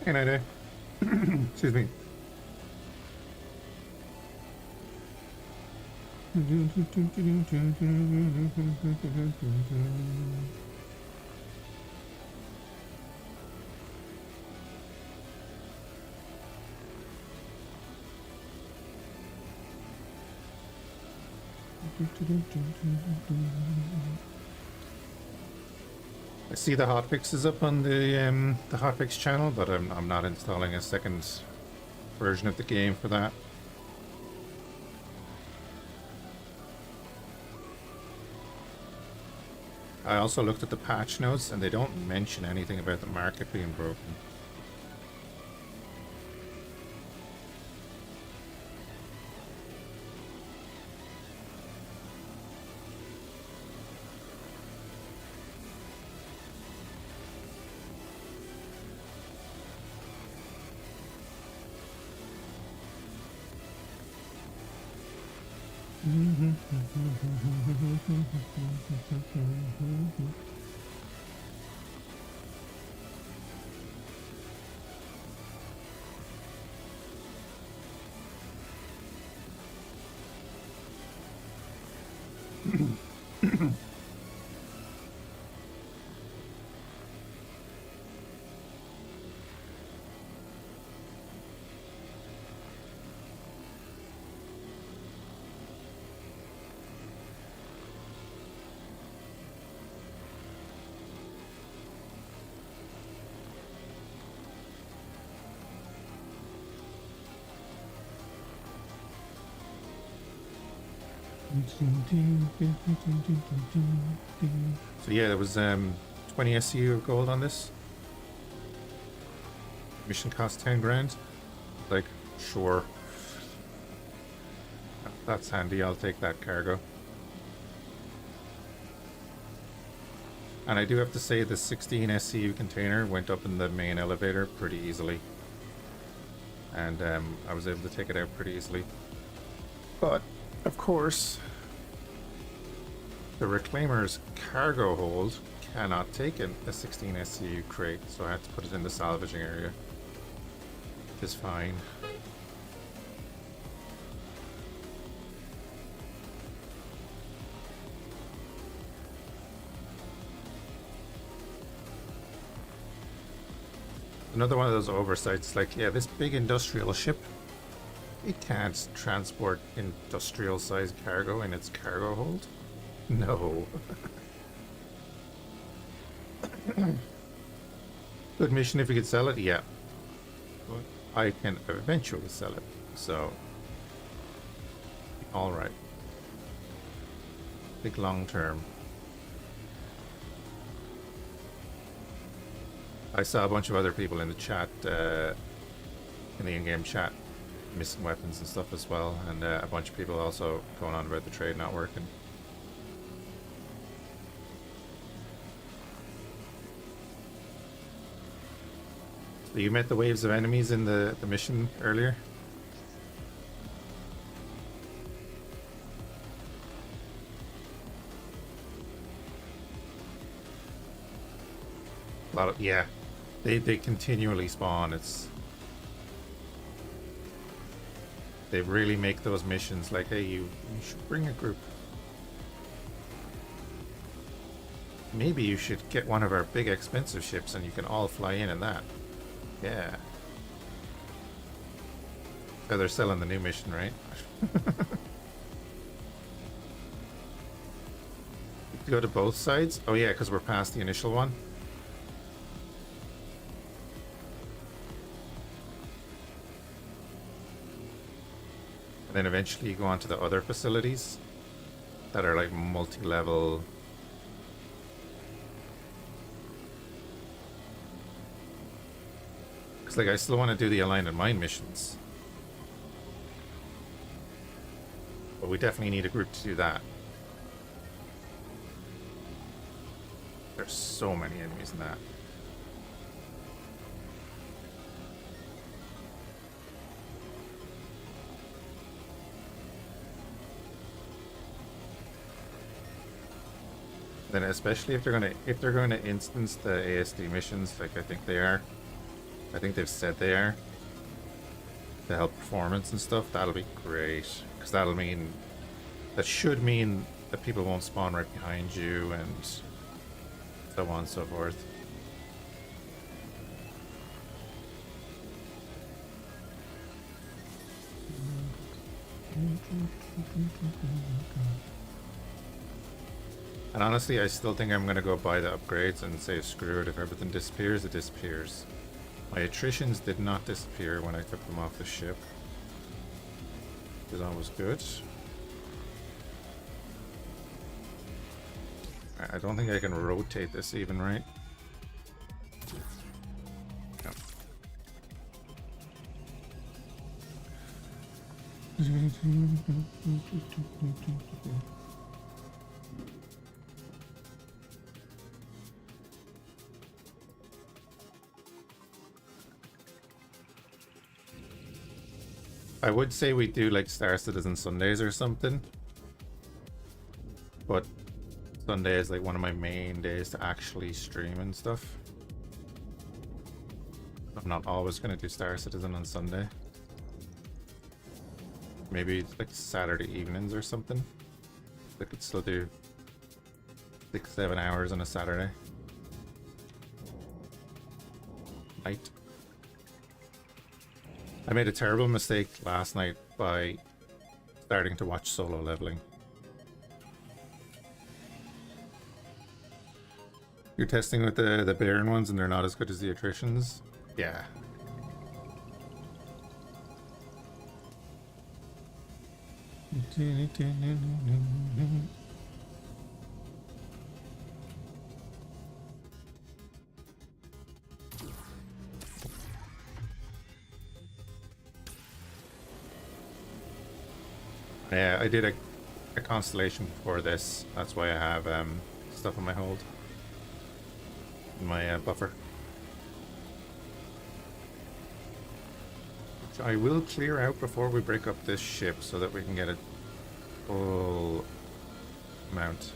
Hey, Night. Excuse me. I see the hotfixes up on the hotfix channel, but I'm not installing a second version of the game for that. I also looked at the patch notes, and they don't mention anything about the market being broken. So yeah, there was 20 SU of gold on this. Mission cost 10 grand. Like, sure. That's handy, I'll take that cargo. And I do have to say the 16 SCU container went up in the main elevator pretty easily. And I was able to take it out pretty easily. But, of course, the Reclaimer's cargo hold cannot take in a 16 SCU crate, so I had to put it in the salvaging area. It's fine. Another one of those oversights, like, yeah, this big industrial ship, it can't transport industrial sized cargo in its cargo hold. No. Good mission if you could sell it, yeah. But I can eventually sell it, so alright. Big long term. I saw a bunch of other people in the chat, in the in-game chat, missing weapons and stuff as well, and a bunch of people also going on about the trade not working. So you met the waves of enemies in the mission earlier? A lot of, yeah. They continually spawn. They really make those missions like, hey, you should bring a group. Maybe you should get one of our big expensive ships and you can all fly in that. Yeah. Oh, they're selling the new mission, right? Go to both sides? Oh yeah, because we're past the initial one. Then eventually you go on to the other facilities that are like multi-level. Because like I still want to do the Align and Mine missions. But we definitely need a group to do that. There's so many enemies in that. Then especially if they're gonna instance the ASD missions, like I think they are, I think they've said they are. To help performance and stuff, that'll be great. Because that'll mean... That should mean that people won't spawn right behind you and so on and so forth. And honestly, I still think I'm going to go buy the upgrades and say screw it. If everything disappears, it disappears. My attritions did not disappear when I took them off the ship. Which is always good. I don't think I can rotate this even, right? No. I would say we do like Star Citizen Sundays or something, but Sunday is like one of my main days to actually stream and stuff. I'm not always going to do Star Citizen on Sunday. Maybe like Saturday evenings or something. I could still do 6-7 hours on a Saturday night. I made a terrible mistake last night by starting to watch Solo Leveling. You're testing with the Baron ones and they're not as good as the attritions? Yeah. Yeah, I did a constellation before this. That's why I have stuff on my hold. In my buffer. Which I will clear out before we break up this ship so that we can get a full amount.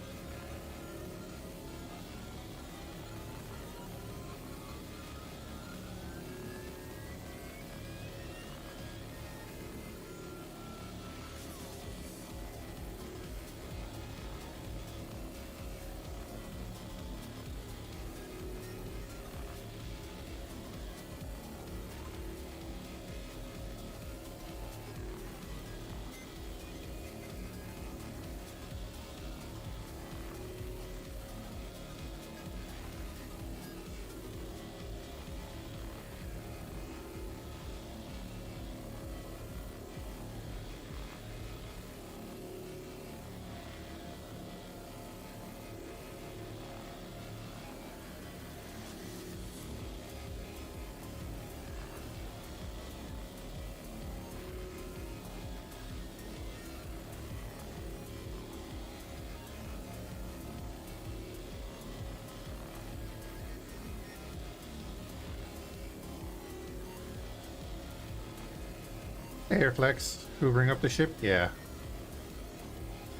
Hey, Flex, hoovering up the ship? Yeah.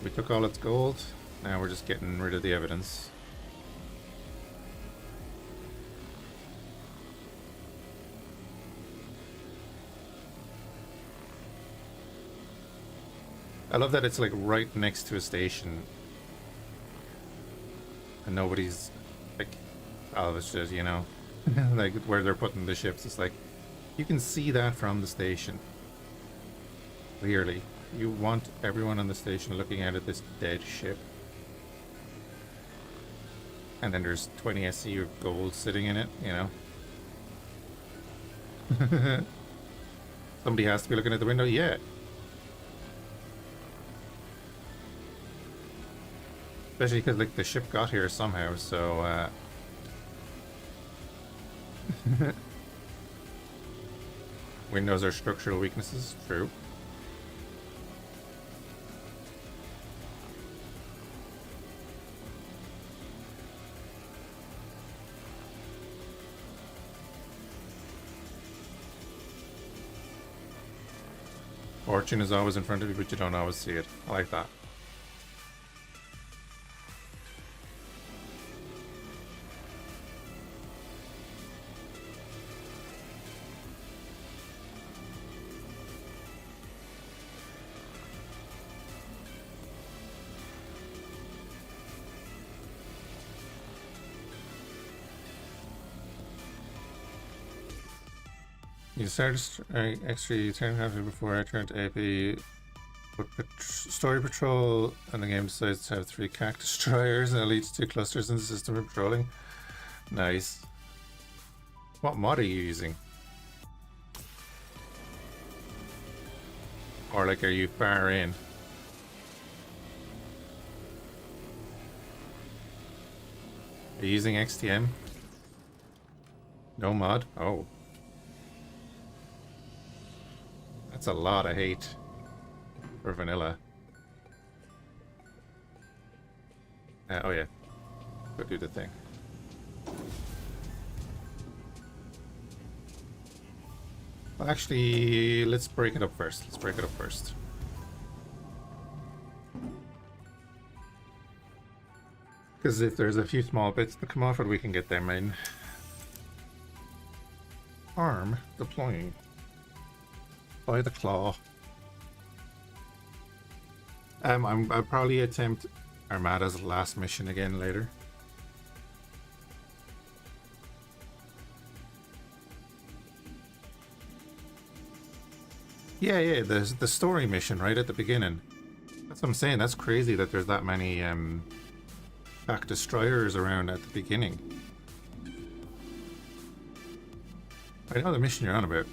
We took all its gold. Now we're just getting rid of the evidence. I love that it's like right next to a station. And nobody's like, oh, it's just, you know, like where they're putting the ships. It's like, you can see that from the station. Clearly, you want everyone on the station looking out at this dead ship. And then there's 20 SC of gold sitting in it, you know. Somebody has to be looking at the window, yeah. Especially because like the ship got here somehow, so windows are structural weaknesses, true. Fortune is always in front of you, but you don't always see it. I like that. You started extra turn halfway before I turned to AP. But story patrol and the game decides to have 3 CAC destroyers and it leads to 2 clusters in the system for patrolling. Nice. What mod are you using? Or like, are you far in? Are you using XTM? No mod? Oh. That's a lot of hate for vanilla. Oh yeah. Go do the thing. Well, actually, let's break it up first. Because if there's a few small bits that come off it, we can get them in. Arm deploying. By the claw. I'll probably attempt Armada's last mission again later. Yeah, the story mission right at the beginning. That's what I'm saying. That's crazy that there's that many back destroyers around at the beginning. I know the mission you're on about.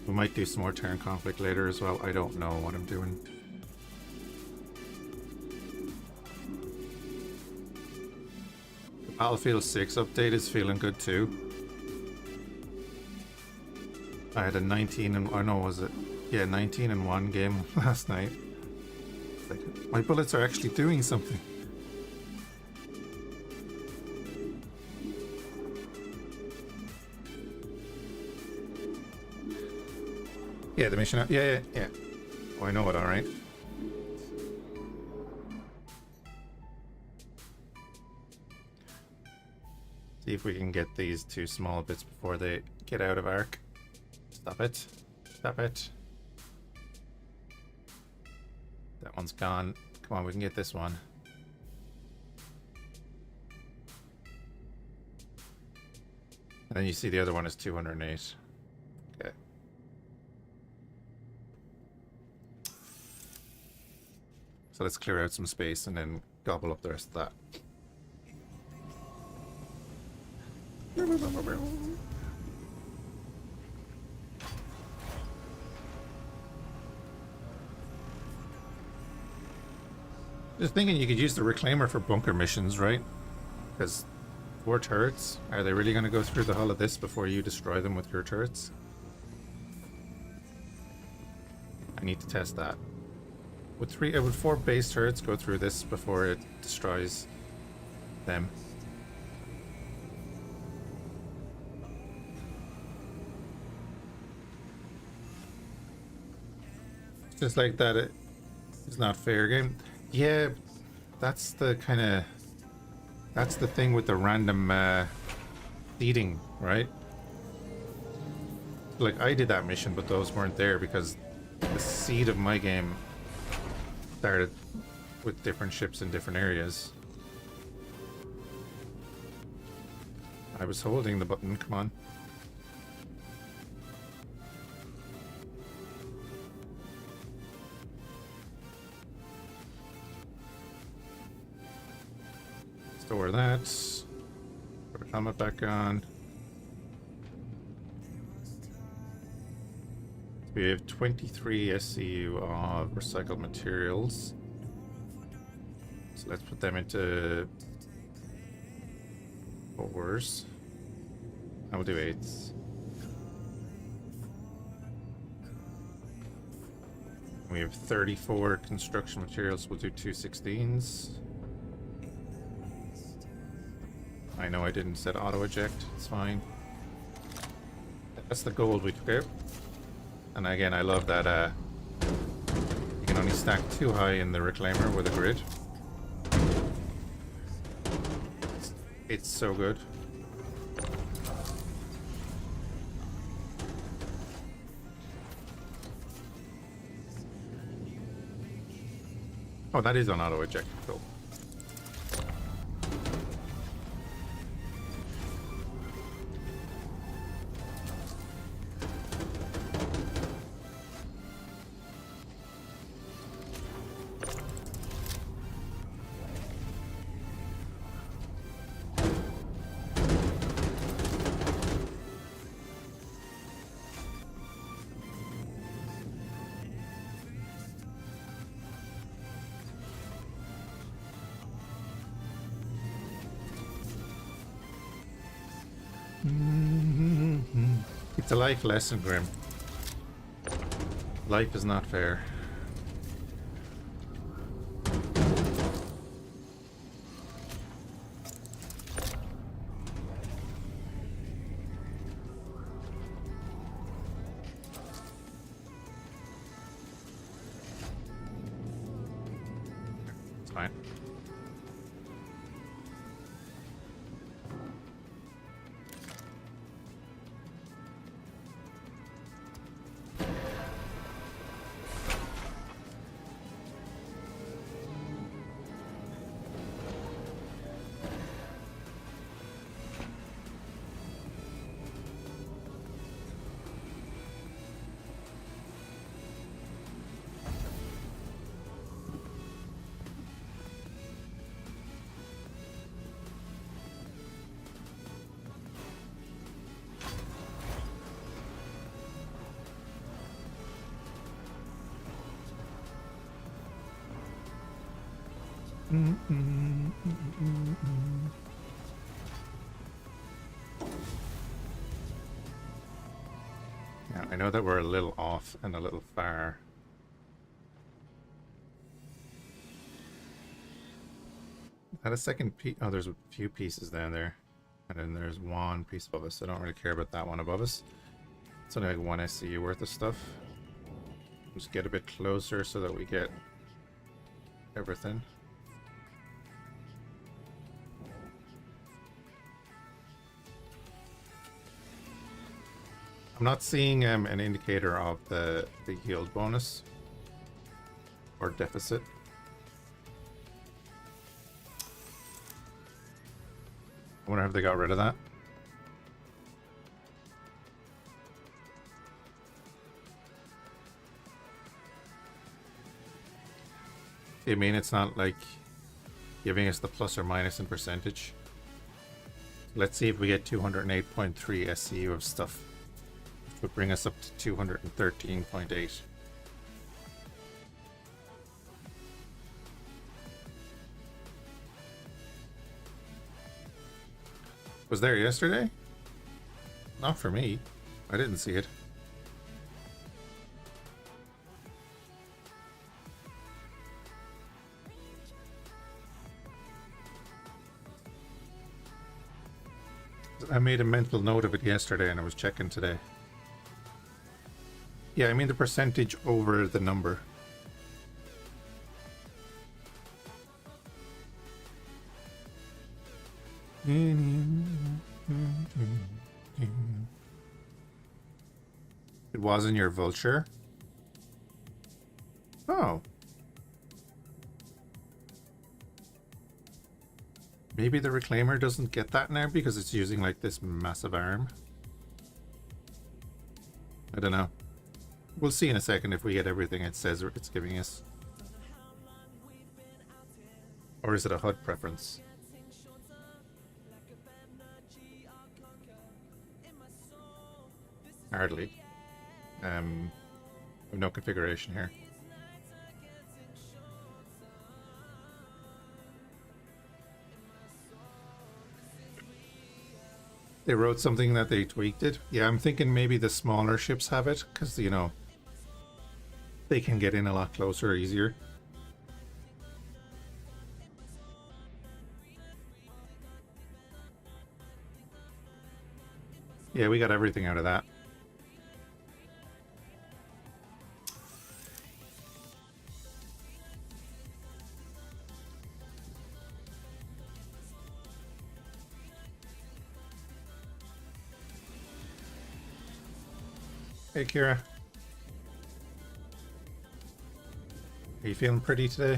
We might do some more turn conflict later as well. I don't know what I'm doing. The Battlefield 6 update is feeling good too. I had a 19 and oh no, was it? Yeah, 19 and 1 game last night. It's like, my bullets are actually doing something. Yeah, the mission. Yeah. Oh, I know it. All right. See if we can get these 2 small bits before they get out of arc. Stop it. Stop it. That one's gone. Come on, we can get this one. And then you see the other one is 208. Okay. So let's clear out some space and then gobble up the rest of that. Just thinking you could use the reclaimer for bunker missions, right? Because 4 turrets, are they really going to go through the hull of this before you destroy them with your turrets? I need to test that. Would 4 base turrets go through this before it destroys them? Just like that, it's not fair game. Yeah, that's the kind of... That's the thing with the random seeding, right? Like, I did that mission, but those weren't there because the seed of my game started with different ships in different areas. I was holding the button, come on. Store that. Put a helmet back on. We have 23 SCU of recycled materials. So let's put them into 4s. I will do 8s. We have 34 construction materials. We'll do 2 16s. I know I didn't set auto eject. It's fine. That's the gold we took out. And again, I love that you can only stack 2 high in the reclaimer with a grid. It's so good. Oh, that is on auto eject. Cool. It's a life lesson, Grim. Life is not fair. It's fine. Now, I know that we're a little off and a little far. Had a second piece. Oh, there's a few pieces down there. And then there's one piece above us. I don't really care about that one above us. It's only like 1 SCU worth of stuff. Just get a bit closer so that we get everything. I'm not seeing an indicator of the yield bonus or deficit. I wonder if they got rid of that. You mean it's not like giving us the plus or minus in percentage? Let's see if we get 208.3 SCU of stuff. Which would bring us up to 213.8. Was there yesterday? Not for me. I didn't see it. I made a mental note of it yesterday and I was checking today. Yeah, I mean the percentage over the number. It wasn't your vulture? Oh. Maybe the reclaimer doesn't get that now because it's using like this massive arm. I don't know. We'll see in a second if we get everything it says it's giving us. Or is it a HUD preference? Hardly. We have no configuration here. They wrote something that they tweaked it. Yeah, I'm thinking maybe the smaller ships have it, because, you know, they can get in a lot closer, easier. Yeah, we got everything out of that. Hey, Kira. Are you feeling pretty today?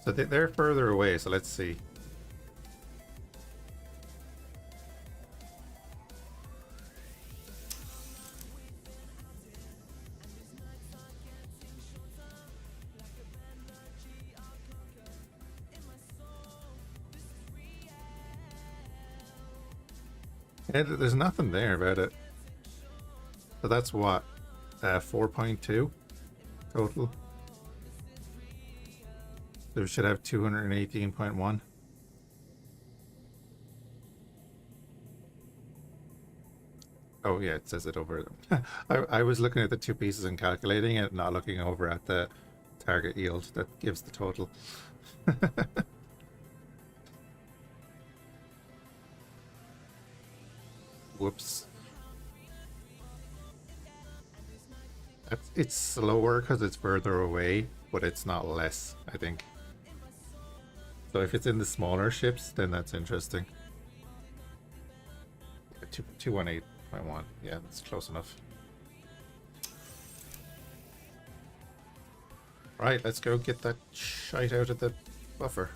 So they're further away, so let's see. There's nothing there about it. So that's what, 4.2 total. So we should have 218.1. Oh yeah, it says it over. I was looking at the two pieces and calculating it, not looking over at the target yield that gives the total. Whoops. It's slower because it's further away, but it's not less, I think. So if it's in the smaller ships, then that's interesting. 218.1. Yeah, that's close enough. Right, let's go get that shite out of the buffer.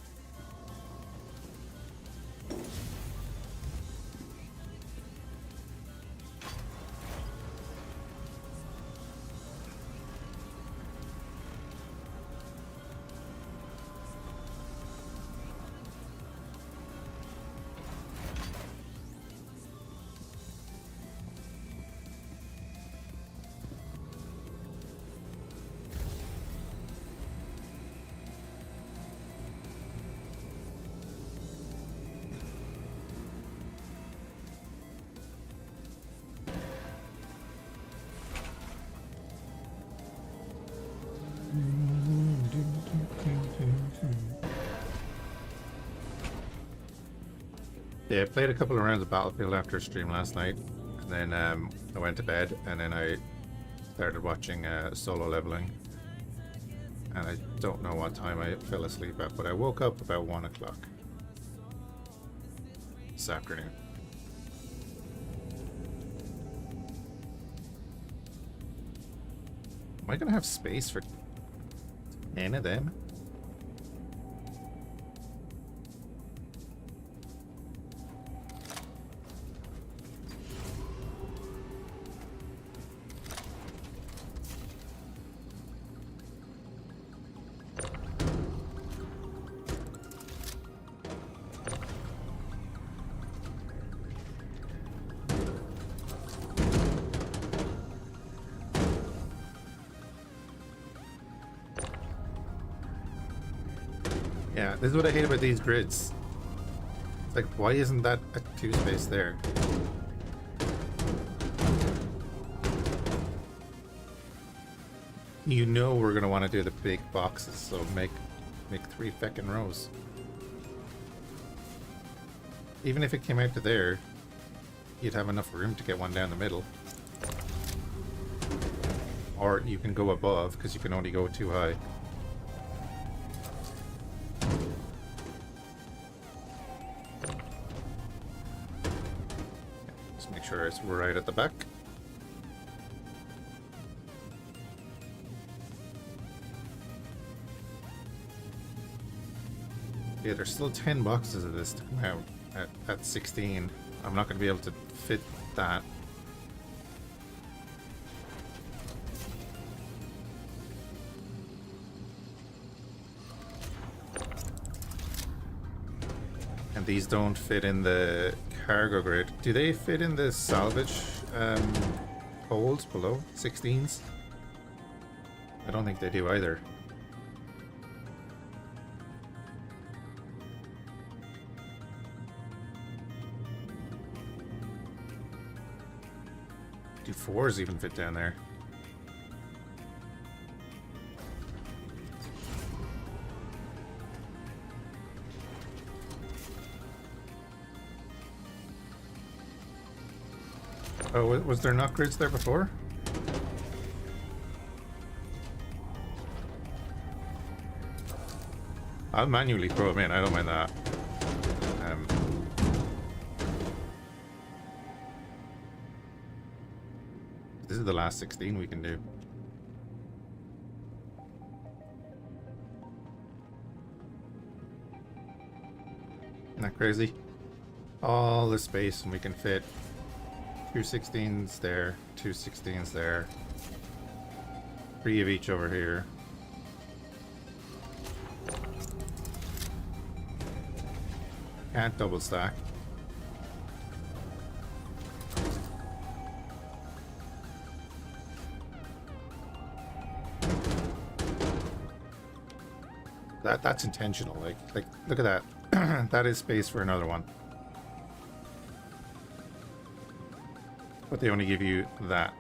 Yeah, I played a couple of rounds of Battlefield after stream last night, and then I went to bed, and then I started watching Solo Leveling, and I don't know what time I fell asleep at, but I woke up about 1 o'clock this afternoon. Am I gonna have space for 10 of them? Yeah, this is what I hate about these grids. It's like, why isn't that a 2 space there? You know we're gonna want to do the big boxes, so make 3 feckin' rows. Even if it came out to there, you'd have enough room to get one down the middle. Or you can go above, because you can only go 2 high. Just make sure it's right at the back. Yeah, there's still 10 boxes of this to come out at 16. I'm not going to be able to fit that. And these don't fit in the cargo grid. Do they fit in the salvage holds below 16s? I don't think they do either. Do 4s even fit down there? Oh, was there not grids there before? I'll manually throw them in, I don't mind that. This is the last 16 we can do. Isn't that crazy? All the space, and we can fit 2 16s there, 2 16s there, 3 of each over here. Can't double stack. That's intentional. Like look at that. That is space for another one. But they only give you that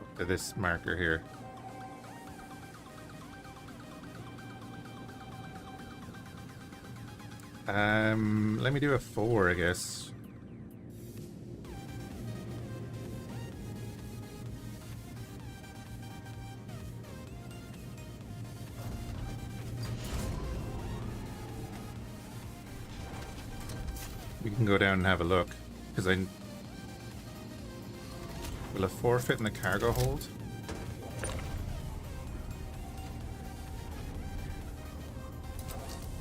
up to this marker here. Let me do a 4, I guess. We can go down and have a look, because will a 4 fit in the cargo hold?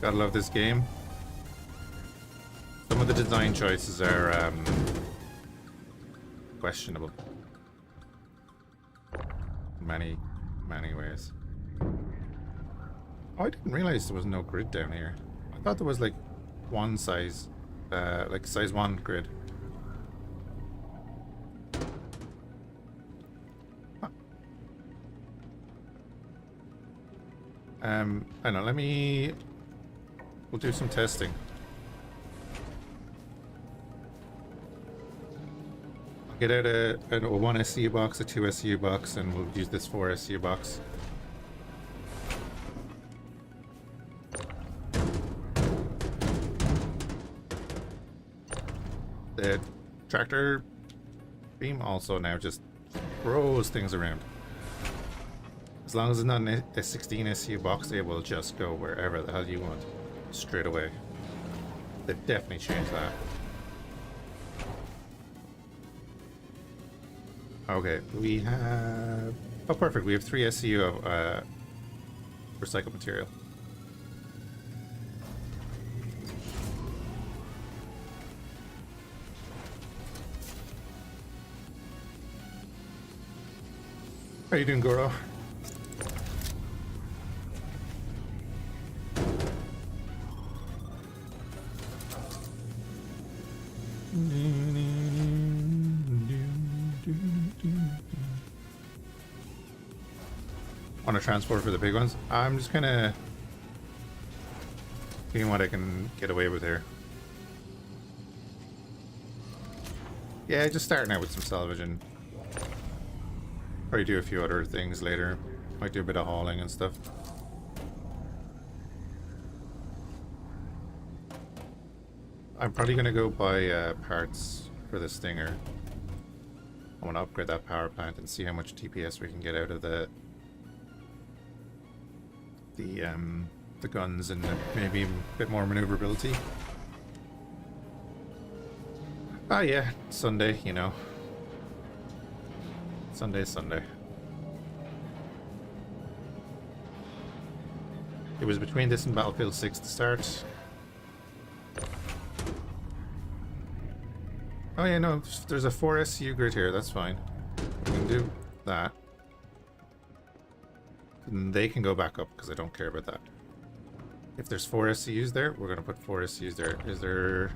Gotta love this game. Some of the design choices are questionable in many ways. Oh, I didn't realize there was no grid down here. I thought there was like one size, like size 1 grid. Huh. I don't know, we'll do some testing. Get out a 1 SCU box, a 2 SCU box, and we'll use this 4 SCU box. The tractor beam also now just throws things around. As long as it's not a 16 SCU box, it will just go wherever the hell you want, straight away. They've definitely changed that. Okay, we have... Oh, perfect. We have 3 SCU of recycled material. How you doing, Goro? On a transport for the big ones? I'm just kind of seeing what I can get away with here. Yeah, just starting out with some salvage and probably do a few other things later. Might do a bit of hauling and stuff. I'm probably going to go buy parts for the Stinger. I want to upgrade that power plant and see how much TPS we can get out of the guns and maybe a bit more maneuverability. Ah, yeah, Sunday, you know. Sunday. It was between this and Battlefield 6 to start. Oh yeah, no, there's a 4 SCU grid here, that's fine. We can do that. And they can go back up, because I don't care about that. If there's 4 SCUs there, we're going to put 4 SCUs there. Is there...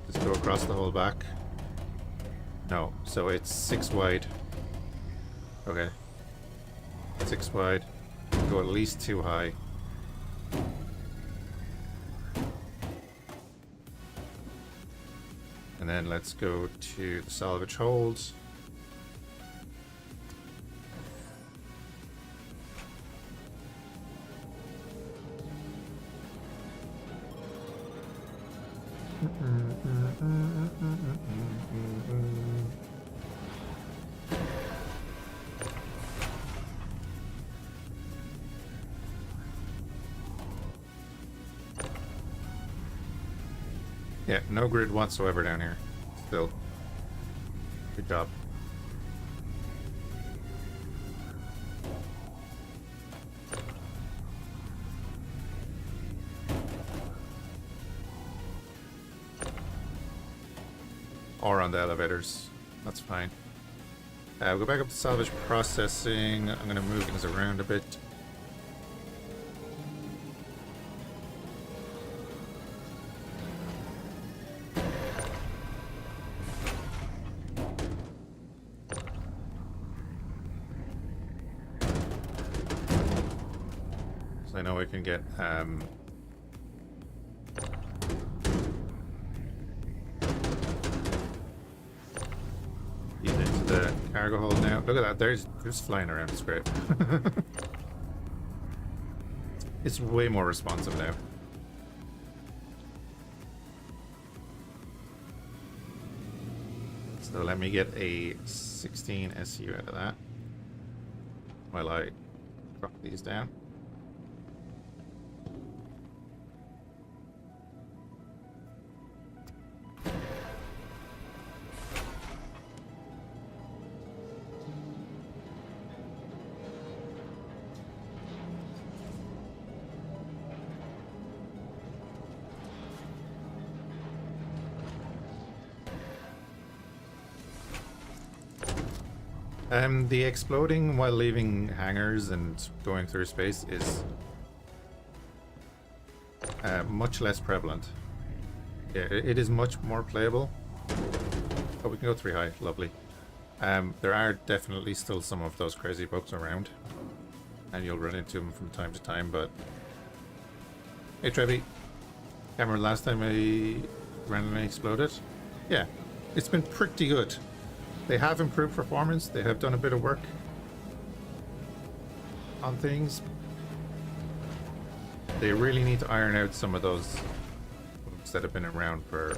Just go across the whole back? No, so it's 6 wide. Okay. 6 wide. Go at least 2 high. And then let's go to the salvage holds. Yeah, no grid whatsoever down here. Still. Good job. Or on the elevators. That's fine. We'll go back up to salvage processing. I'm going to move things around a bit. I know I can get these into the cargo hold now. Look at that, there's flying around, it's great. It's way more responsive now. So let me get a 16 SU out of that while I drop these down. The exploding while leaving hangars and going through space is much less prevalent. Yeah, it is much more playable. Oh, we can go 3 high, lovely. There are definitely still some of those crazy bugs around, and you'll run into them from time to time, but... Hey Trevi, camera last time I randomly exploded? Yeah, it's been pretty good. They have improved performance, they have done a bit of work on things. They really need to iron out some of those bugs that have been around for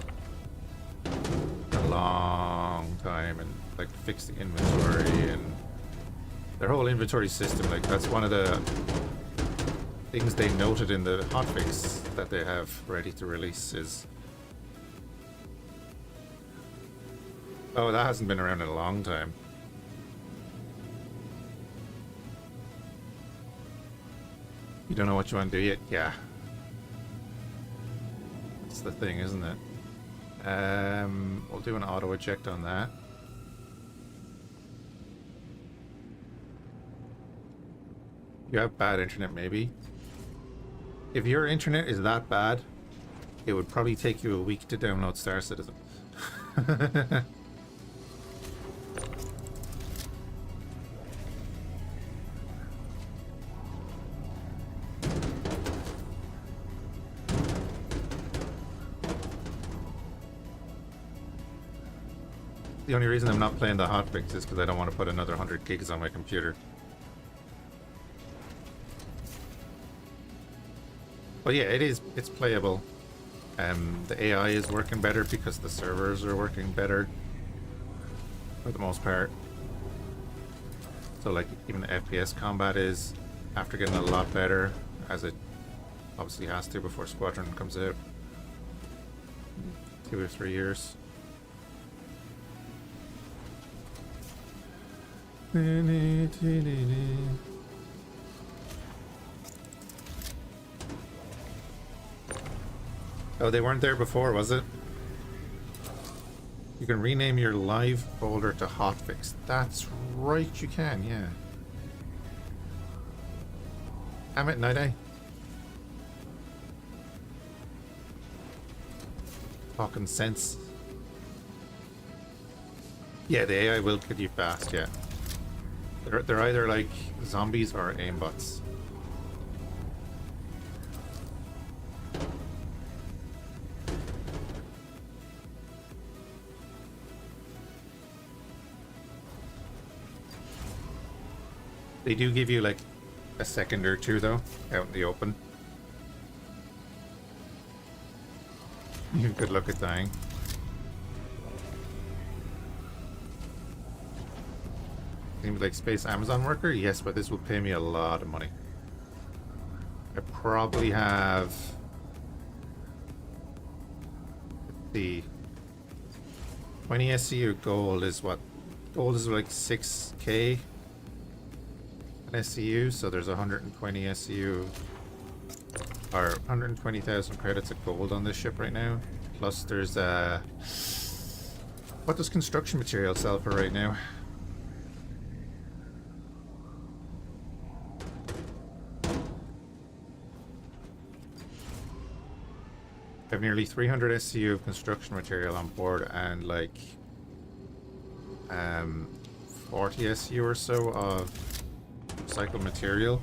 a long time and like fix the inventory and their whole inventory system. Like that's one of the things they noted in the hotfix that they have ready to release is... Oh, that hasn't been around in a long time. You don't know what you want to do yet? Yeah. That's the thing, isn't it? We'll do an auto eject on that. You have bad internet, maybe. If your internet is that bad, it would probably take you a week to download Star Citizen. The only reason I'm not playing the hotfix is because I don't want to put another 100 gigs on my computer. But yeah, it's playable. The AI is working better because the servers are working better for the most part. So like even the FPS combat is after getting a lot better, as it obviously has to before Squadron comes out. 2 or 3 years. Oh, they weren't there before, was it? You can rename your live folder to hotfix. That's right, you can, yeah. Damn it, Night-Eye. Talking sense. Yeah, the AI will kill you fast, yeah. They're either like zombies or aimbots. They do give you like a second or two though, out in the open. Good luck at dying. Seems like Space Amazon worker? Yes, but this will pay me a lot of money. I probably have the 20 SCU gold is what? Gold is like 6k an SCU, so there's 120 SCU or 120,000 credits of gold on this ship right now. Plus there's what does construction material sell for right now? I have nearly 300 SCU of construction material on board and like 40 SCU or so of recycled material.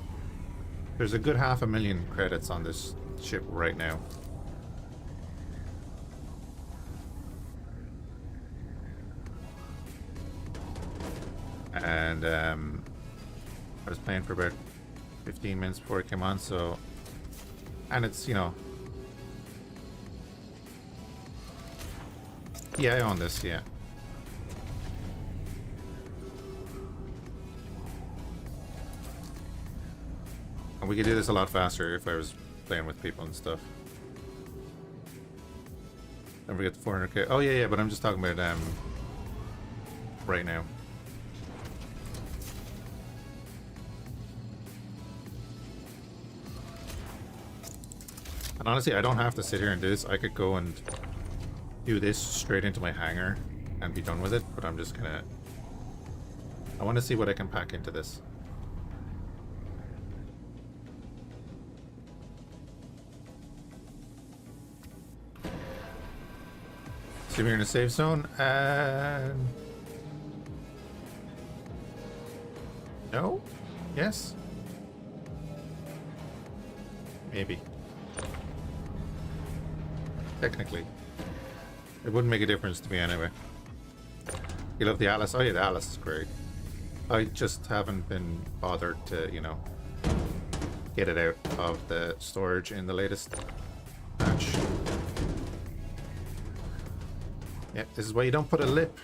There's a good 500,000 credits on this ship right now. And I was playing for about 15 minutes before it came on, so... And it's, you know... Yeah, I own this, yeah. And we could do this a lot faster if I was playing with people and stuff. Don't forget the 400k. Oh, yeah, but I'm just talking about right now. And honestly, I don't have to sit here and do this. I could go and do this straight into my hangar and be done with it, but I'm just gonna... I want to see what I can pack into this. See, we're in a safe zone. No? Yes? Maybe. Technically. It wouldn't make a difference to me anyway. You love the Atlas? Oh yeah, the Atlas is great. I just haven't been bothered to, you know, get it out of the storage in the latest patch. Yeah, this is why you don't put a lip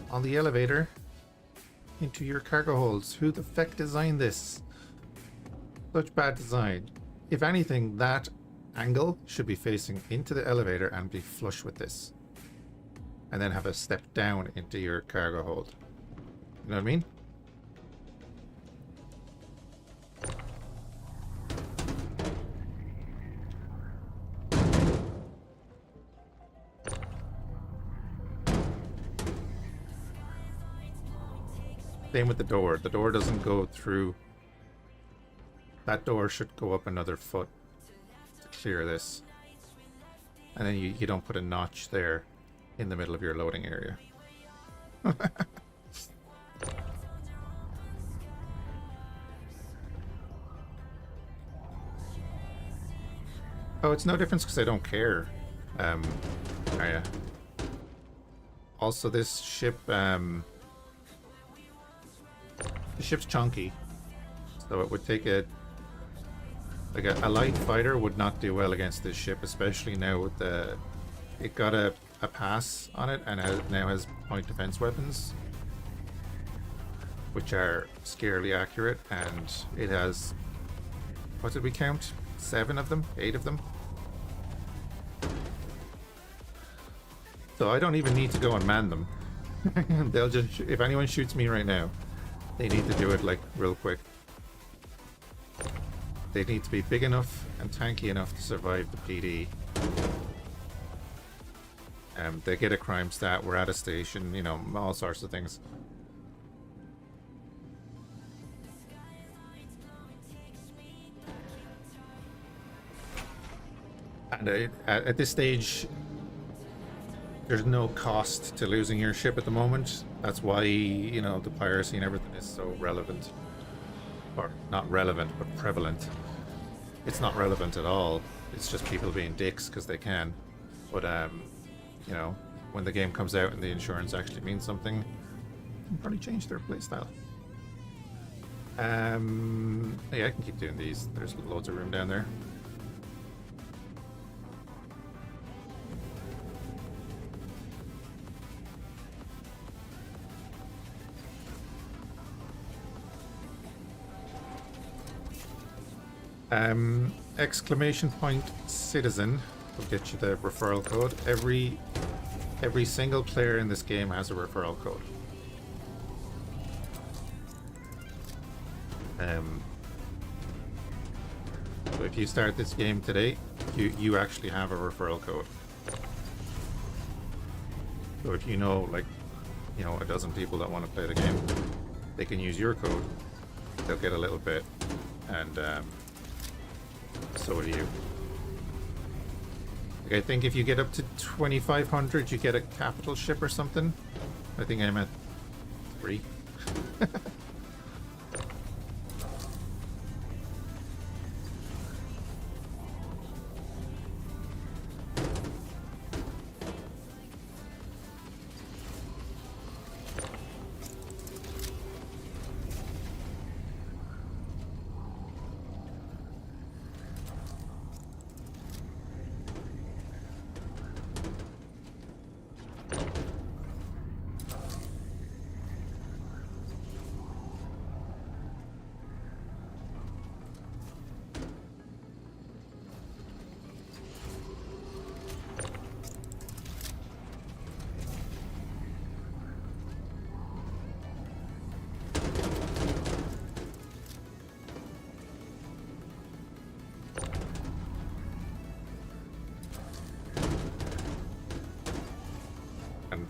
on the elevator into your cargo holds. Who the feck designed this? Such bad design. If anything, that angle should be facing into the elevator and be flush with this. And then have a step down into your cargo hold. You know what I mean? Same with the door. The door doesn't go through. That door should go up another foot to clear this. And then you don't put a notch there in the middle of your loading area. Oh, it's no difference because I don't care. Oh yeah. Also, this ship, the ship's chunky, so it would take a light fighter would not do well against this ship, especially now with the it got a pass on it and now has point defense weapons, which are scarily accurate, and it has, what did we count? 7 of them? 8 of them? So I don't even need to go and man them. They'll just, if anyone shoots me right now, they need to do it like real quick. They need to be big enough and tanky enough to survive the PD. They get a crime stat, we're at a station, you know, all sorts of things. And at this stage, there's no cost to losing your ship at the moment. That's why, you know, the piracy and everything is so relevant. Or not relevant, but prevalent. It's not relevant at all. It's just people being dicks because they can. But, you know, when the game comes out and the insurance actually means something, they can probably change their playstyle. Yeah, I can keep doing these. There's loads of room down there. Exclamation point citizen will get you the referral code. Every single player in this game has a referral code. So if you start this game today, you actually have a referral code. So if you know, like, you know, a dozen people that want to play the game, they can use your code. They'll get a little bit, and so do you. Like, I think if you get up to 2,500, you get a capital ship or something. I think I'm at 3.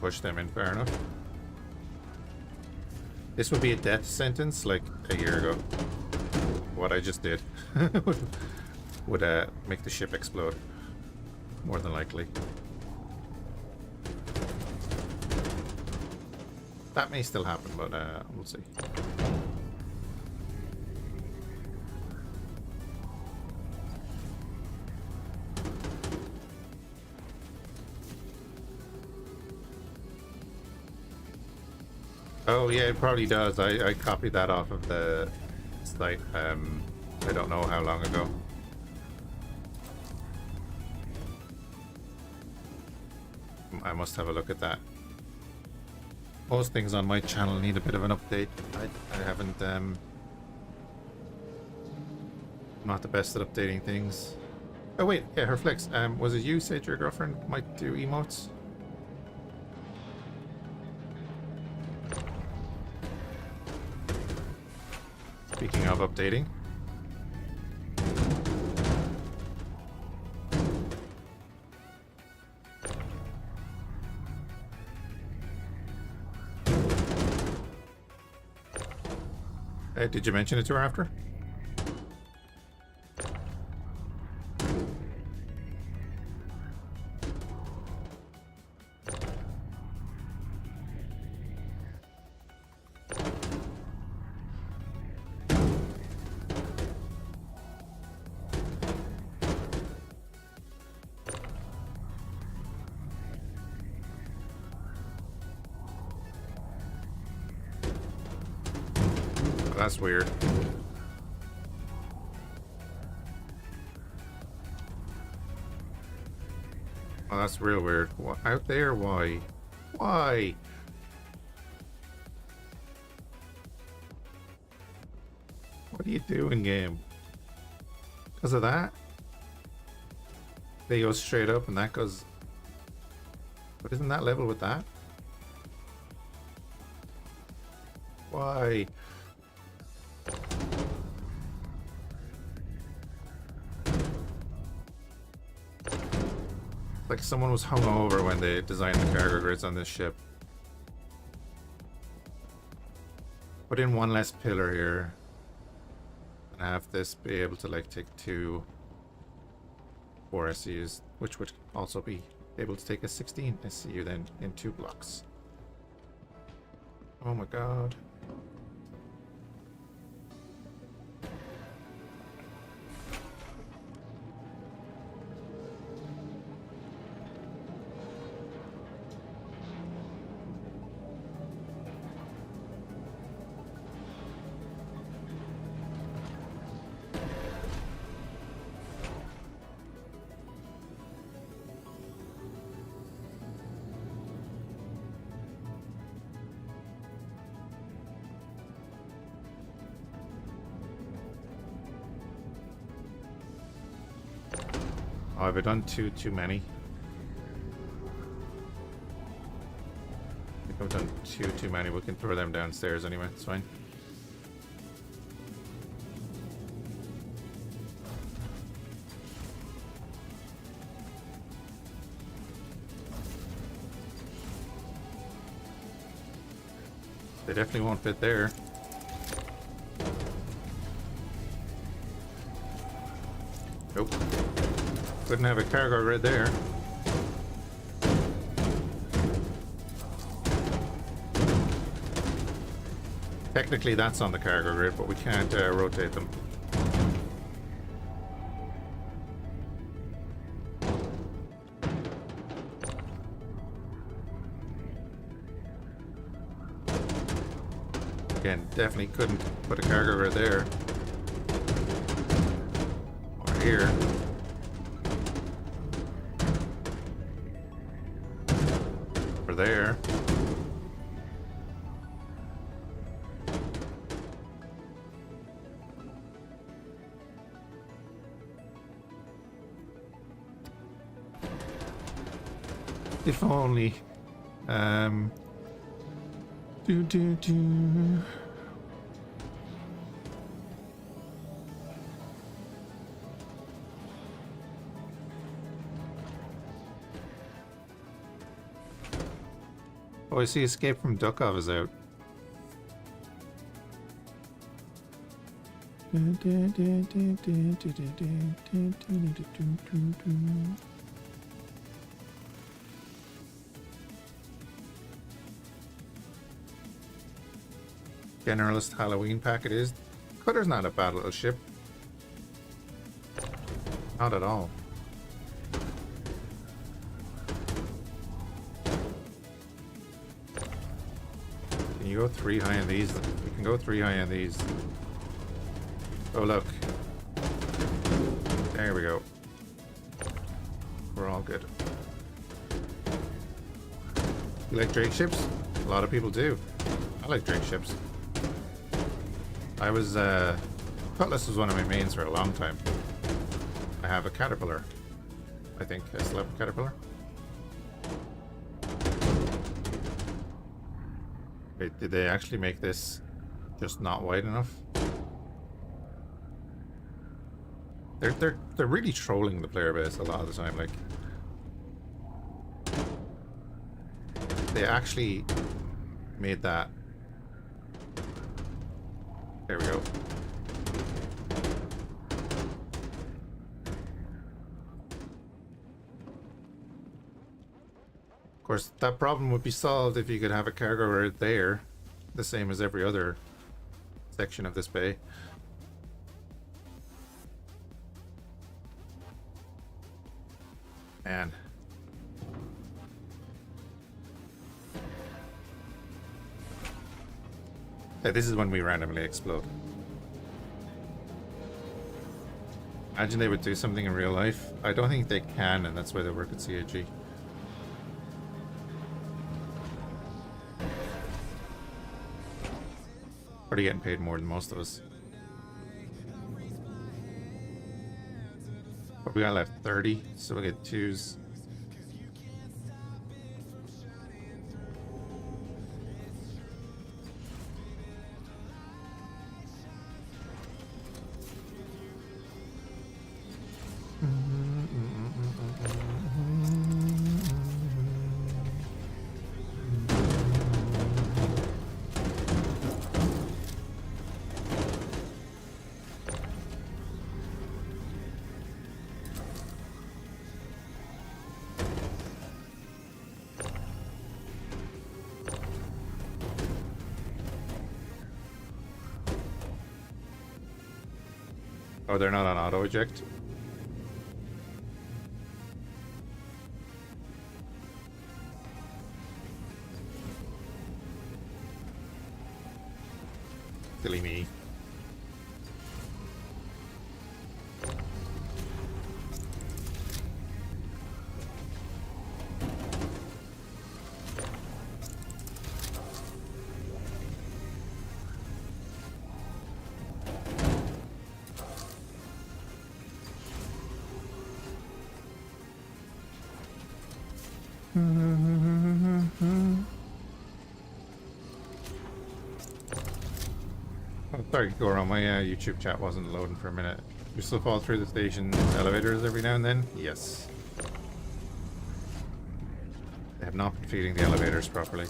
push them in far enough. This would be a death sentence like a year ago. What I just did would make the ship explode. More than likely. That may still happen, but we'll see. Oh yeah, it probably does. I copied that off of the site. I don't know how long ago. I must have a look at that. Most things on my channel need a bit of an update. I haven't not the best at updating things. Oh wait, yeah, her flex. Was it you said your girlfriend might do emotes? Speaking of updating. Did you mention it to her after? That's weird. Oh, that's real weird. Out there? Why? Why? What are you doing, game? Because of that? They go straight up and that goes... But isn't that level with that? Why? Like someone was hungover when they designed the cargo grids on this ship. Put in one less pillar here. And have this be able to like take 2 4 SCUs, which would also be able to take a 16 SCU then in 2 blocks. Oh my god. Oh, have I done too many? I think I've done too many. We can throw them downstairs anyway. It's fine. They definitely won't fit there. Nope. Couldn't have a cargo right there. Technically that's on the cargo grid, but we can't rotate them. Again, definitely couldn't put a cargo grid there. Or here. Or there. If only. Do. Oh, I see Escape from Duckov is out. Generalist Halloween pack it is. Cutter's not a bad little ship. Not at all. Can you go 3 high on these? We can go 3 high on these. Oh look. There we go. We're all good. You like Drake ships? A lot of people do. I like Drake ships. I was, Cutlass was one of my mains for a long time. I have a Caterpillar. I think I still have a Caterpillar. Wait, did they actually make this just not wide enough? They're really trolling the player base a lot of the time, like. They actually made that. There we go. Of course, that problem would be solved if you could have a cargo right there, the same as every other section of this bay. Man. Yeah, this is when we randomly explode. Imagine they would do something in real life. I don't think they can, and that's why they work at CAG. Already getting paid more than most of us. What we got left? 30, so we'll get 2s. Oh, they're not on auto eject. Silly me. Sorry, Goron, my YouTube chat wasn't loading for a minute. You still fall through the station elevators every now and then? Yes. They have not been feeding the elevators properly.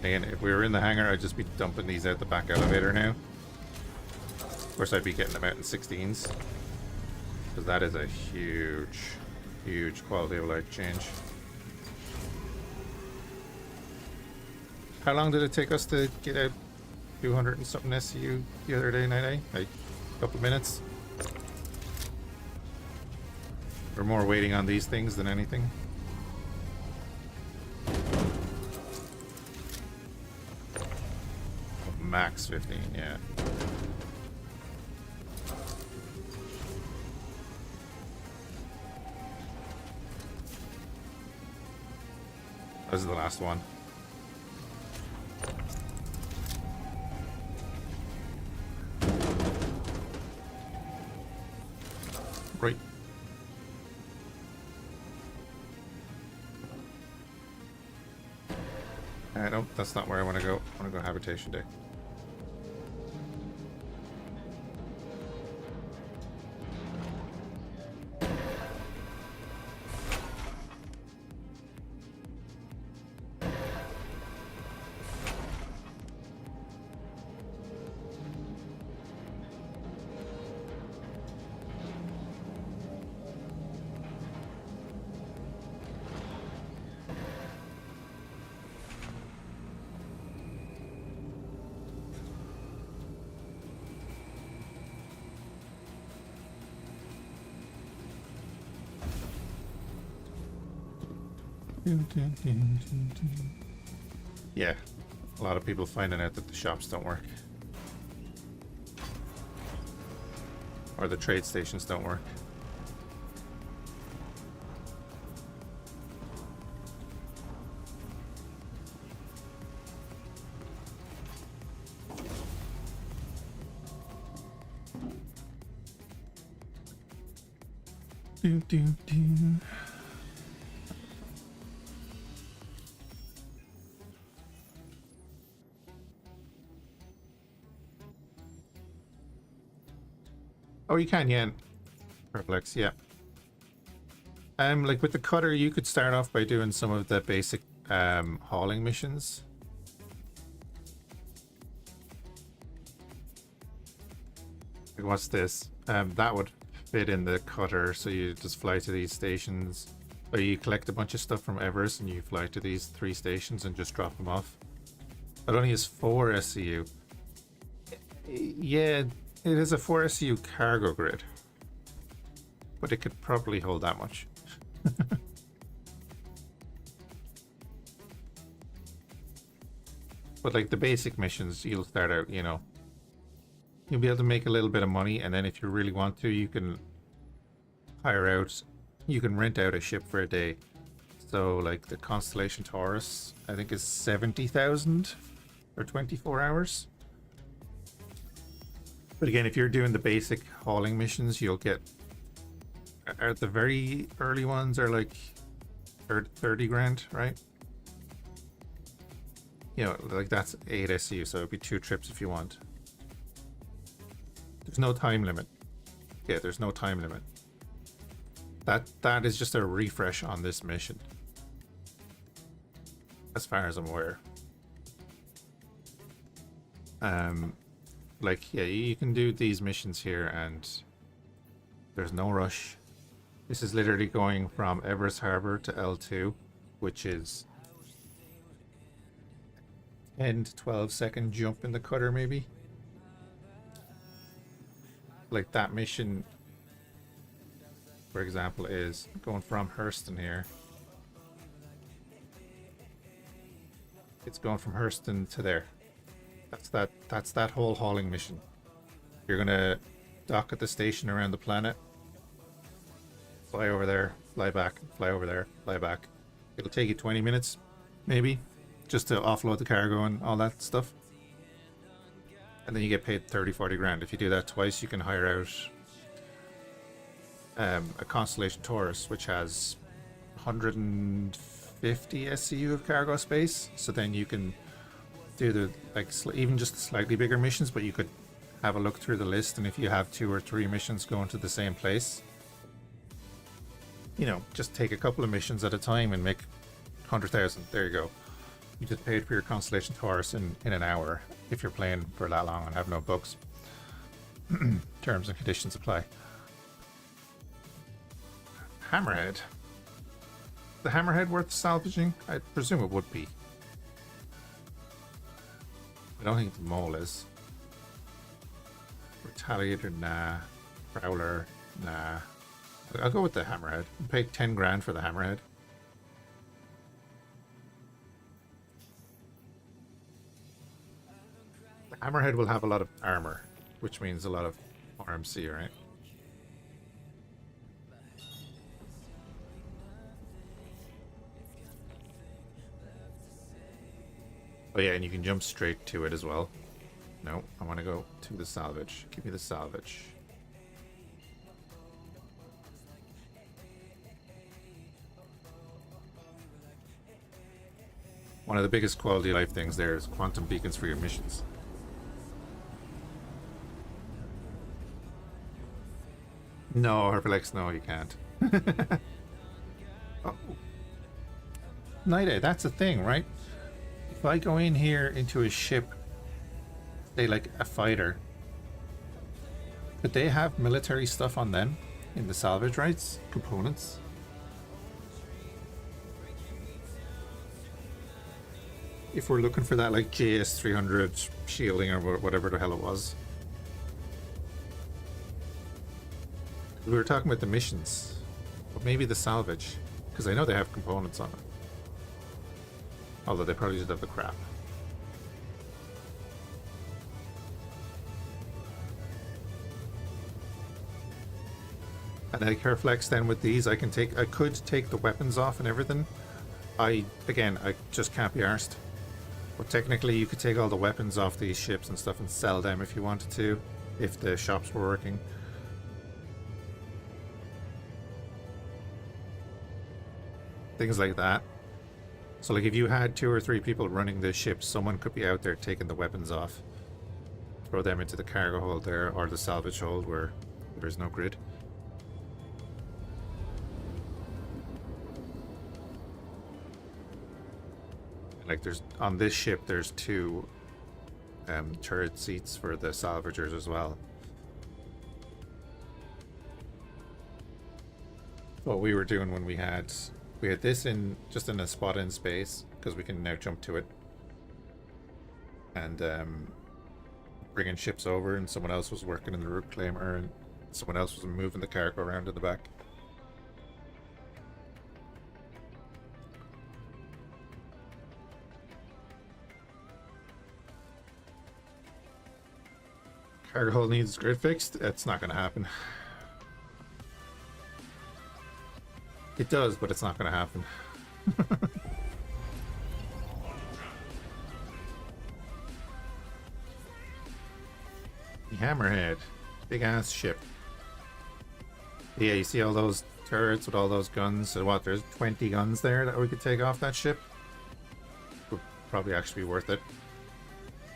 Again, if we were in the hangar, I'd just be dumping these out the back elevator now. Of course, I'd be getting them out in 16s. Because that is a huge, huge quality of life change. How long did it take us to get out 200 and something SCU the other day, Night? Like a couple of minutes? We're more waiting on these things than anything. Max 15, yeah. This is the last one. Right. No, that's not where I want to go. I want to go Habitation Day. Yeah, a lot of people finding out that the shops don't work. Or the trade stations don't work. Oh, you can, yeah. Perplex, yeah. Like with the cutter, you could start off by doing some of the basic hauling missions. Like, what's this? That would fit in the cutter, so you just fly to these stations, or you collect a bunch of stuff from Everest and you fly to these 3 stations and just drop them off. It only has 4 SCU. Yeah, it is a 4 SCU cargo grid, but it could probably hold that much. But like the basic missions, you'll start out, you know, you'll be able to make a little bit of money, and then if you really want to, you can hire out, you can rent out a ship for a day. So like the Constellation Taurus, I think is 70,000 for 24 hours. But again, if you're doing the basic hauling missions, you'll get, the very early ones are like 30 grand, right? You know, like that's 8 SCU, so it'd be 2 trips if you want. There's no time limit. Yeah, there's no time limit. That is just a refresh on this mission, as far as I'm aware. Like, yeah, you can do these missions here and there's no rush. This is literally going from Everest Harbor to L2, which is 10 to 12 second jump in the cutter, maybe. Like that mission, for example, is going from Hurston here. It's going from Hurston to there. That's that whole hauling mission. You're gonna dock at the station around the planet, fly over there, fly back, fly over there, fly back. It'll take you 20 minutes, maybe, just to offload the cargo and all that stuff. And then you get paid 30-40 grand. If you do that twice, you can hire out a Constellation Taurus, which has 150 SCU of cargo space. So then you can do the, like, even just slightly bigger missions, but you could have a look through the list, and if you have 2 or 3 missions going to the same place, you know, just take a couple of missions at a time and make 100,000. There you go. You just paid for your Constellation Taurus in an hour if you're playing for that long and have no bugs. Terms and conditions apply. Hammerhead. The Hammerhead worth salvaging? I presume it would be. I don't think the mole is. Retaliator, nah. Prowler, nah. I'll go with the hammerhead. I'll pay 10 grand for the hammerhead. The hammerhead will have a lot of armor, which means a lot of RMC, right? Oh yeah, and you can jump straight to it as well. No, I want to go to the salvage. Give me the salvage. One of the biggest quality of life things there is quantum beacons for your missions. No, Herplex, no, you can't. Oh. Night, that's a thing, right? If I go in here into a ship, say like a fighter, could they have military stuff on them in the salvage rights components? If we're looking for that like JS 300 shielding or whatever the hell it was. We were talking about the missions, but maybe the salvage, because I know they have components on it. Although they probably just have the crap. And like Herflex, then with these, I could take the weapons off and everything. I just can't be arsed. But technically, you could take all the weapons off these ships and stuff and sell them if you wanted to, if the shops were working. Things like that. So like if you had 2 or 3 people running the ship, someone could be out there taking the weapons off. Throw them into the cargo hold there, or the salvage hold where there's no grid. Like there's on this ship there's 2 turret seats for the salvagers as well. What we were doing when we had this in just in a spot in space, because we can now jump to it and bringing ships over, and someone else was working in the reclaimer and someone else was moving the cargo around in the back. Cargo hold needs grid fixed. That's not going to happen. It does, but it's not going to happen. The Hammerhead. Big ass ship. Yeah, you see all those turrets with all those guns? So what, there's 20 guns there that we could take off that ship? Would probably actually be worth it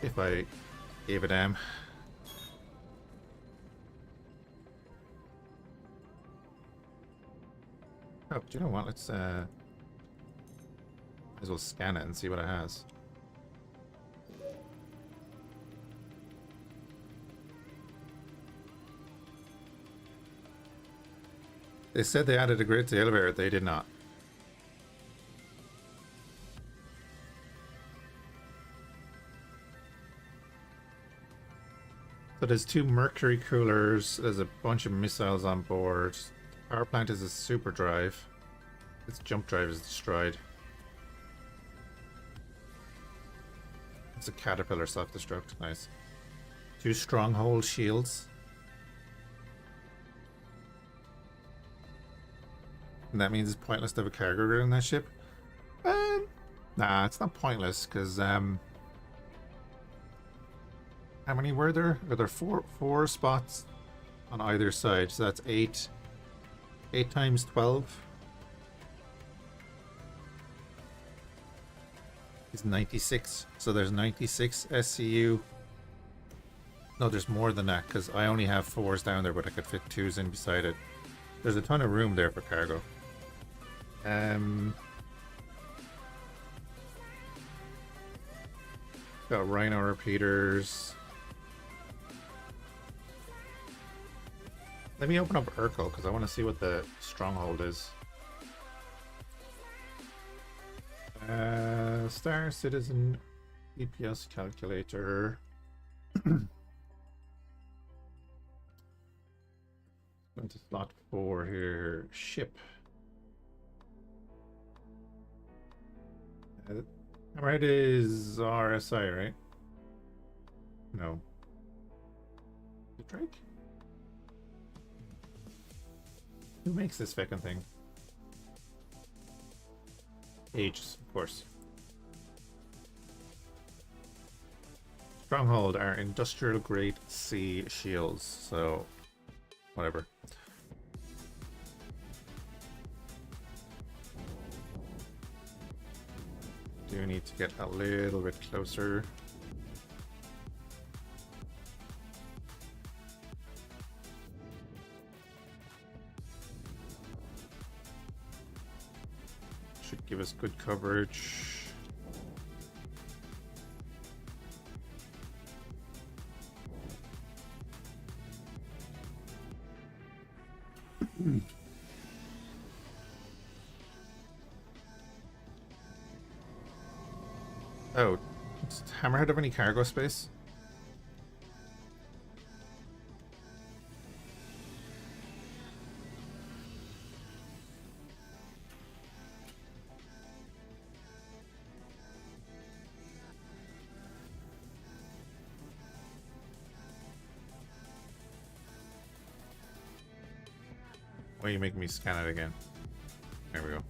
if I gave a damn. Oh, do you know what? Let's might as well scan it and see what it has. They said they added a grid to the elevator. They did not. So there's 2 mercury coolers. There's a bunch of missiles on board. Power plant is a super drive. Its jump drive is destroyed. It's a caterpillar self-destruct. Nice. 2 stronghold shields. And that means it's pointless to have a cargo grid on that ship? Nah, it's not pointless, because how many were there? Are there four spots on either side? So that's 8 times 12 is 96. So there's 96 SCU. No, there's more than that, because I only have 4s down there, but I could fit 2s in beside it. There's a ton of room there for cargo. Got Rhino repeaters. Let me open up Urkel, because I want to see what the stronghold is. Star Citizen. EPS calculator. Going to slot 4 here. Ship. Hammerhead is RSI, right? No. The Drake? Who makes this fucking thing? Aegis, of course. Stronghold are industrial grade C shields, so whatever. Do need to get a little bit closer. Should give us good coverage. Oh, does Hammerhead have any cargo space? Why are you making me scan it again? There we go.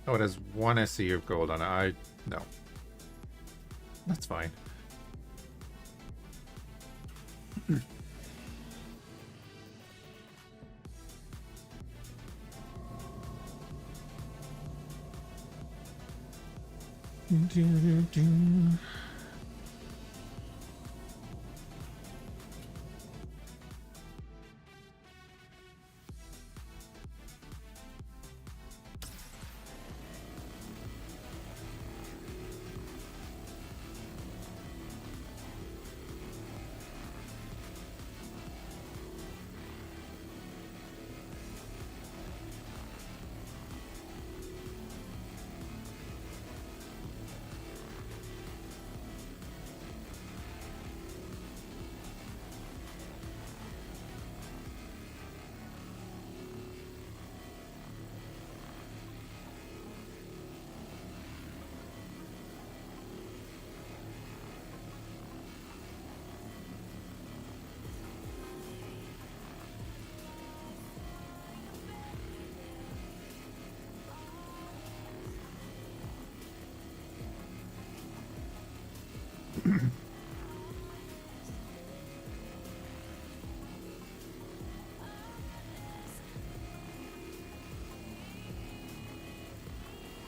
Oh, it has 1 SE of gold on it. No. That's fine.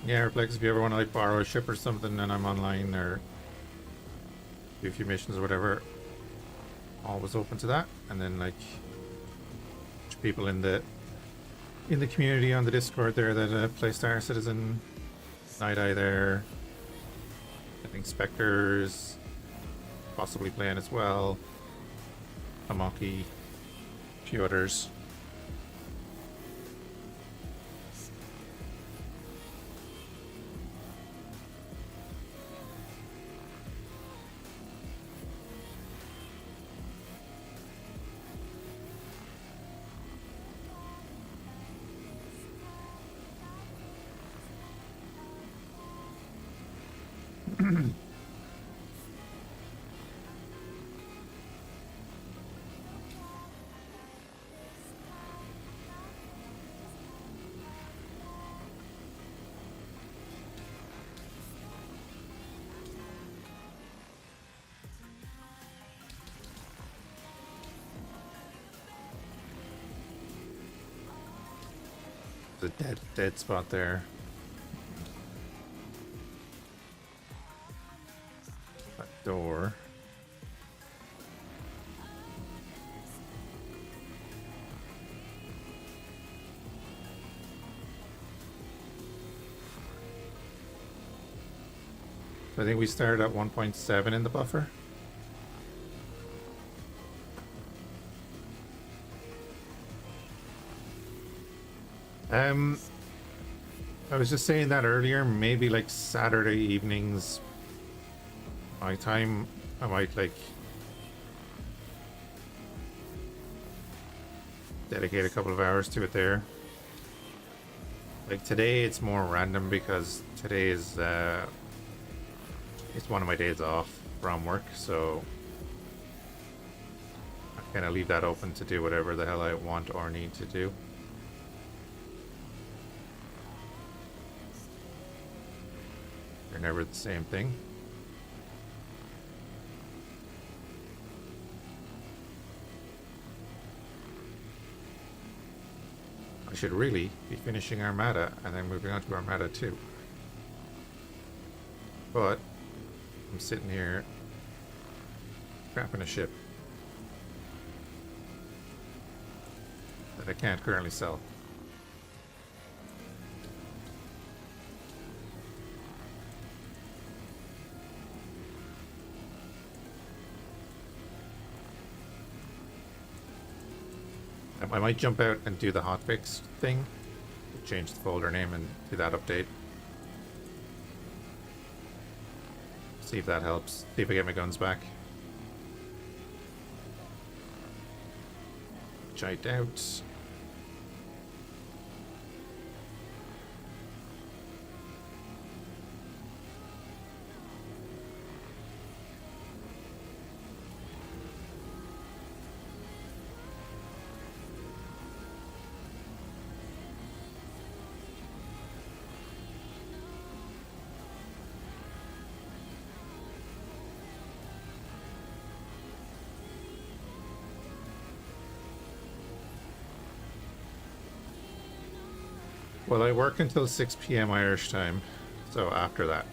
Yeah, Reflex, if you ever want to like borrow a ship or something and I'm online or do a few missions or whatever, always open to that. And then like people in the community on the Discord there that play Star Citizen, Night Eye there, I think Spectres possibly playing as well, Amaki, a few others. The dead spot there. That door. So I think we started at 1.7 in the buffer. I was just saying that earlier, maybe like Saturday evenings, my time, I might like dedicate a couple of hours to it there. Like today it's more random because today is it's one of my days off from work, so I kind of leave that open to do whatever the hell I want or need to do. They're never the same thing. I should really be finishing Armada and then moving on to Armada 2. But I'm sitting here scrapping a ship that I can't currently sell. I might jump out and do the hotfix thing, change the folder name and do that update. See if that helps. See if I get my guns back. Which I doubt. Well, I work until 6 p.m. Irish time, so after that.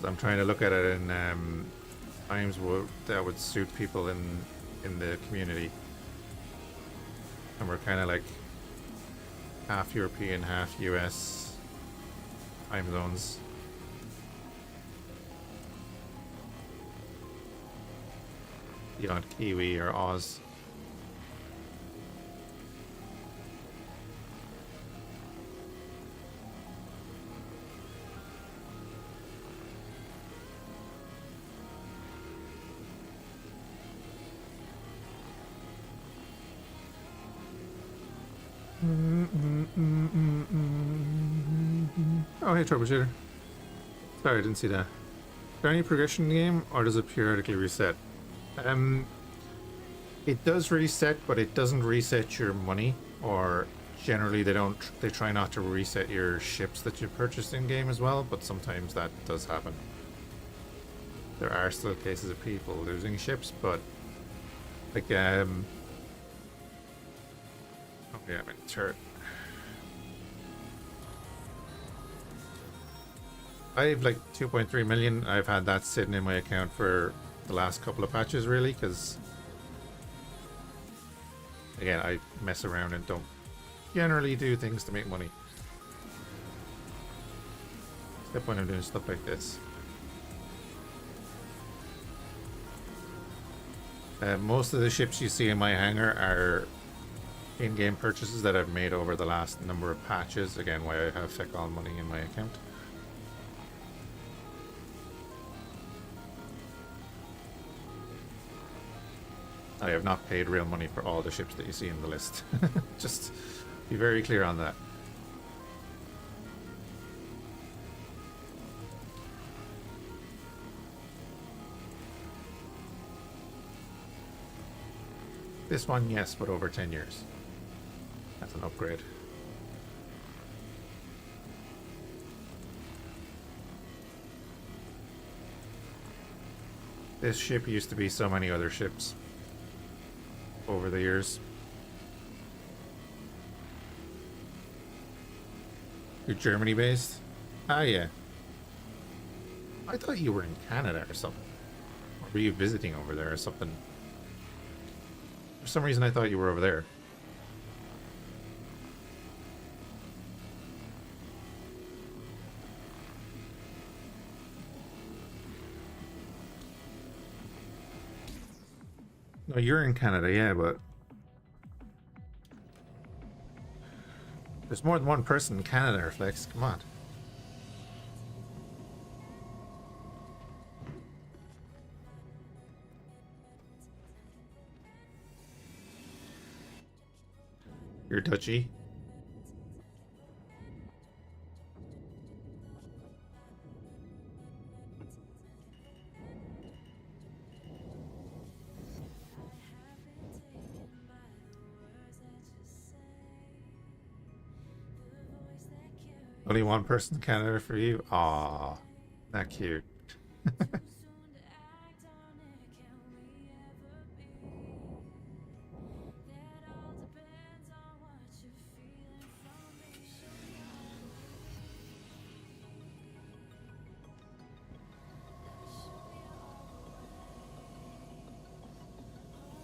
I'm trying to look at it in times that would suit people in the community. And we're kind of like half European, half US time zones. Beyond Kiwi or Oz. Oh, hey, troubleshooter. Sorry, I didn't see that. Is there any progression in the game, or does it periodically reset? It does reset, but it doesn't reset your money, or generally they try not to reset your ships that you purchased in game as well, but sometimes that does happen. There are still cases of people losing ships, but like oh yeah, I'm in turret. I have like 2.3 million. I've had that sitting in my account for the last couple of patches, really, because again, I mess around and don't generally do things to make money. Except when I'm doing stuff like this. Most of the ships you see in my hangar are in-game purchases that I've made over the last number of patches. Again, why I have fecal money in my account. I have not paid real money for all the ships that you see in the list. Just be very clear on that. This one, yes, but over 10 years. That's an upgrade. This ship used to be so many other ships over the years. You're Germany based? Ah, yeah. I thought you were in Canada or something. Or were you visiting over there or something? For some reason I thought you were over there. No, you're in Canada, yeah, but there's more than one person in Canada, Flex. Come on. You're Dutchy. Only one person in Canada for you? Aw, not cute.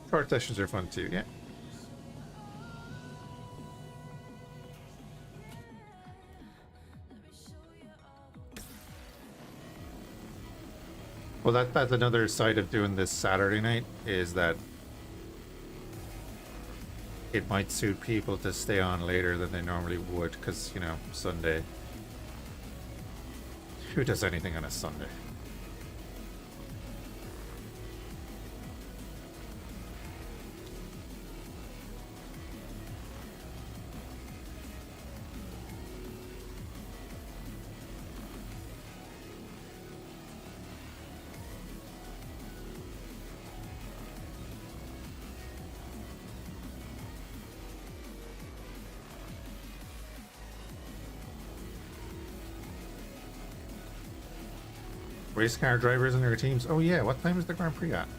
Short sessions are fun too, yeah. Well, that's another side of doing this Saturday night, is that it might suit people to stay on later than they normally would, because, you know, Sunday. Who does anything on a Sunday? Race car drivers and their teams. Oh yeah, what time is the Grand Prix at?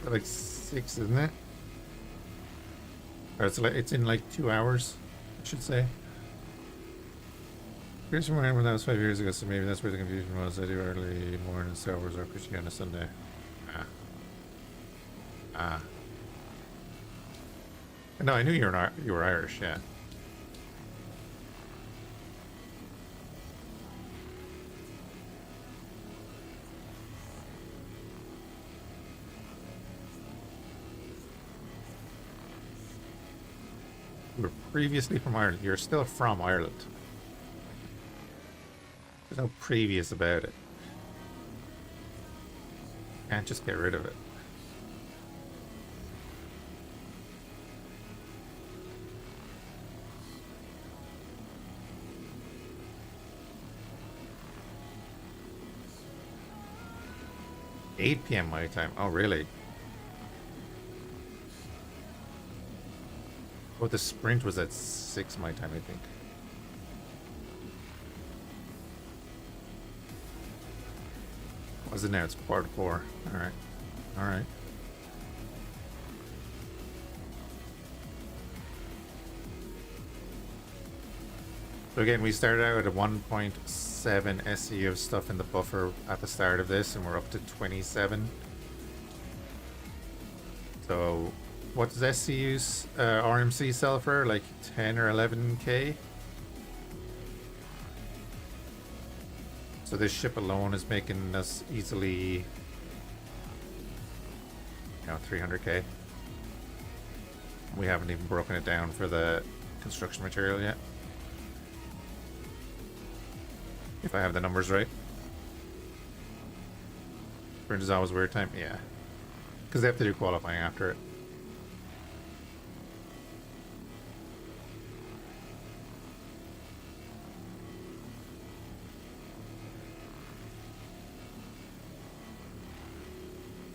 Like 6, isn't it? Or it's in like 2 hours, I should say. Here's when that was 5 years ago, so maybe that's where the confusion was. I do early morning Star Wars or Christian on a Sunday. No, I knew you were Irish, yeah. You were previously from Ireland. You're still from Ireland. There's no previous about it. Can't just get rid of it. PM my time. Oh, really? Oh, the sprint was at 6 my time, I think. What is it now? It's 4:15. Alright. Alright. So again, we started out at 1.7 SE of stuff in the buffer at the start of this, and we're up to 27. So, what does SC use RMC sell for? Like 10 or 11k? So this ship alone is making us easily, you know, 300k. We haven't even broken it down for the construction material yet. If I have the numbers right. Sprint is always weird time, yeah. Because they have to do qualifying after it.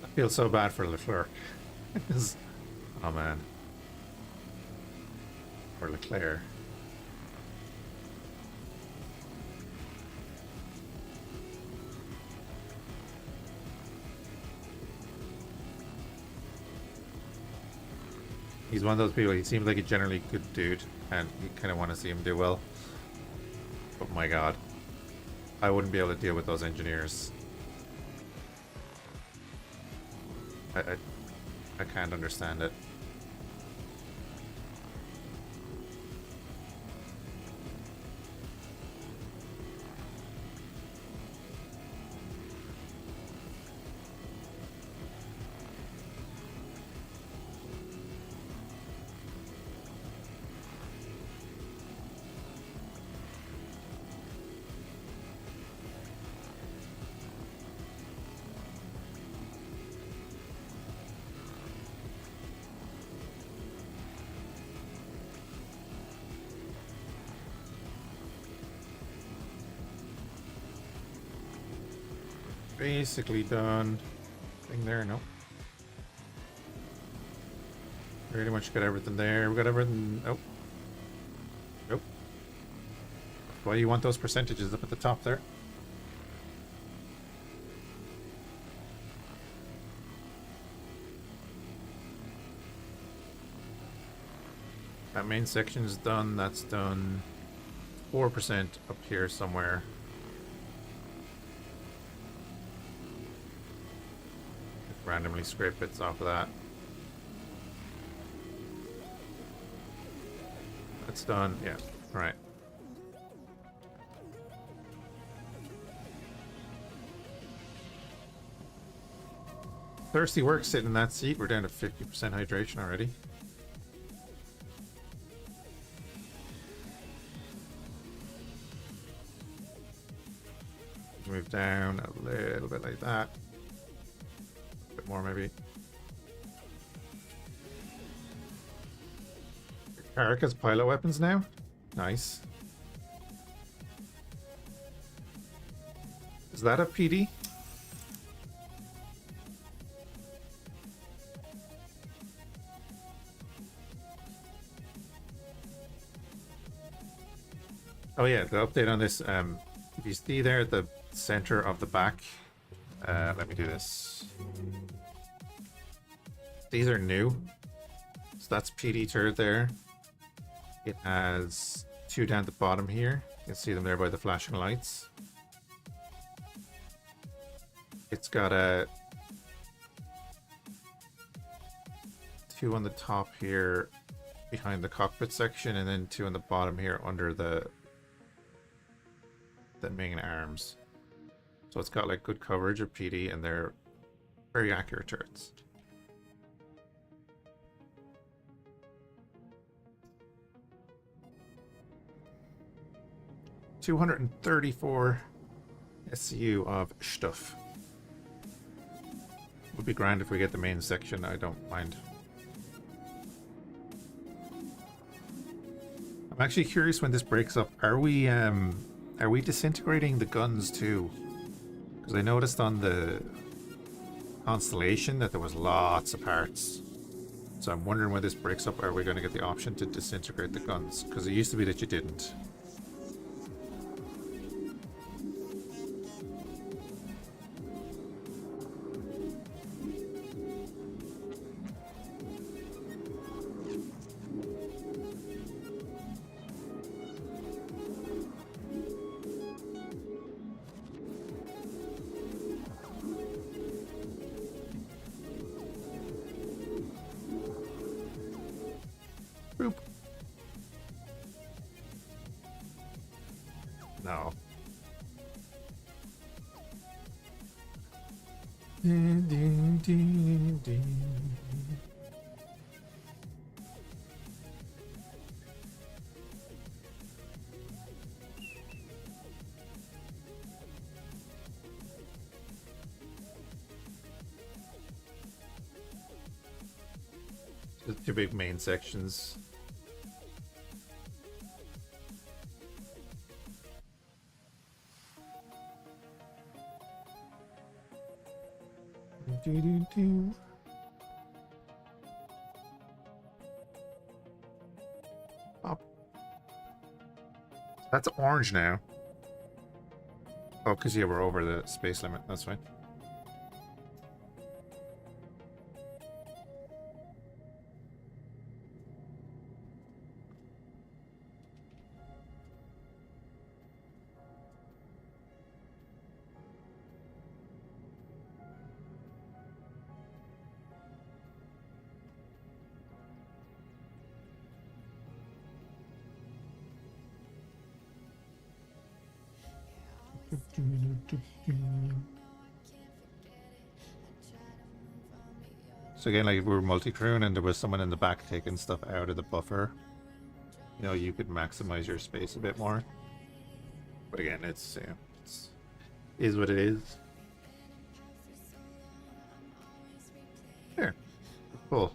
I feel so bad for Leclerc. Oh man. Or Leclerc. He's one of those people, he seems like a generally good dude, and you kind of want to see him do well. But my god. I wouldn't be able to deal with those engineers. I can't understand it. basically done. Thing there, no. Pretty much got everything there. We got everything. Oh. Nope. Why you want those percentages up at the top there? That main section is done. That's done. 4% up here somewhere. Randomly scrape bits off of that. That's done. Yeah. All right. Thirsty work sitting in that seat. We're down to 50% hydration already. Move down a little bit like that. A bit more maybe. Carrick has pilot weapons now. Nice. Is that a PD? Oh yeah, the update on this. If you see there at the center of the back, let me do this. These are new. So that's PD turret there. It has 2 down the bottom here. You can see them there by the flashing lights. It's got a 2 on the top here behind the cockpit section, and then 2 on the bottom here under the main arms. So it's got like good coverage of PD, and they're very accurate turrets. $234 SCU of stuff. Would be grand if we get the main section. I don't mind. I'm actually curious when this breaks up. Are we disintegrating the guns too? Because I noticed on the Constellation that there was lots of parts. So I'm wondering when this breaks up, are we going to get the option to disintegrate the guns? Because it used to be that you didn't. No. The 2 big main sections. Oh. That's orange now. Oh, because yeah, we're over the space limit. That's fine. So again, like if we were multi-crewing and there was someone in the back taking stuff out of the buffer, you know, you could maximize your space a bit more. But again, it's, you know, is what it is. There. Cool.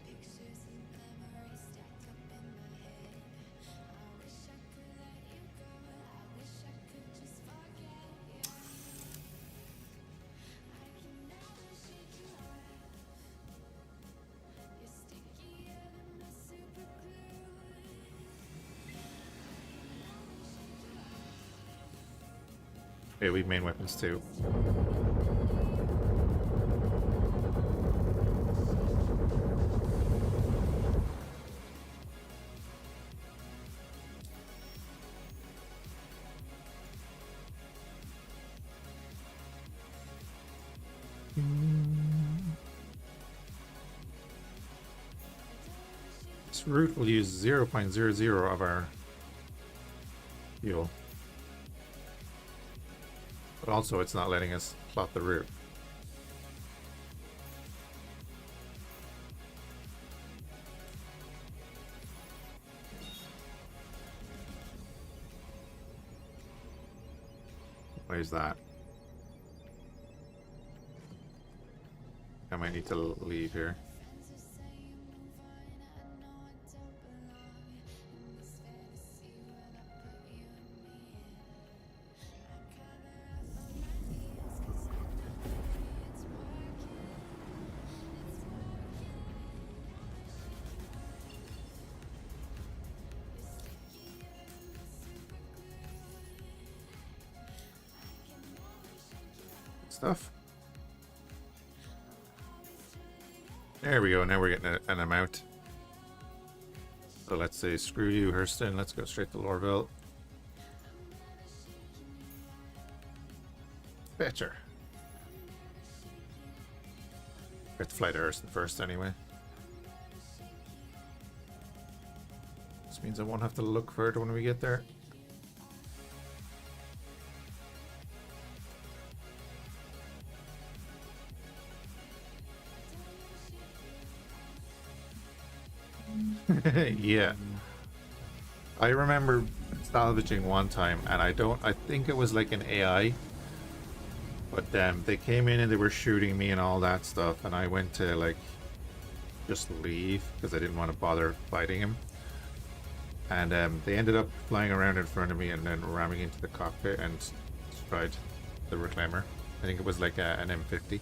Yeah, we've main weapons too. This route will use 0.00 of our fuel. But also it's not letting us plot the route. Why is that? I might need to leave here. Stuff. There we go. Now we're getting an amount. So let's say screw you, Hurston. Let's go straight to Lorville. Better. We have to fly to Hurston first anyway. This means I won't have to look for it when we get there. Yeah. I remember salvaging one time, and I think it was like an AI, but they came in and they were shooting me and all that stuff, and I went to like just leave because I didn't want to bother fighting him, and they ended up flying around in front of me and then ramming into the cockpit and destroyed the reclaimer. I think it was like an M50.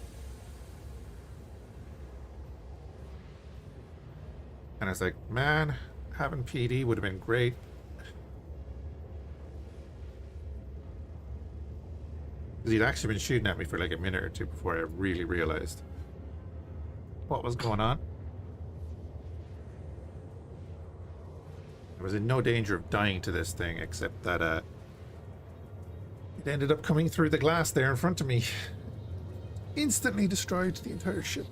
And I was like, man, having PD would have been great. Because he'd actually been shooting at me for like a minute or two before I really realized what was going on. I was in no danger of dying to this thing, except that it ended up coming through the glass there in front of me. Instantly destroyed the entire ship.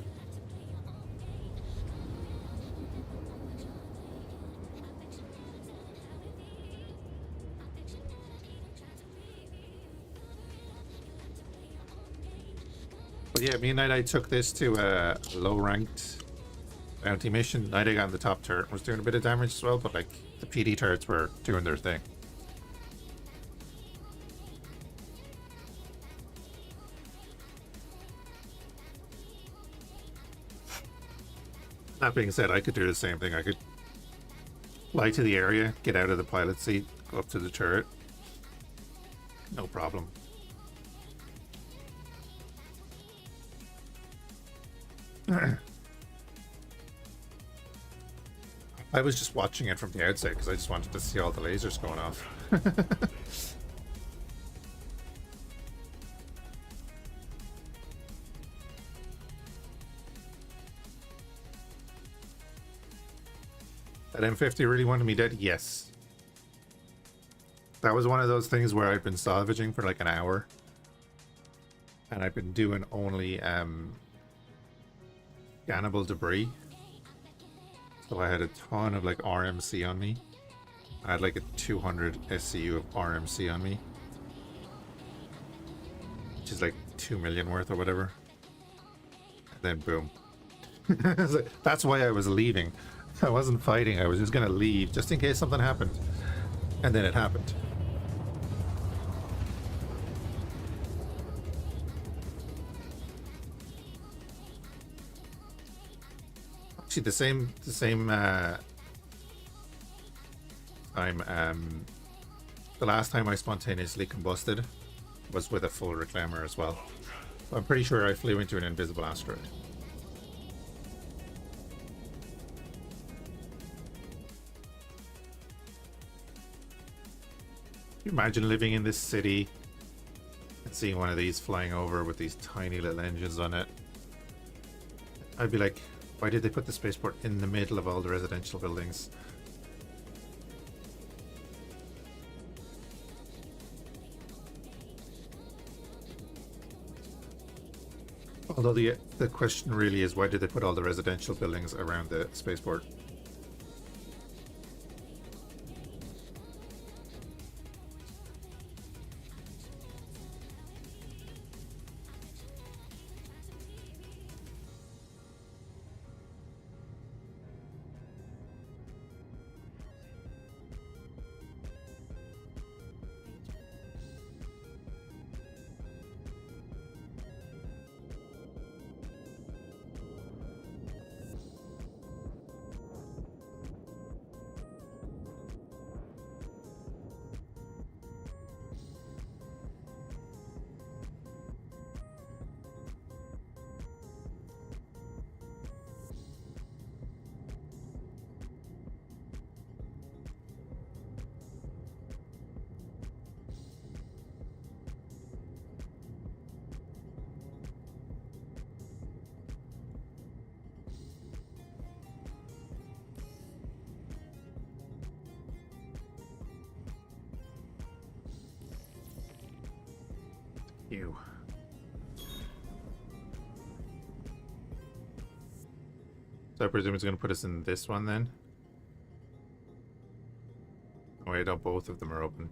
But yeah, me and Night Eye took this to a low-ranked bounty mission. Night Eye got on the top turret, was doing a bit of damage as well, but like the PD turrets were doing their thing. That being said, I could do the same thing. I could fly to the area, get out of the pilot seat, go up to the turret. No problem. I was just watching it from the outside because I just wanted to see all the lasers going off. That M50 really wanted me dead? Yes. That was one of those things where I've been salvaging for like an hour. And I've been doing only scannable debris. So I had a ton of like RMC on me. I had like a 200 SCU of RMC on me. Which is like 2 million worth or whatever. And then boom. That's why I was leaving. I wasn't fighting, I was just gonna leave just in case something happened. And then it happened. Actually, the same time, the last time I spontaneously combusted was with a full reclaimer as well. So I'm pretty sure I flew into an invisible asteroid. Can you imagine living in this city seeing one of these flying over with these tiny little engines on it, I'd be like, why did they put the spaceport in the middle of all the residential buildings? Although the question really is, why did they put all the residential buildings around the spaceport? Ew. So I presume it's going to put us in this one then? Oh wait, no, both of them are open.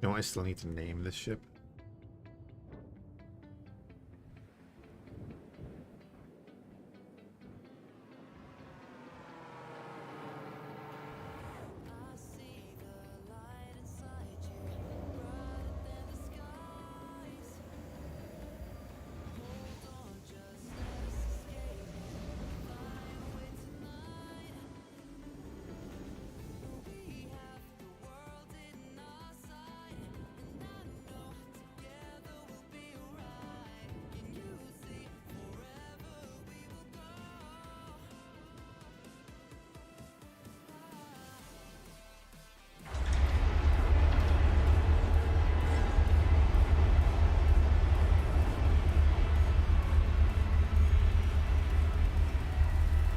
You know, I still need to name this ship.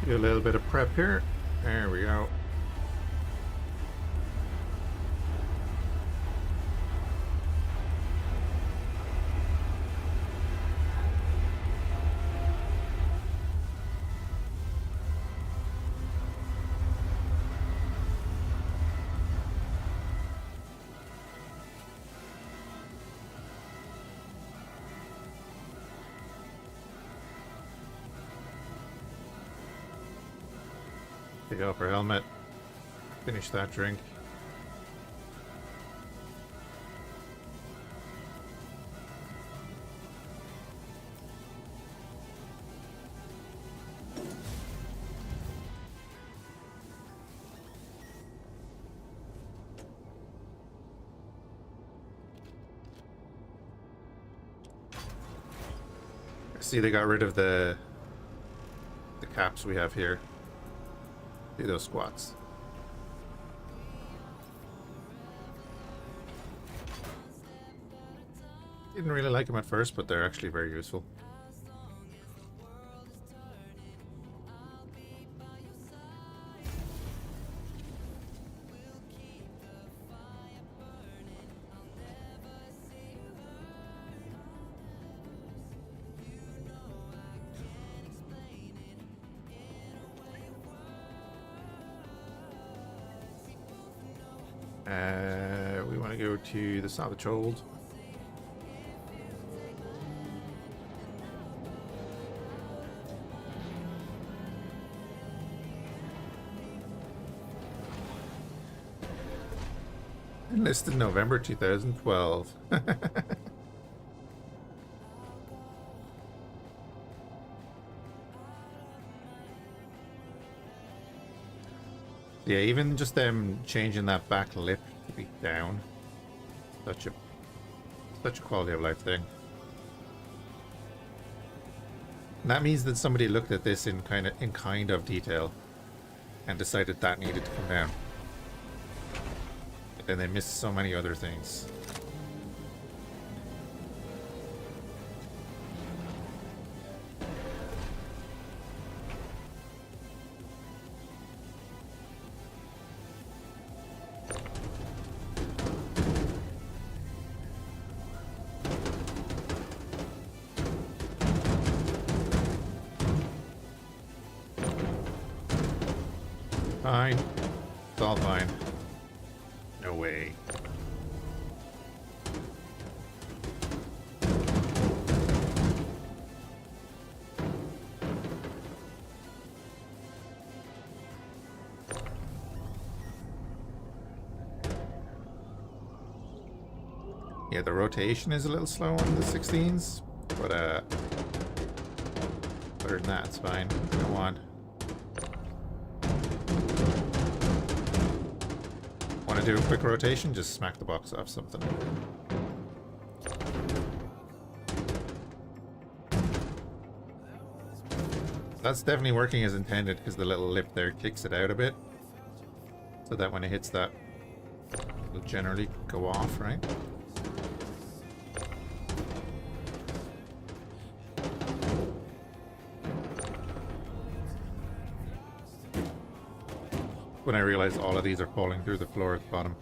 Do a little bit of prep here. There we go. Take off our helmet. Finish that drink. I see they got rid of the caps we have here. Do those squats. Didn't really like them at first, but they're actually very useful. We want to go to the Savage Hold. Enlisted November 2012. Yeah, even just them changing that back lip to be down, such a quality of life thing. And that means that somebody looked at this in kind of detail and decided that needed to come down. But then they missed so many other things. Fine. It's all fine. No way. Yeah, the rotation is a little slow on the 16s, but other than that, it's fine. Go on. Want to do a quick rotation? Just smack the box off something. That's definitely working as intended because the little lip there kicks it out a bit, so that when it hits that, it'll generally go off, right? When I realize all of these are falling through the floor at the bottom.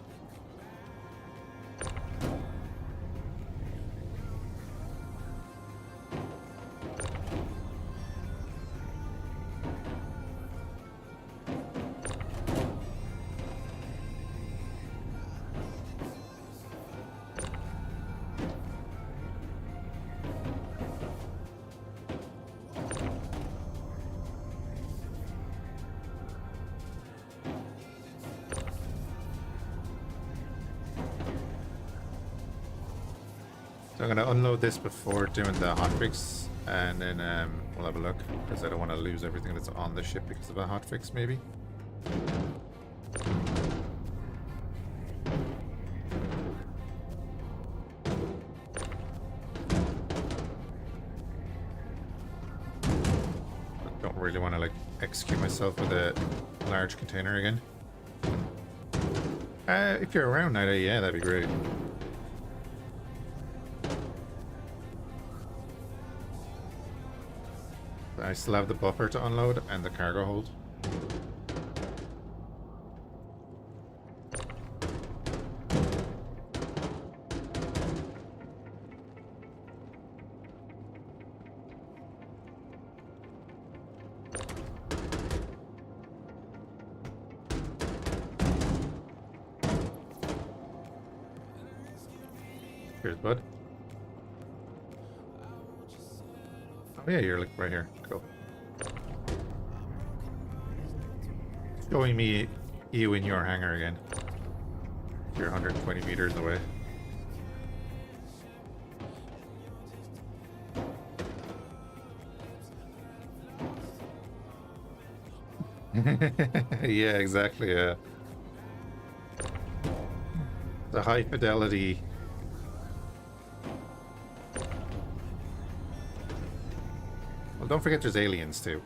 So I'm going to unload this before doing the hotfix, and then we'll have a look, because I don't want to lose everything that's on the ship because of a hotfix, maybe. I don't really want to like execute myself with a large container again. If you're around, Nida, yeah, that'd be great. I still have the buffer to unload and the cargo hold. Cheers, bud. Oh yeah, you're like right here. Cool. Showing me you in your hangar again. You're 120 meters away. Yeah, exactly. The high fidelity. Well, don't forget there's aliens too.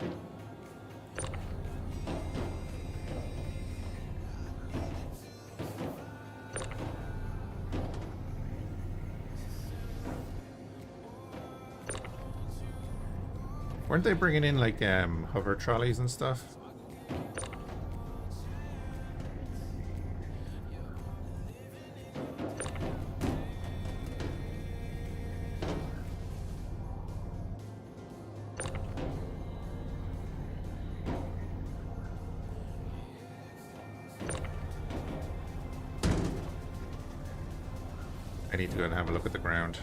Weren't they bringing in like hover trolleys and stuff? I need to go and have a look at the ground.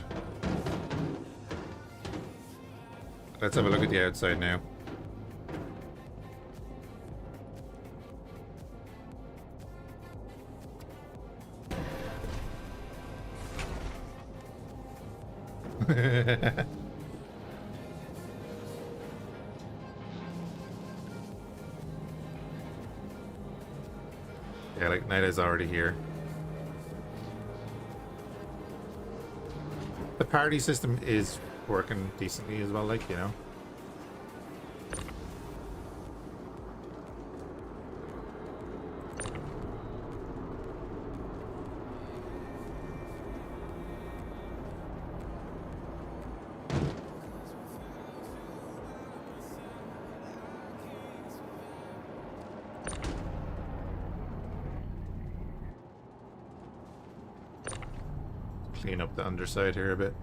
Let's have a look at the outside now. Yeah, like night is already here. The party system is working decently as well, like, you know. Clean up the underside here a bit.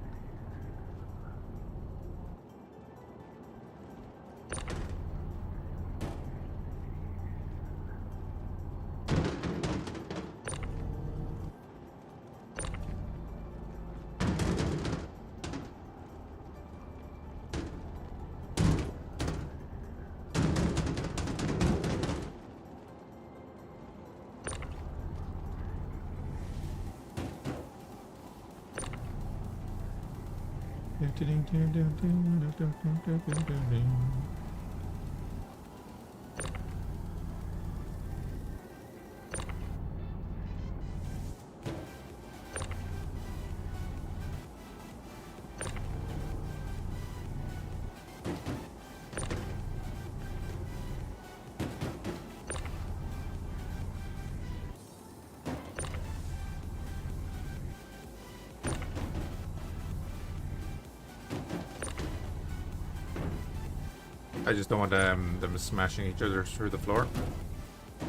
I just don't want them smashing each other through the floor.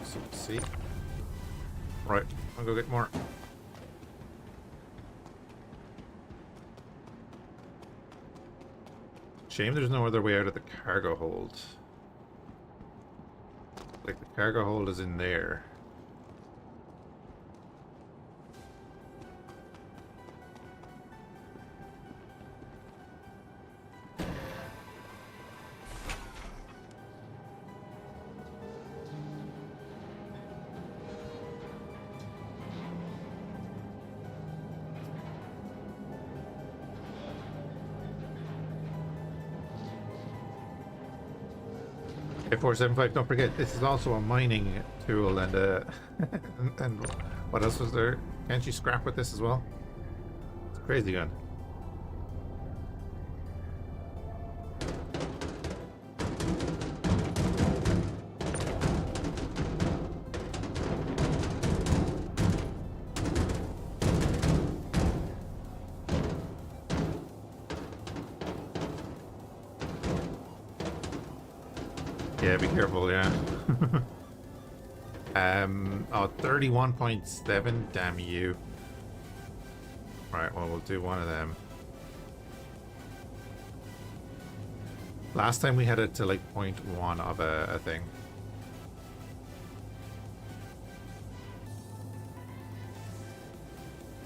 So let's see. Right, I'll go get more. Shame there's no other way out of the cargo hold. Like, the cargo hold is in there. A475, don't forget, this is also a mining tool, and and what else was there? Can't you scrap with this as well? It's a crazy gun. Yeah, be careful, yeah. Oh, 31.7, damn you. Right, well, we'll do one of them. Last time we had it to like 0.1 of a thing.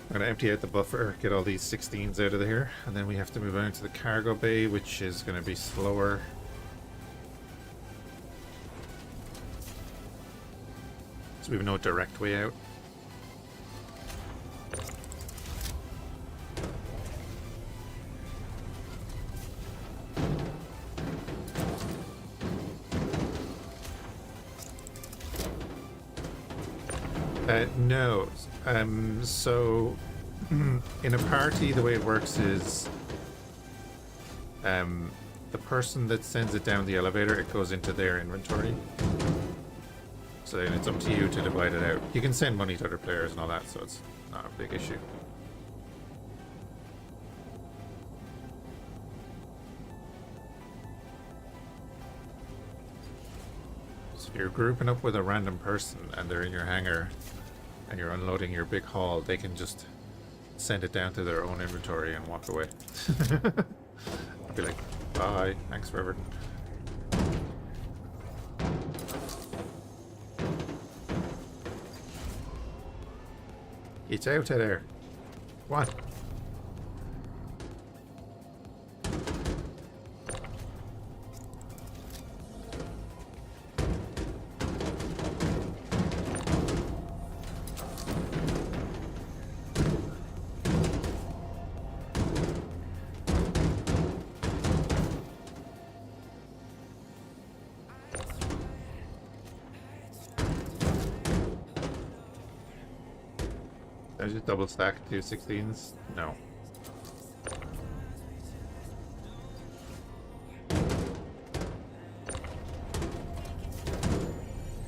I'm gonna empty out the buffer, get all these 16s out of here, and then we have to move on to the cargo bay, which is gonna be slower. We have no direct way out. No. So in a party, the way it works is the person that sends it down the elevator, it goes into their inventory. So then it's up to you to divide it out. You can send money to other players and all that, so it's not a big issue. So if you're grouping up with a random person and they're in your hangar and you're unloading your big haul, they can just send it down to their own inventory and walk away. I'll be like, bye, thanks for everything. It's out of there. What? Did I just double stack 2 16s? No.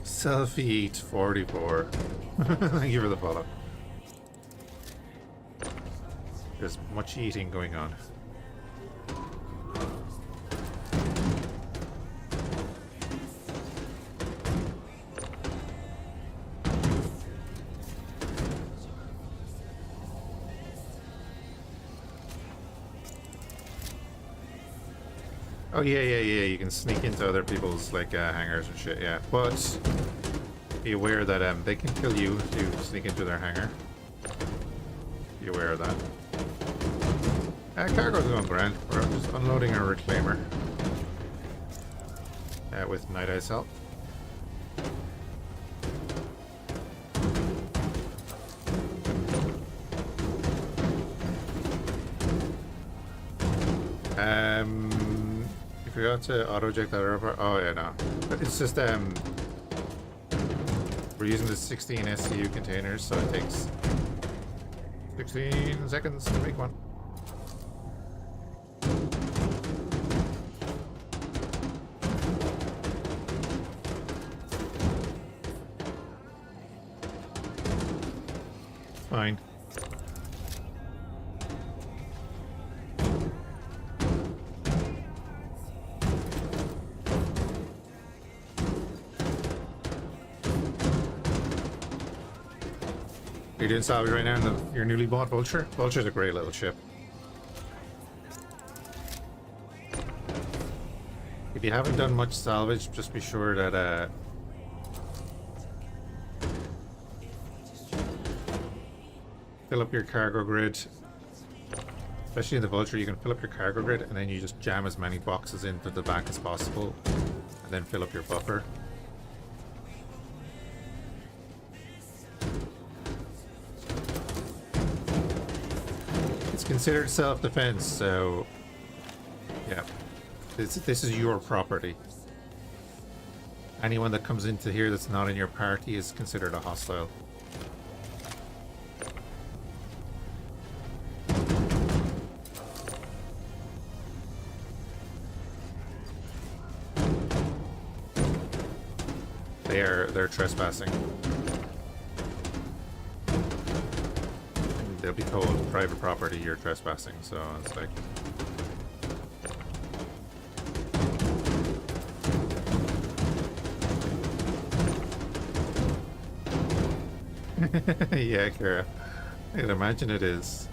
Selfie 44. Thank you for the follow. There's much eating going on. Oh yeah, you can sneak into other people's like hangars and shit, yeah. But be aware that they can kill you if you sneak into their hangar. Be aware of that. Cargo's going grand. We're just unloading our reclaimer. With Night Eye's help. You forgot to auto-eject that airport. Oh yeah, no. But it's just we're using the 16 SCU containers, so it takes 16 seconds to make one. Fine. Are you doing salvage right now in your newly bought Vulture? Vulture's a great little ship. If you haven't done much salvage, just be sure that fill up your cargo grid. Especially in the Vulture, you can fill up your cargo grid and then you just jam as many boxes into the back as possible and then fill up your buffer. It's considered self-defense, so yeah, this is your property. Anyone that comes into here that's not in your party is considered a hostile. They're trespassing. And they'll be told private property, you're trespassing, so it's like yeah, Kara. I can imagine it is.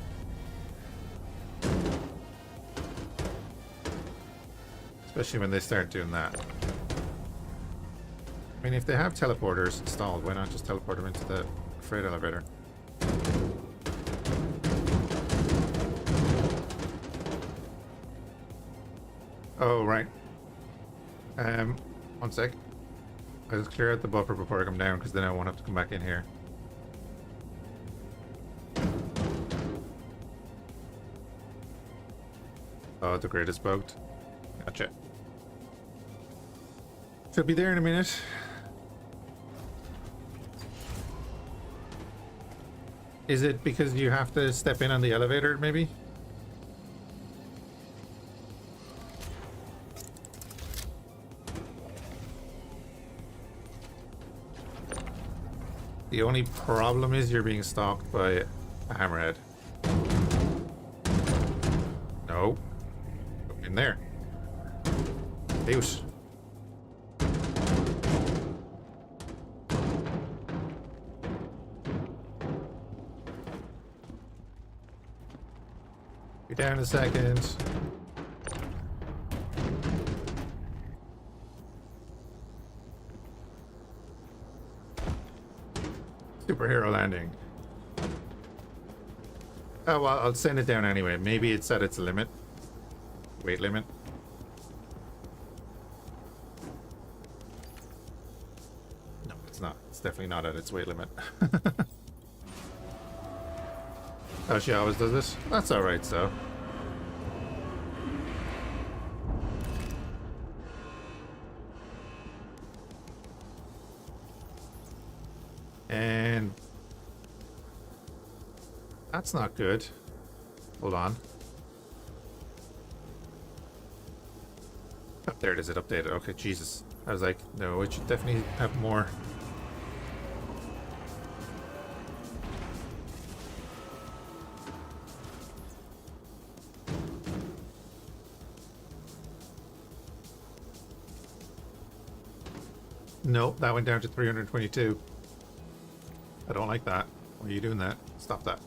Especially when they start doing that. I mean, if they have teleporters installed, why not just teleport them into the freight elevator? Oh, right. One sec. I'll just clear out the buffer before I come down, because then I won't have to come back in here. Oh, the grid is bugged. Gotcha. Should be there in a minute. Is it because you have to step in on the elevator, maybe? The only problem is you're being stalked by a hammerhead. No. Go in there. Out. Be down in a second. Superhero landing. Oh, well, I'll send it down anyway. Maybe it's at its limit. Weight limit. No, it's not. It's definitely not at its weight limit. Oh, she always does this? That's alright, so. And that's not good. Hold on. Oh, there it is. It updated. Okay, Jesus. I was like, no, it should definitely have more. Nope, that went down to 322. I don't like that. Why are you doing that? Stop that.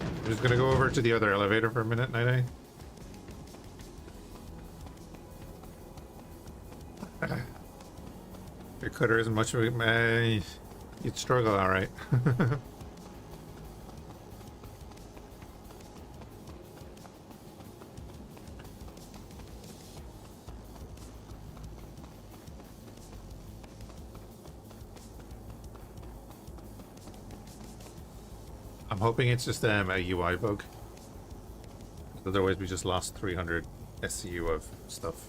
I'm just gonna go over to the other elevator for a minute, Night. Your cutter isn't much of a... you'd struggle, alright. I'm hoping it's just a UI bug. Otherwise we just lost 300 SCU of stuff.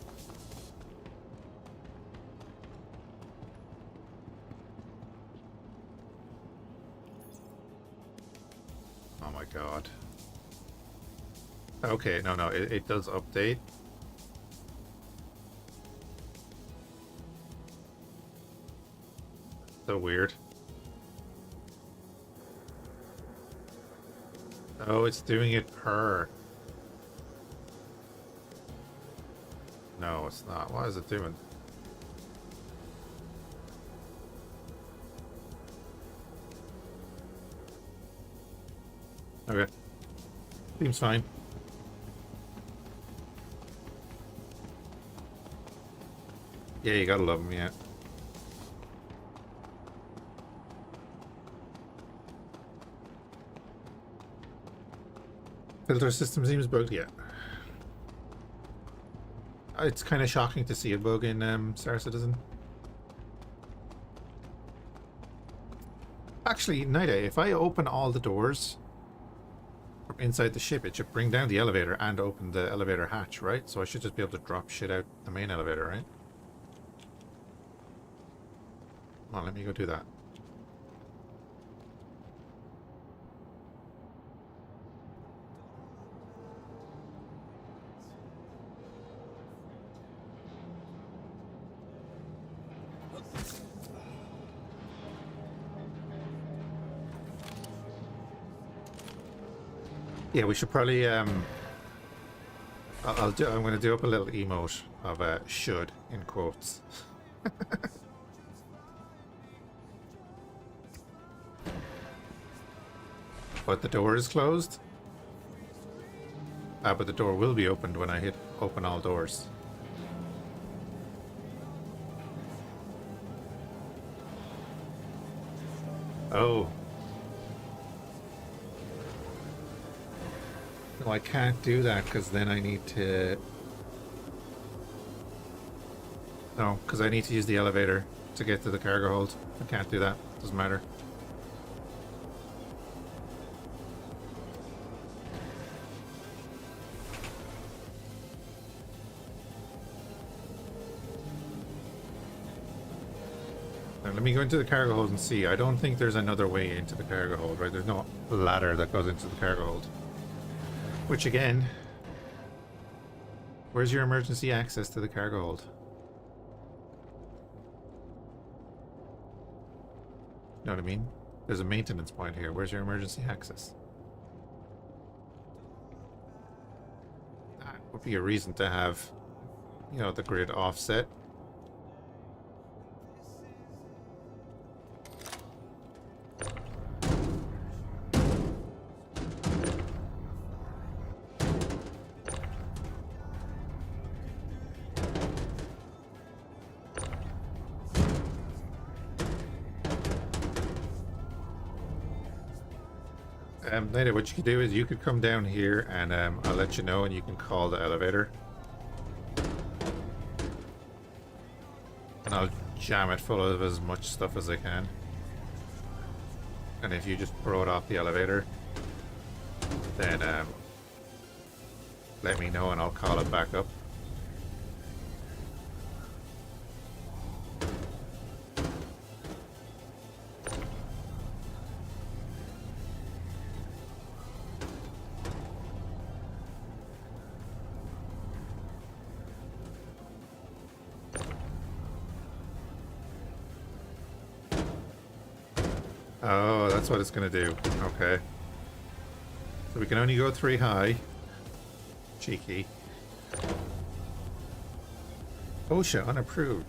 Oh my god. Okay, no, it does update. So weird. Oh, it's doing it per. No, it's not. What is it doing? Okay. Seems fine. Yeah, you gotta love them, yeah. Filter system seems bugged, yeah. It's kind of shocking to see a bug in Star Citizen. Actually, Night, if I open all the doors from inside the ship, it should bring down the elevator and open the elevator hatch, right? So I should just be able to drop shit out the main elevator, right? Come on, let me go do that. Yeah, we should probably I'm going to do up a little emote of should in quotes. But the door is closed. But the door will be opened when I hit open all doors. Oh. No, I can't do that because then I need to... No, because I need to use the elevator to get to the cargo hold. I can't do that. Doesn't matter. Now, let me go into the cargo hold and see. I don't think there's another way into the cargo hold, right? There's no ladder that goes into the cargo hold. Which again, where's your emergency access to the cargo hold? Know what I mean? There's a maintenance point here. Where's your emergency access? That would be a reason to have, you know, the grid offset. Native, what you could do is you could come down here and I'll let you know and you can call the elevator. And I'll jam it full of as much stuff as I can. And if you just throw it off the elevator, then let me know and I'll call it back up. Oh, that's what it's gonna do. Okay. So we can only go 3 high. Cheeky. OSHA unapproved.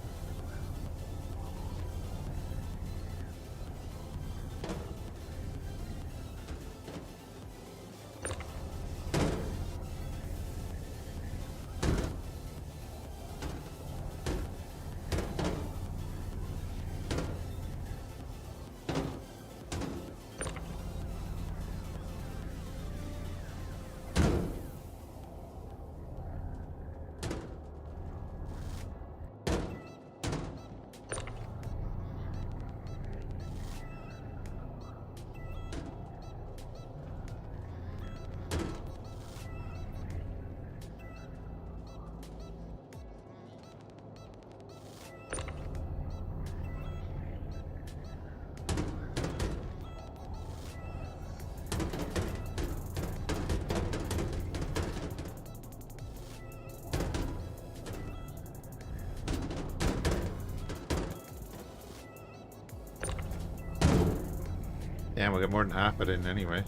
Yeah, we'll get more than half it in anyway.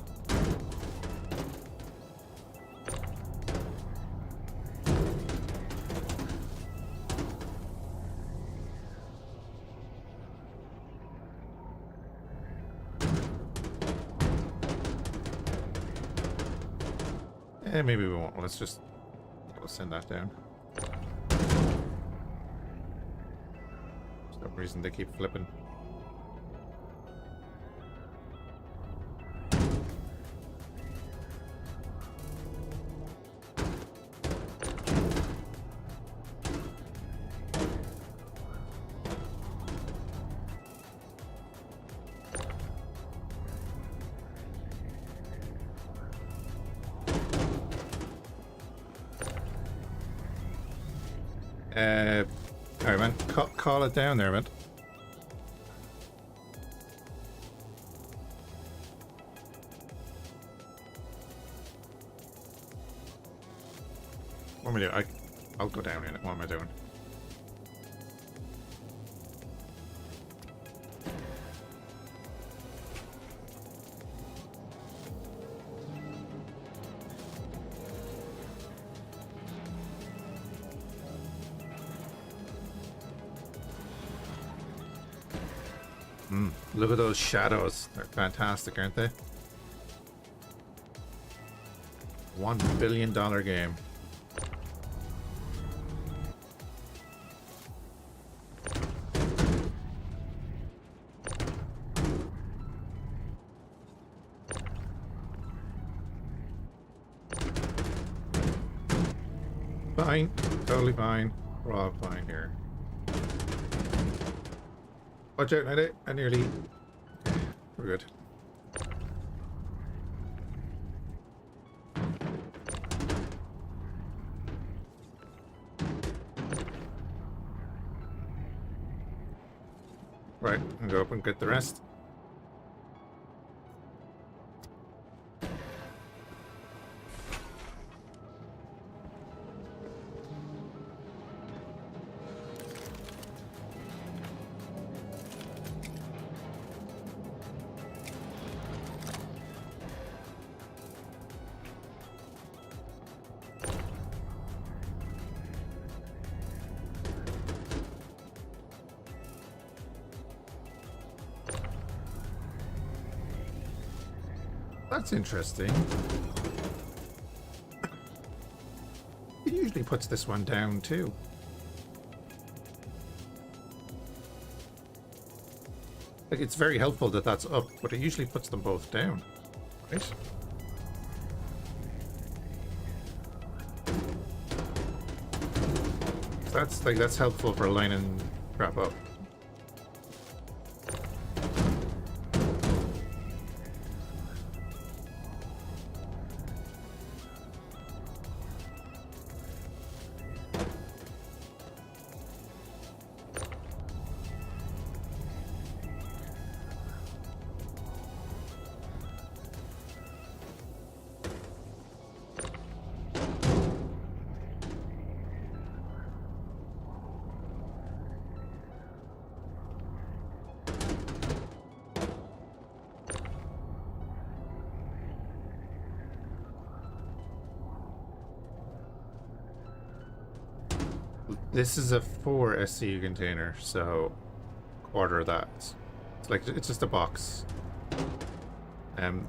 Maybe we won't. Let's just send that down. There's no reason to keep flipping. Alright, man. Call it down there, man. What am I doing? I'll go down in it. What am I doing? Look at those shadows. They're fantastic, aren't they? $1 billion game. Fine. Totally fine. We're all fine here. Watch out, Night. I nearly... We're good. Right, I'll go up and get the rest. That's interesting. It usually puts this one down too. Like, it's very helpful that that's up, but it usually puts them both down. Right. So that's helpful for lining crap up. This is a 4 SCU container, so quarter of that. It's like it's just a box.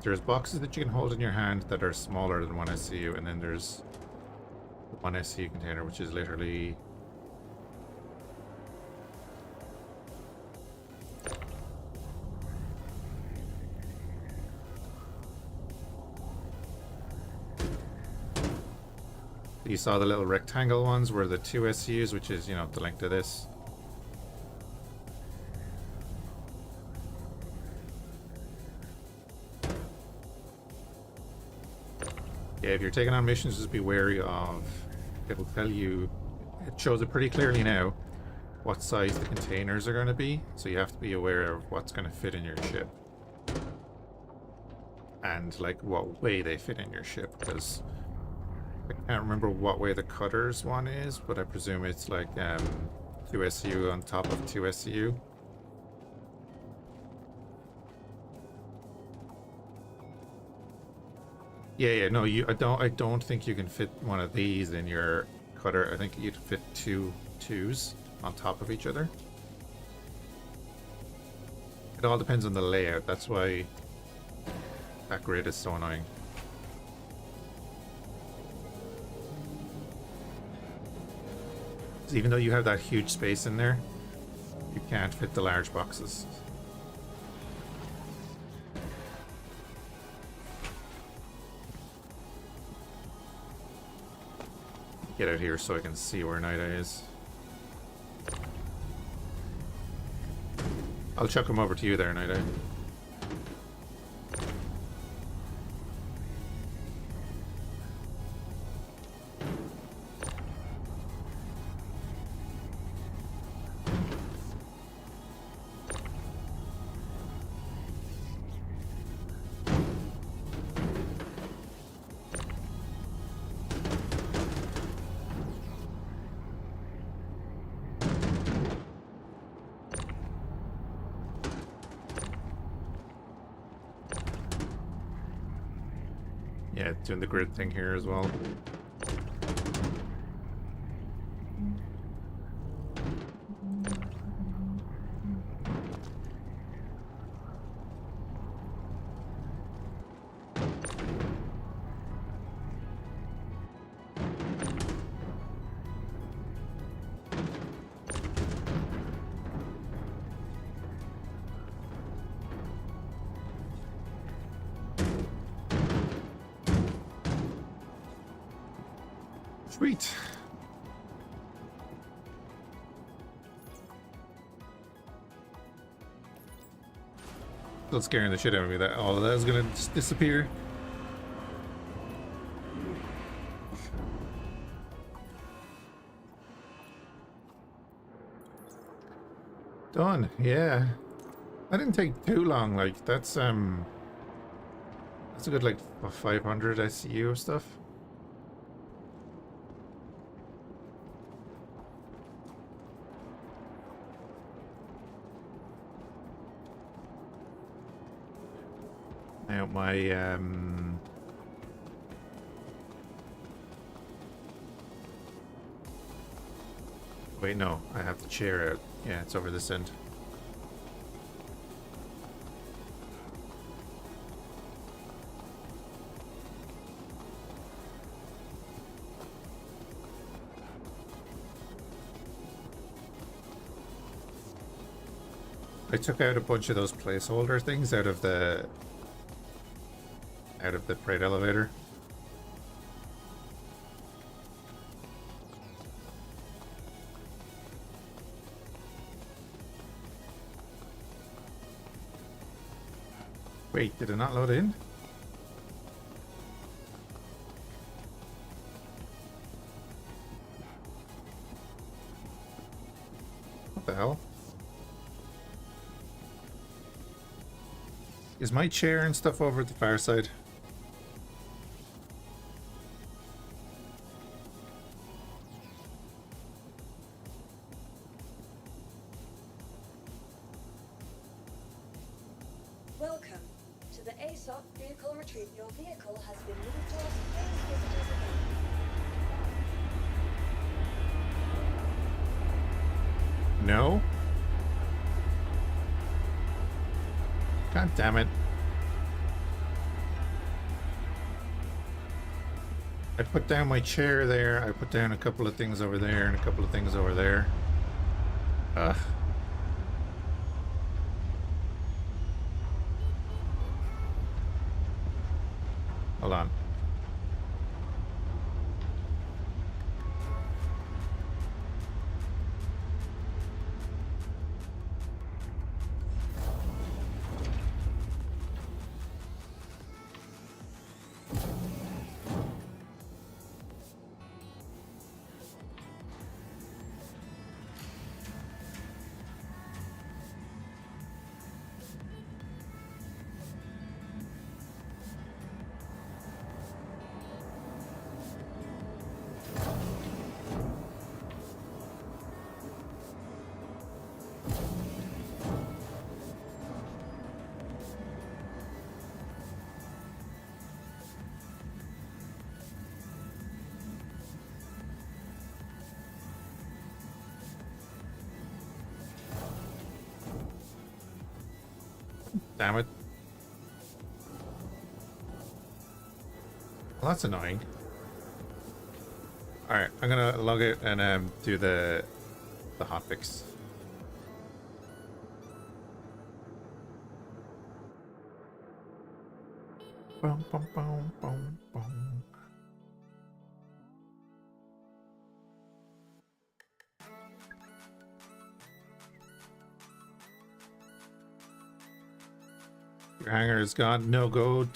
There's boxes that you can hold in your hand that are smaller than 1 SCU, and then there's 1 SCU container, which is literally you saw the little rectangle ones were the 2 SCUs, which is, you know, the length of this. Yeah, if you're taking on missions, just be wary of, it'll tell you, it shows it pretty clearly now what size the containers are going to be, so you have to be aware of what's going to fit in your ship. And like what way they fit in your ship, because I can't remember what way the cutters one is, but I presume it's like 2 SCU on top of 2 SCU. Yeah, no, I don't think you can fit one of these in your cutter. I think you'd fit 2 twos on top of each other. It all depends on the layout. That's why that grid is so annoying. Even though you have that huge space in there, you can't fit the large boxes. Get out here so I can see where Night Eye is. I'll chuck him over to you there, Night Eye. Yeah, doing the grid thing here as well. Sweet. Still scaring the shit out of me that all of that is gonna just disappear. Done. Yeah, that didn't take too long. Like that's a good like 500 SCU of stuff. Now my wait, no, I have the chair out. Yeah, it's over this end. I took out a bunch of those placeholder things out of the out of the freight elevator. Wait, did it not load in? What the hell? Is my chair and stuff over at the far side? Welcome to the ASOP vehicle retrieve. Your vehicle has been moved to us. Please visit us again. No? God damn it. I put down my chair there, I put down a couple of things over there and a couple of things over there. Ugh. Hold on. Damn it. Well, that's annoying. Alright, I'm gonna log it and do the hotfix. Boom, boom, boom, boom, boom. Your hangar is gone. No, go to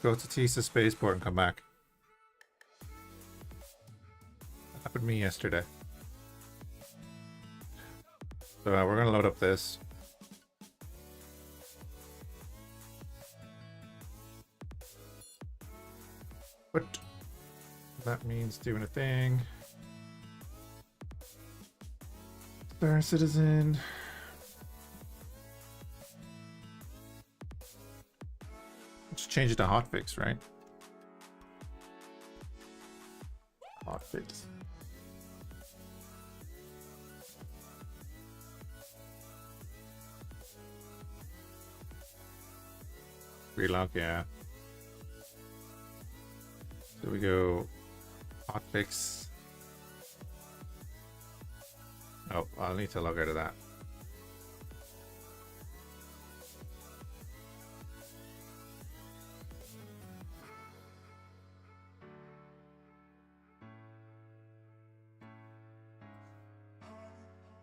Tisa Spaceport and come back. That happened to me yesterday. So we're gonna load up this. What? That means doing a thing. Star Citizen. Just change it to hotfix, right? Hotfix. Relog, yeah. So we go hotfix. Oh, I'll need to log out of that.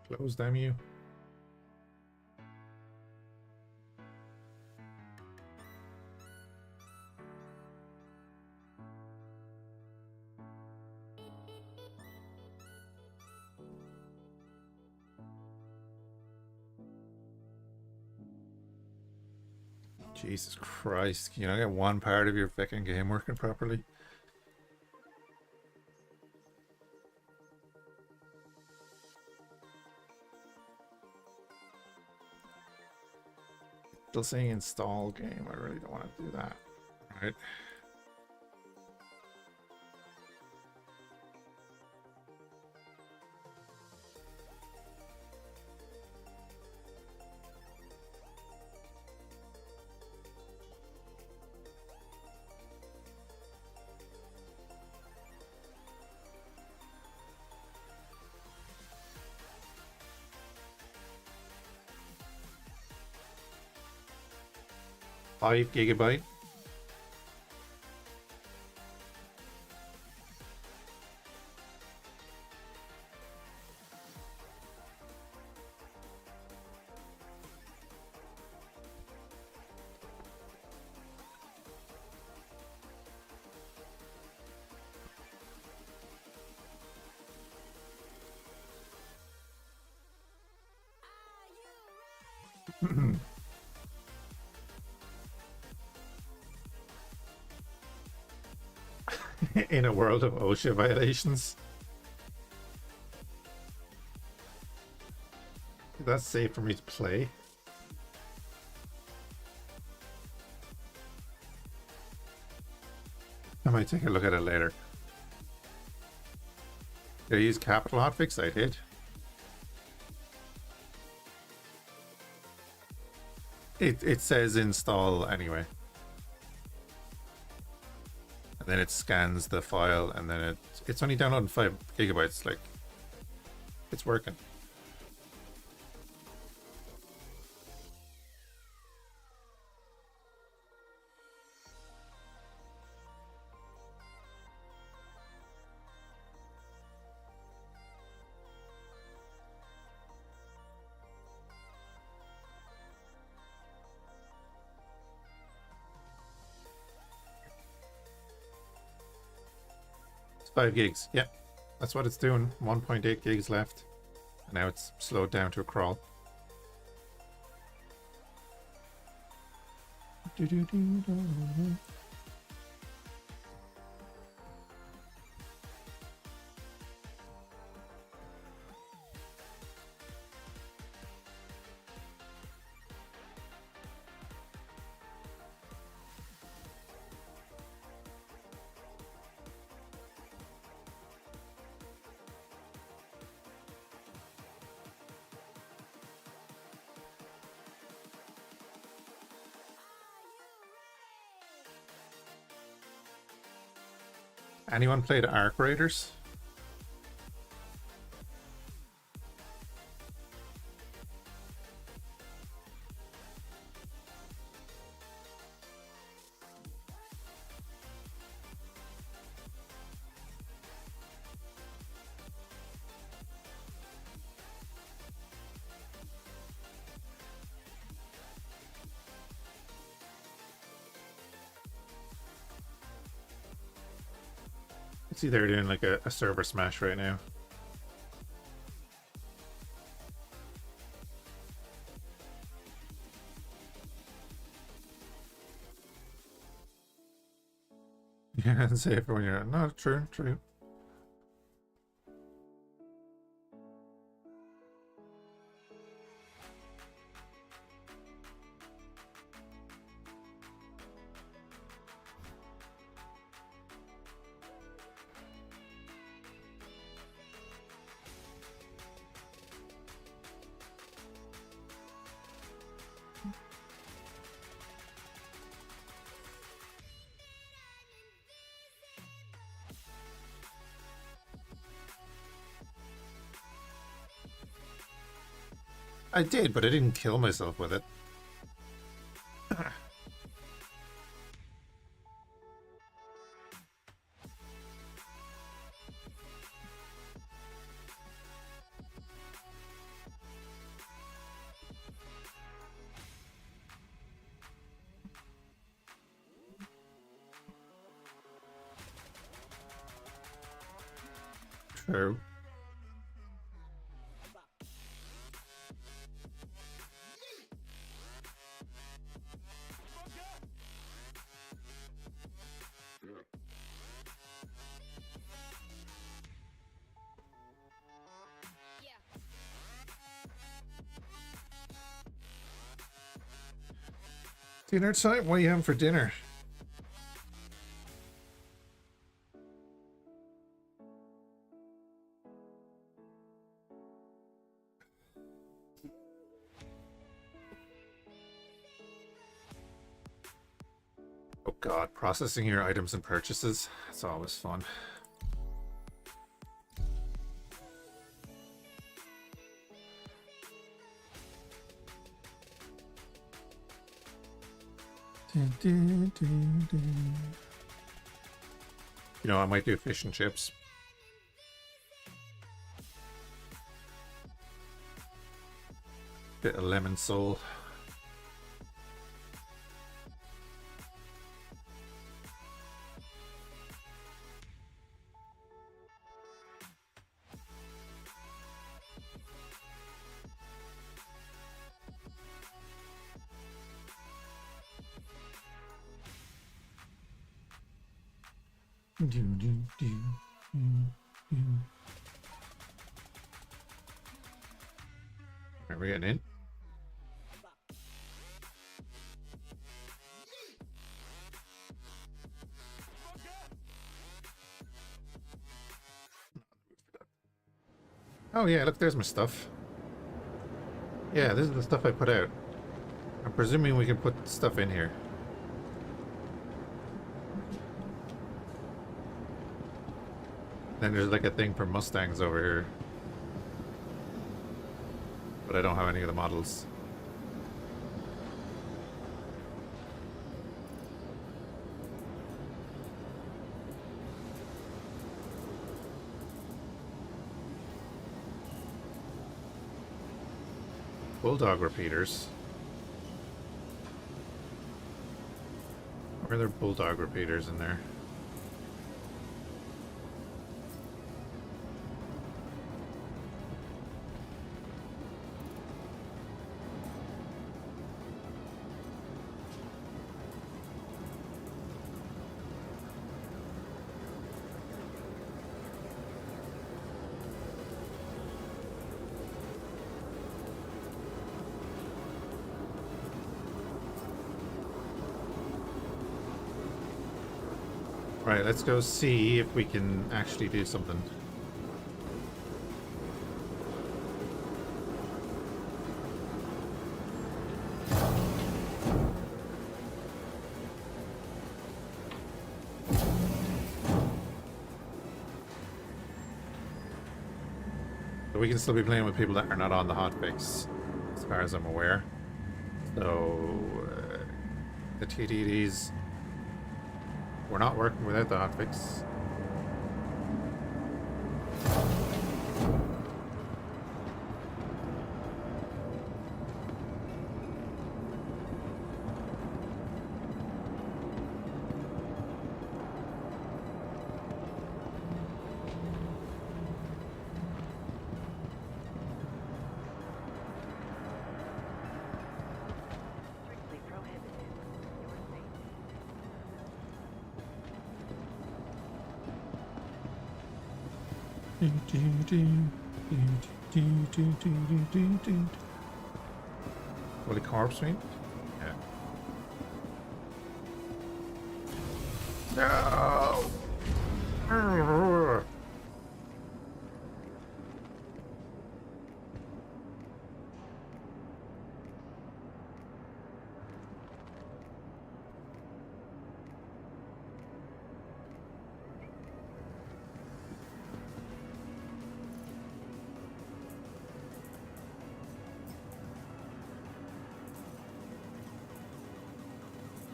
Close, damn you. Jesus Christ, can you not get one part of your fucking game working properly? Still saying install game. I really don't want to do that. All right. 5 GB. In a world of OSHA violations. That's safe for me to play. I might take a look at it later. Did I use capital hotfix? I did. It says install anyway. And then it scans the file, and then it's only downloading 5 GB. Like, it's working. It's 5 gigs. Yeah, that's what it's doing. 1.8 gigs left. And now it's slowed down to a crawl. Anyone played Arc Raiders? See, they're doing like a server smash right now. Yeah, and say everyone you're no, true. I did, but I didn't kill myself with it. True. Dinner time? What are you having for dinner? Oh god, processing your items and purchases. It's always fun. You know, I might do fish and chips. Bit of lemon soul. Are we getting in? Oh yeah, look, there's my stuff. Yeah, this is the stuff I put out. I'm presuming we can put stuff in here. Then there's like a thing for Mustangs over here. But I don't have any of the models. Bulldog repeaters. Or are there bulldog repeaters in there? Right, let's go see if we can actually do something. So we can still be playing with people that are not on the hotfix, as far as I'm aware. So, the TDDs... We're not working without the hotfix. Will the corpse mean? Yeah. No!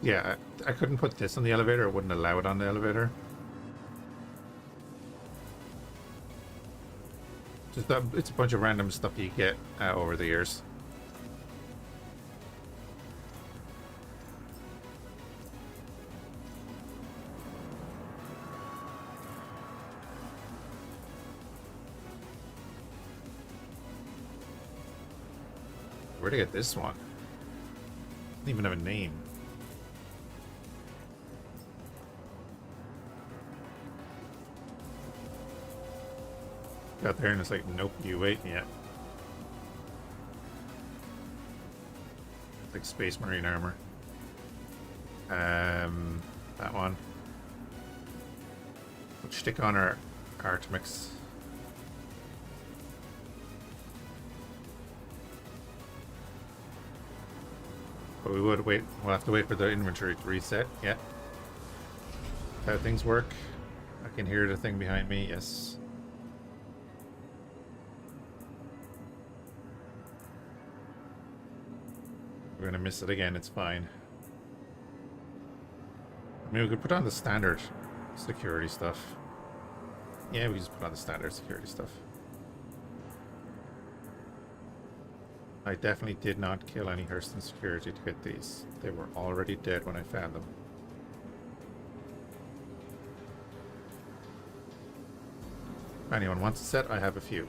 Yeah, I couldn't put this on the elevator. It wouldn't allow it on the elevator. Just that it's a bunch of random stuff you get over the years. Where'd I get this one? Doesn't even have a name. Got there and it's like, nope, you wait, yeah. It's like Space Marine armor. That one. Let's stick on our Artemix. But we would wait, we'll have to wait for the inventory to reset, yeah. How things work. I can hear the thing behind me, yes. We're gonna miss it again, it's fine. I mean, we could put on the standard security stuff. Yeah, we just put on the standard security stuff. I definitely did not kill any Hurston security to get these. They were already dead when I found them. If anyone wants a set, I have a few.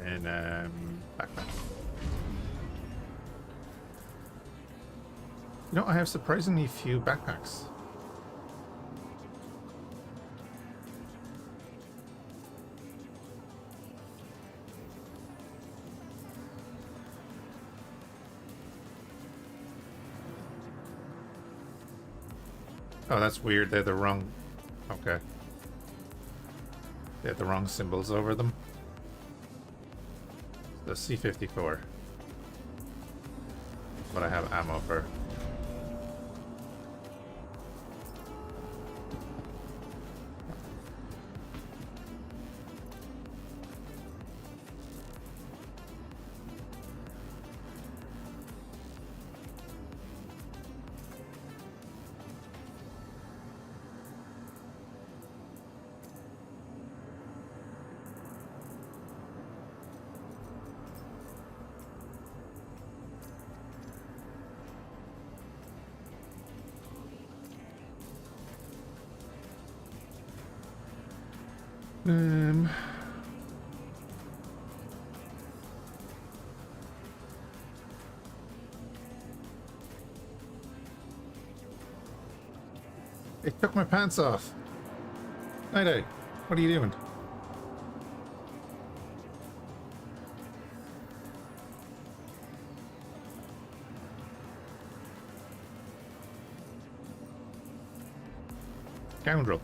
And backpack. You know, I have surprisingly few backpacks. Oh, that's weird. They're the wrong... Okay. They have the wrong symbols over them. The C-54. What I have ammo for. It took my pants off. Night-Eye, what are you doing? Scoundrel.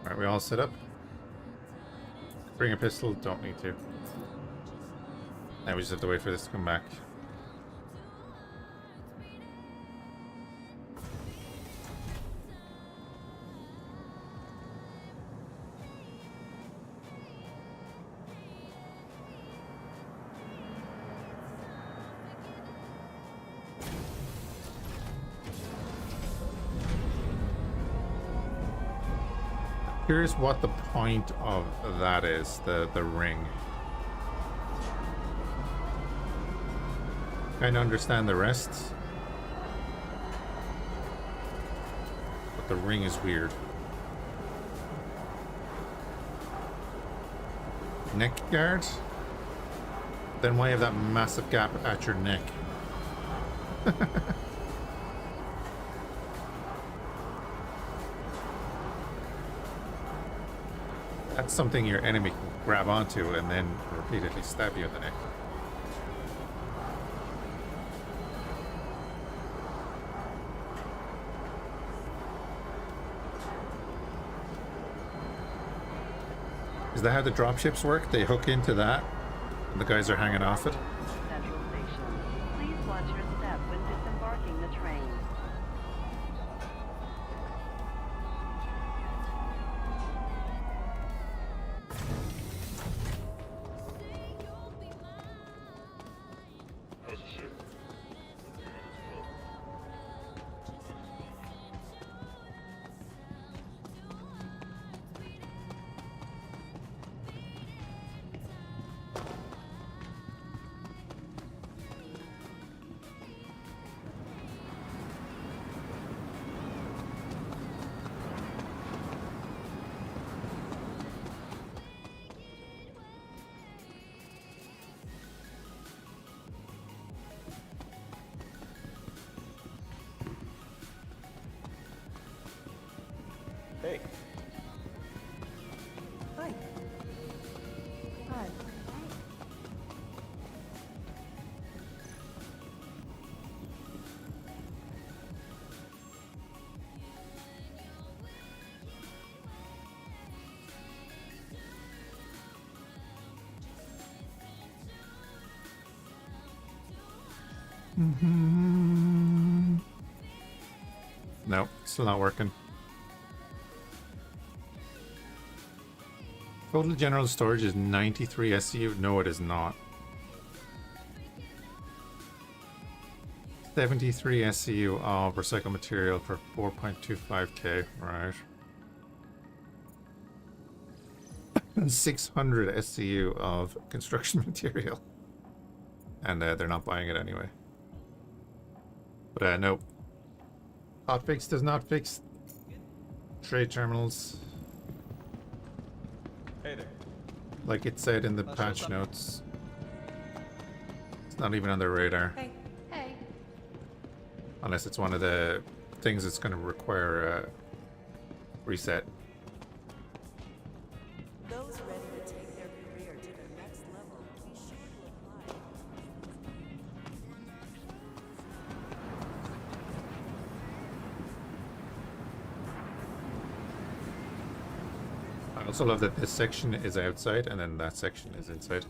Alright, we all set up. Bring a pistol, don't need to. Now we just have to wait for this to come back. Here's what the point of that is, the ring. Kinda understand the rest. But the ring is weird. Neck guard? Then why have that massive gap at your neck? That's something your enemy can grab onto and then repeatedly stab you in the neck. Is that how the dropships work? They hook into that and the guys are hanging off it? Central Station. Please watch your step when disembarking the train. Hey. Hi. Hi. No, still not working. Total general storage is 93 SCU. No, it is not. 73 SCU of recycled material for 4.25k. Right. And 600 SCU of construction material. And they're not buying it anyway. But no. Hotfix does not fix trade terminals. Hey there. Like it said in the patch notes. It's not even on their radar. Hey. Hey. Unless it's one of the things that's going to require a reset. Those ready to take their career to the next level, be sure to apply. I also love that this section is outside and then that section is inside.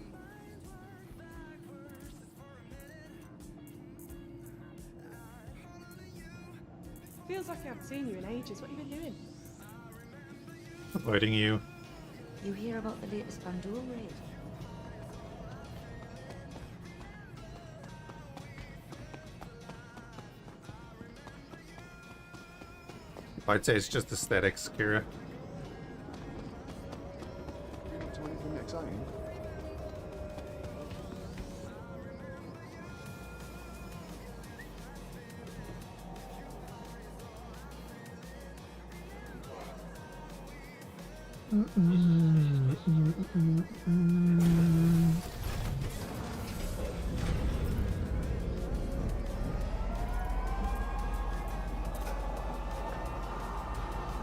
Feels like I haven't seen you in ages. What have you been doing? Avoiding you. You hear about the latest Vandal raid? I'd say it's just aesthetics, Kira. To anything exciting?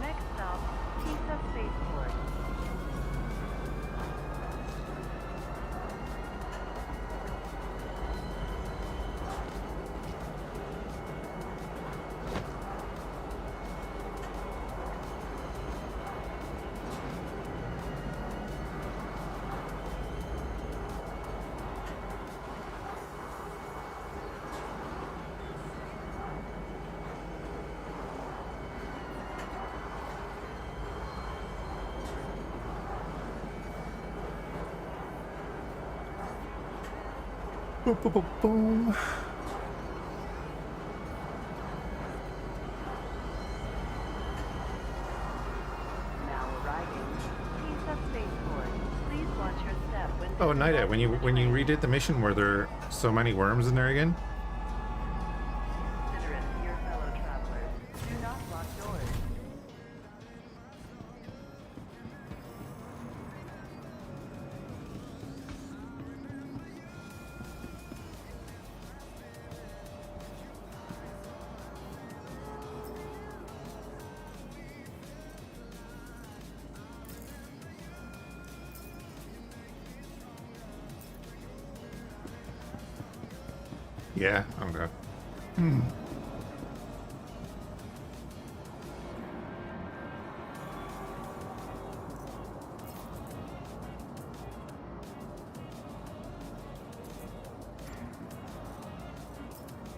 Next stop, Pizza Spaceport. Boom, boom, boom, boom. Now arriving. Pizza Spaceport. Please watch your step when Oh, Nida, when you disembarking the train. redid the mission, were there so many worms in there again? Considerate to your fellow travelers. Do not lock doors. Yeah, okay.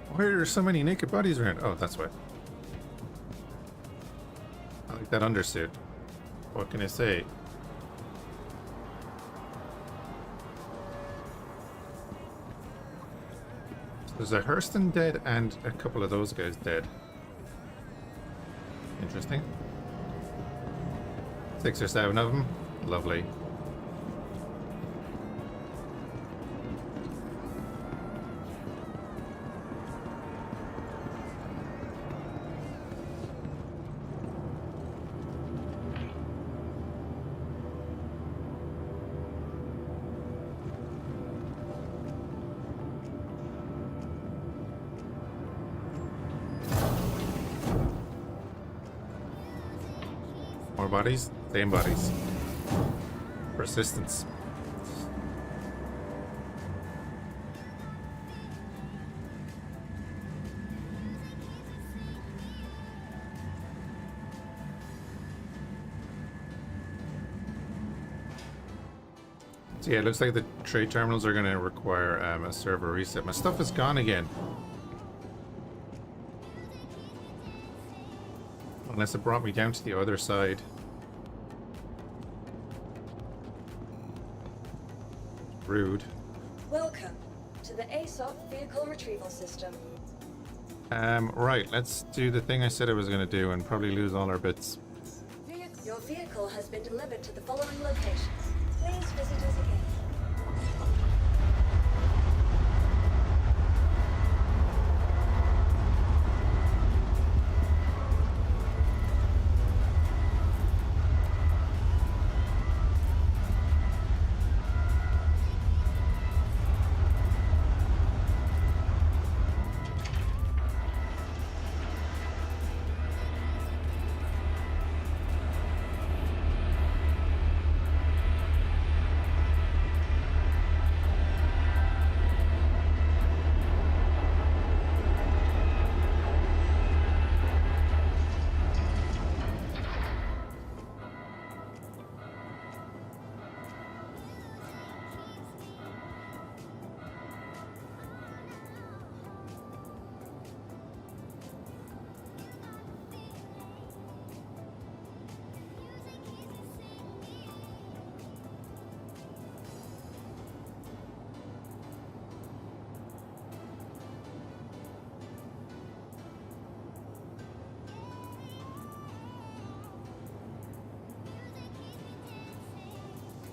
Why are there so many naked bodies around? Oh, that's why. I like that undersuit. What can I say? There's a Hurston dead and a couple of those guys dead. Interesting. 6 or 7 of them. Lovely. More bodies? Same bodies. Persistence. So yeah, it looks like the trade terminals are going to require a server reset. My stuff is gone again. Unless it brought me down to the other side. Rude. Welcome to the ASOC vehicle retrieval system. Right, let's do the thing I said I was going to do and probably lose all our bits. Your vehicle has been delivered to the following locations. Please visit us again.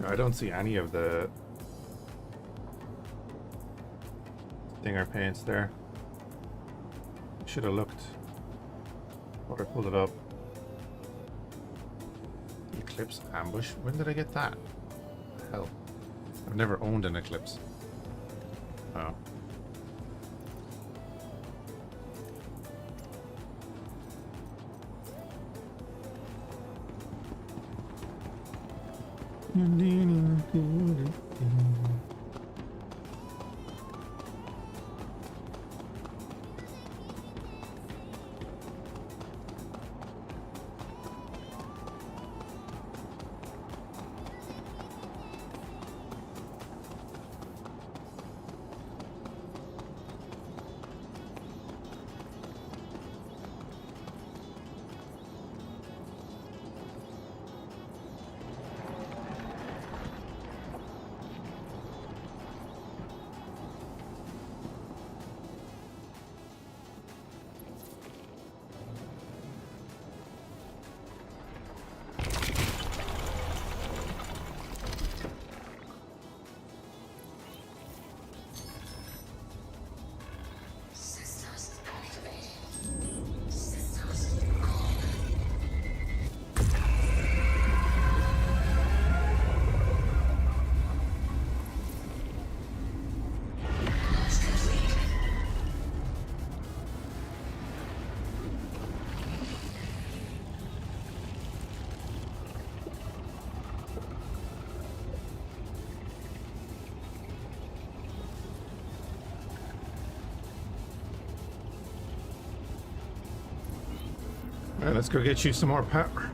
I don't see any of the stinger paints there. Should have looked. Or I pulled it up. Eclipse ambush. When did I get that? Hell. I've never owned an Eclipse. Oh. Alright, let's go get you some more power.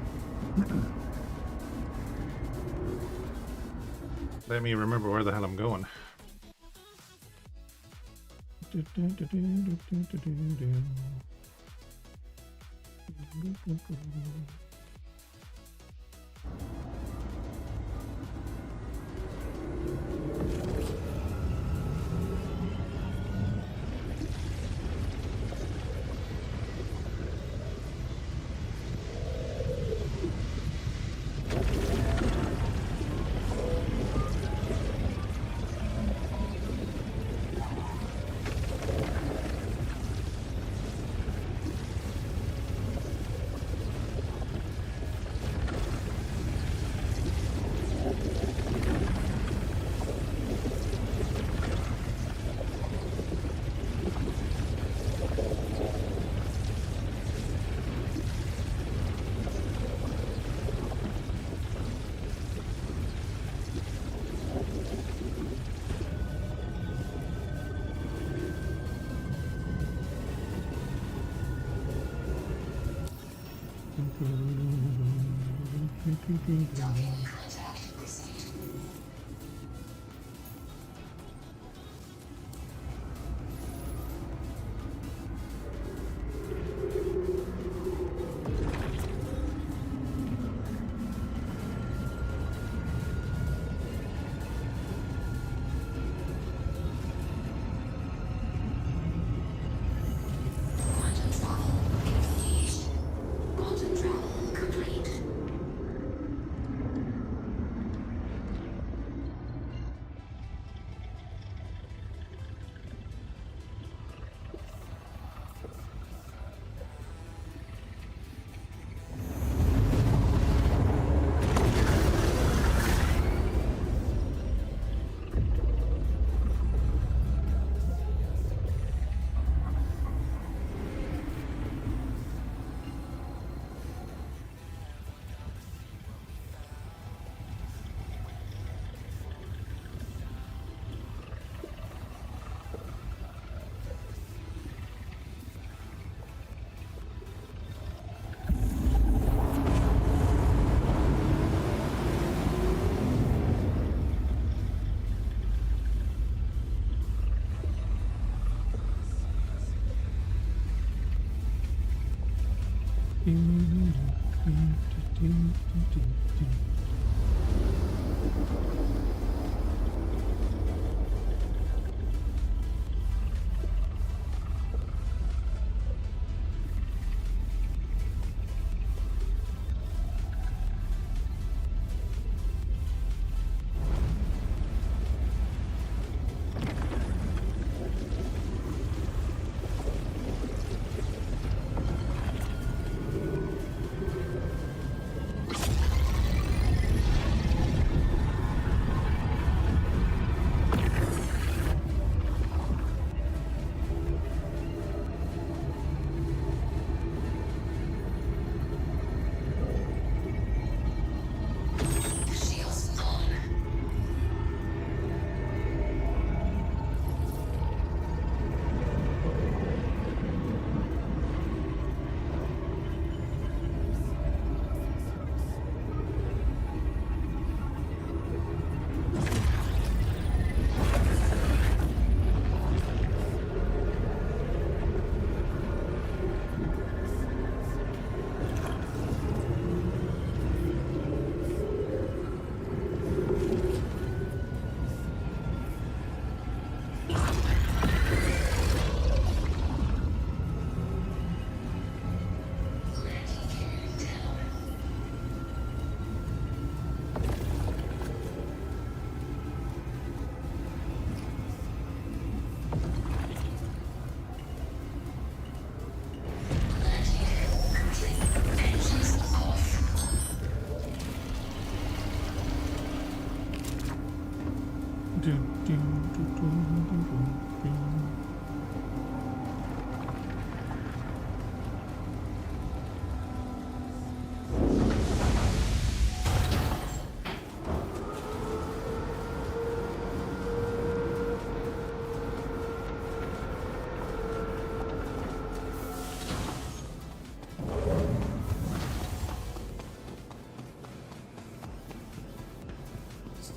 Let me remember where the hell I'm going.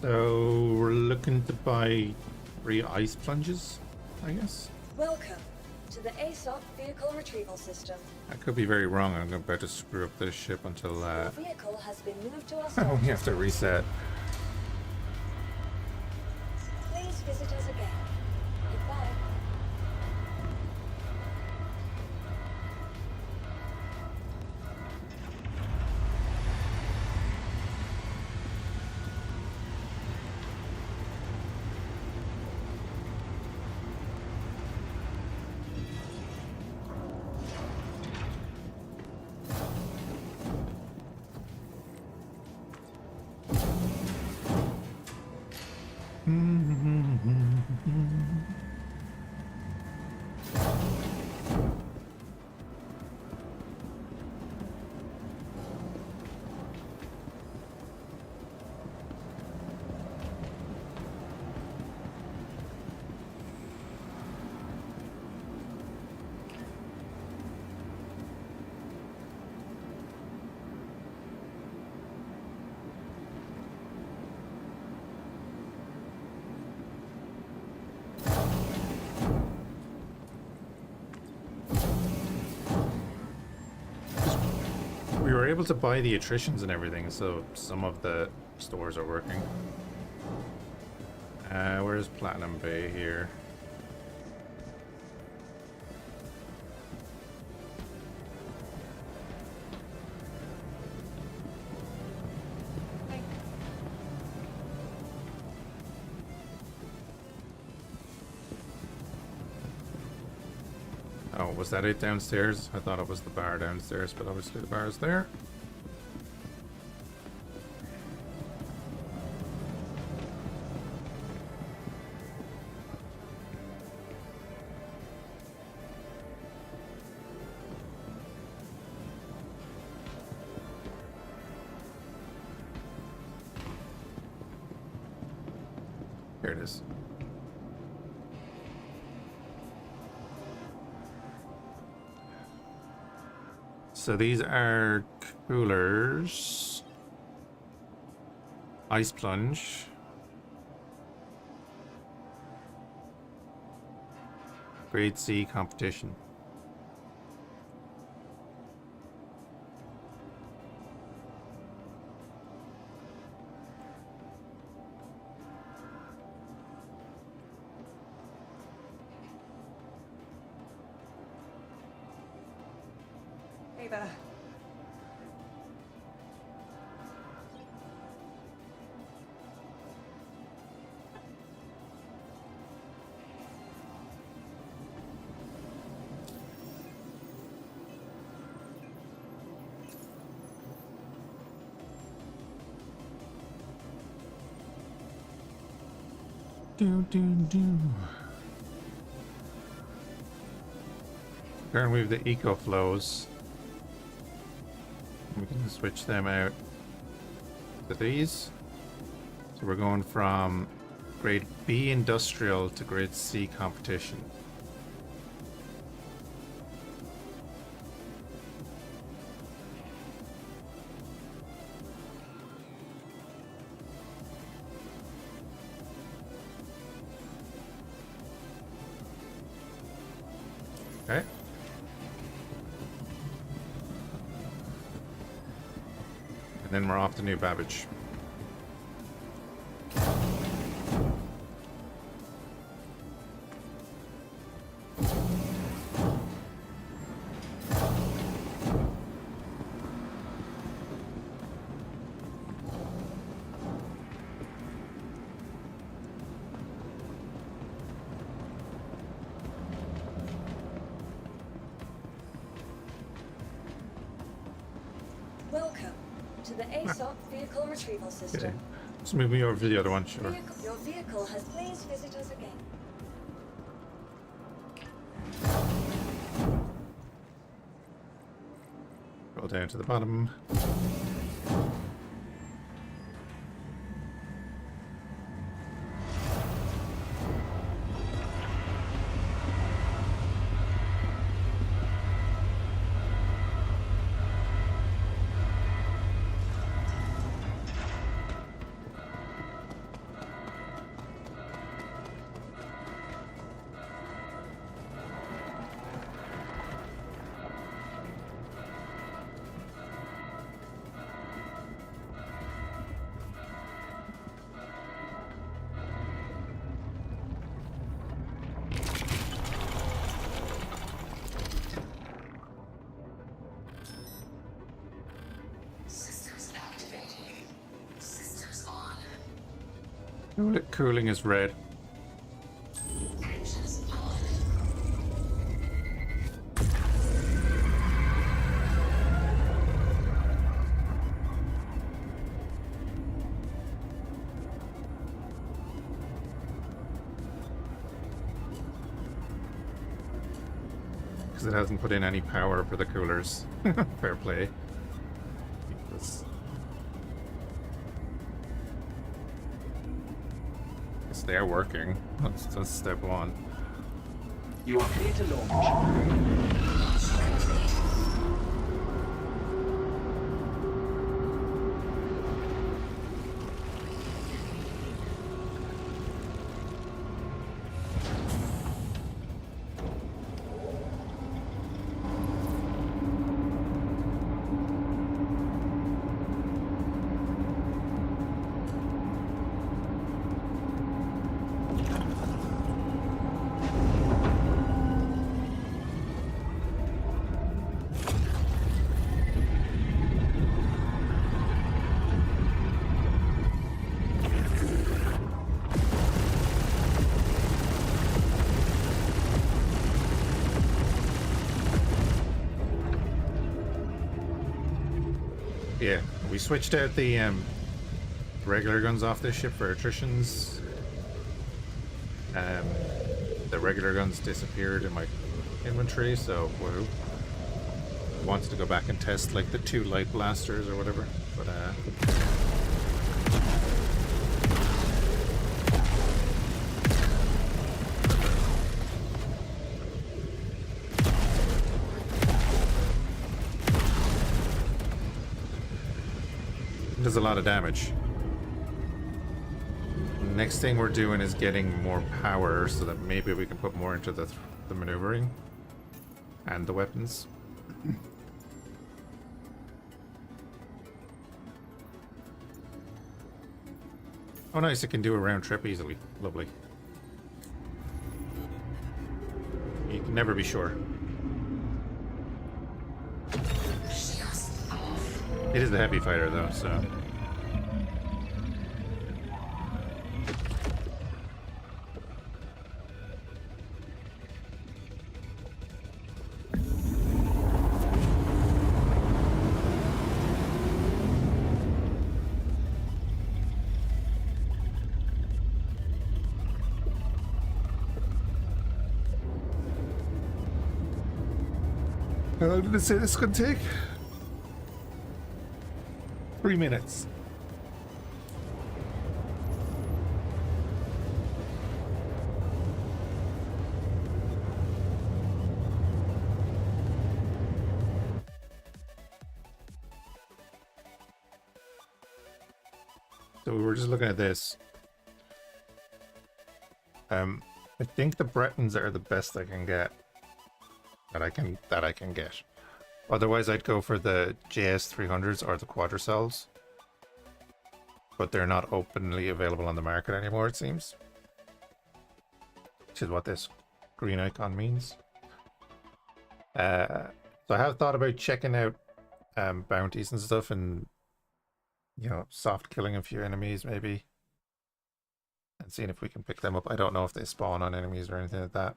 So we're looking to buy 3 ice plunges, I guess. Welcome to the ASOP vehicle retrieval system. I could be very wrong. I'm about to screw up this ship until Your vehicle has been moved to our we storage. have to reset. Please visit us again. Goodbye. We were able to buy the attritions and everything, so some of the stores are working. Where's Platinum Bay here? Oh, was that it downstairs? I thought it was the bar downstairs, but obviously the bar is there. Here it is. So these are coolers. Ice plunge. Grade C competition. Hey there. Turn with the eco flows. We can switch them out to these. So we're going from grade B industrial to grade C competition. Okay. And then we're off to New Babbage. Welcome to the ASOP vehicle retrieval system. Okay. Let's move me over to the other one, sure. Your vehicle has please visit us again. Roll down to the bottom. Systems activating. Systems on. Cooling is red. Engines on. Because it hasn't put in any power for the coolers. Fair play. Because they're working. That's step one. You are clear to launch. Yeah, we switched out the regular guns off this ship for attritions. The regular guns disappeared in my inventory, so woohoo. Wanted to go back and test like the 2 light blasters or whatever, but it does a lot of damage. Next thing we're doing is getting more power so that maybe we can put more into the maneuvering and the weapons. Oh nice, it can do a round trip easily. Lovely. You can never be sure. It is the heavy fighter though, so... How long did it say this could take? 3 minutes. So we were just looking at this. I think the Bretons are the best I can get. That I can get. Otherwise, I'd go for the JS300s or the Quadricells, but they're not openly available on the market anymore, it seems. Which is what this green icon means. So I have thought about checking out bounties and stuff, and you know, soft killing a few enemies maybe, and seeing if we can pick them up. I don't know if they spawn on enemies or anything like that.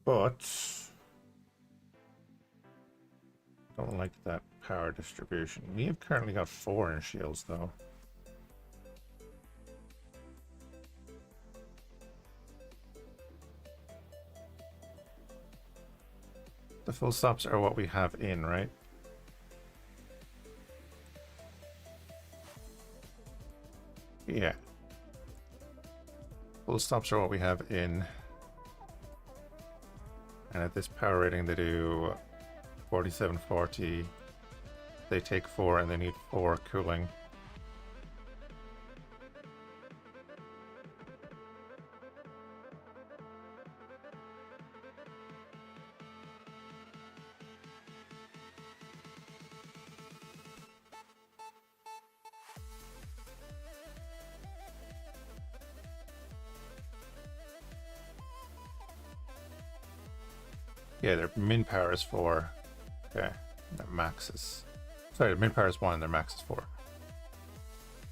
But don't like that power distribution. We have currently got 4 in shields though. The full stops are what we have in, right? Yeah. Full stops are what we have in. And at this power rating, they do 4740. They take 4 and they need 4 cooling. Yeah, their min power is 4. Okay, their max is... Sorry, min power is 1 and their max is 4.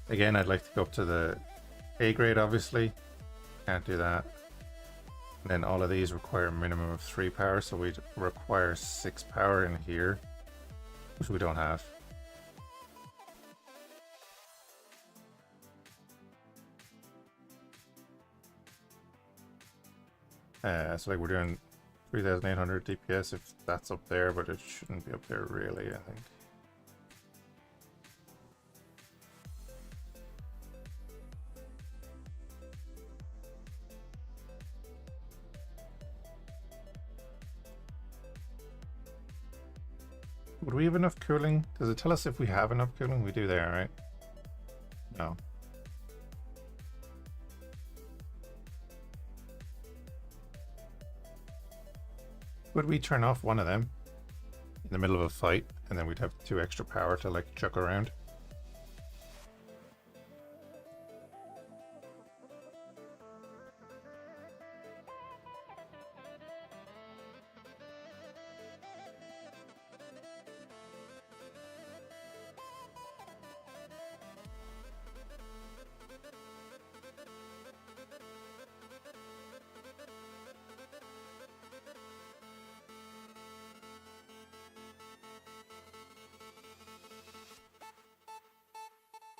Again, I'd like to go up to the A grade, obviously. Can't do that. And then all of these require a minimum of 3 power, so we'd require 6 power in here, which we don't have. So like we're doing 3,800 DPS if that's up there, but it shouldn't be up there really, I think. Would we have enough cooling? Does it tell us if we have enough cooling? We do there, right? No. Would we turn off one of them in the middle of a fight, and then we'd have 2 extra power to like chuck around?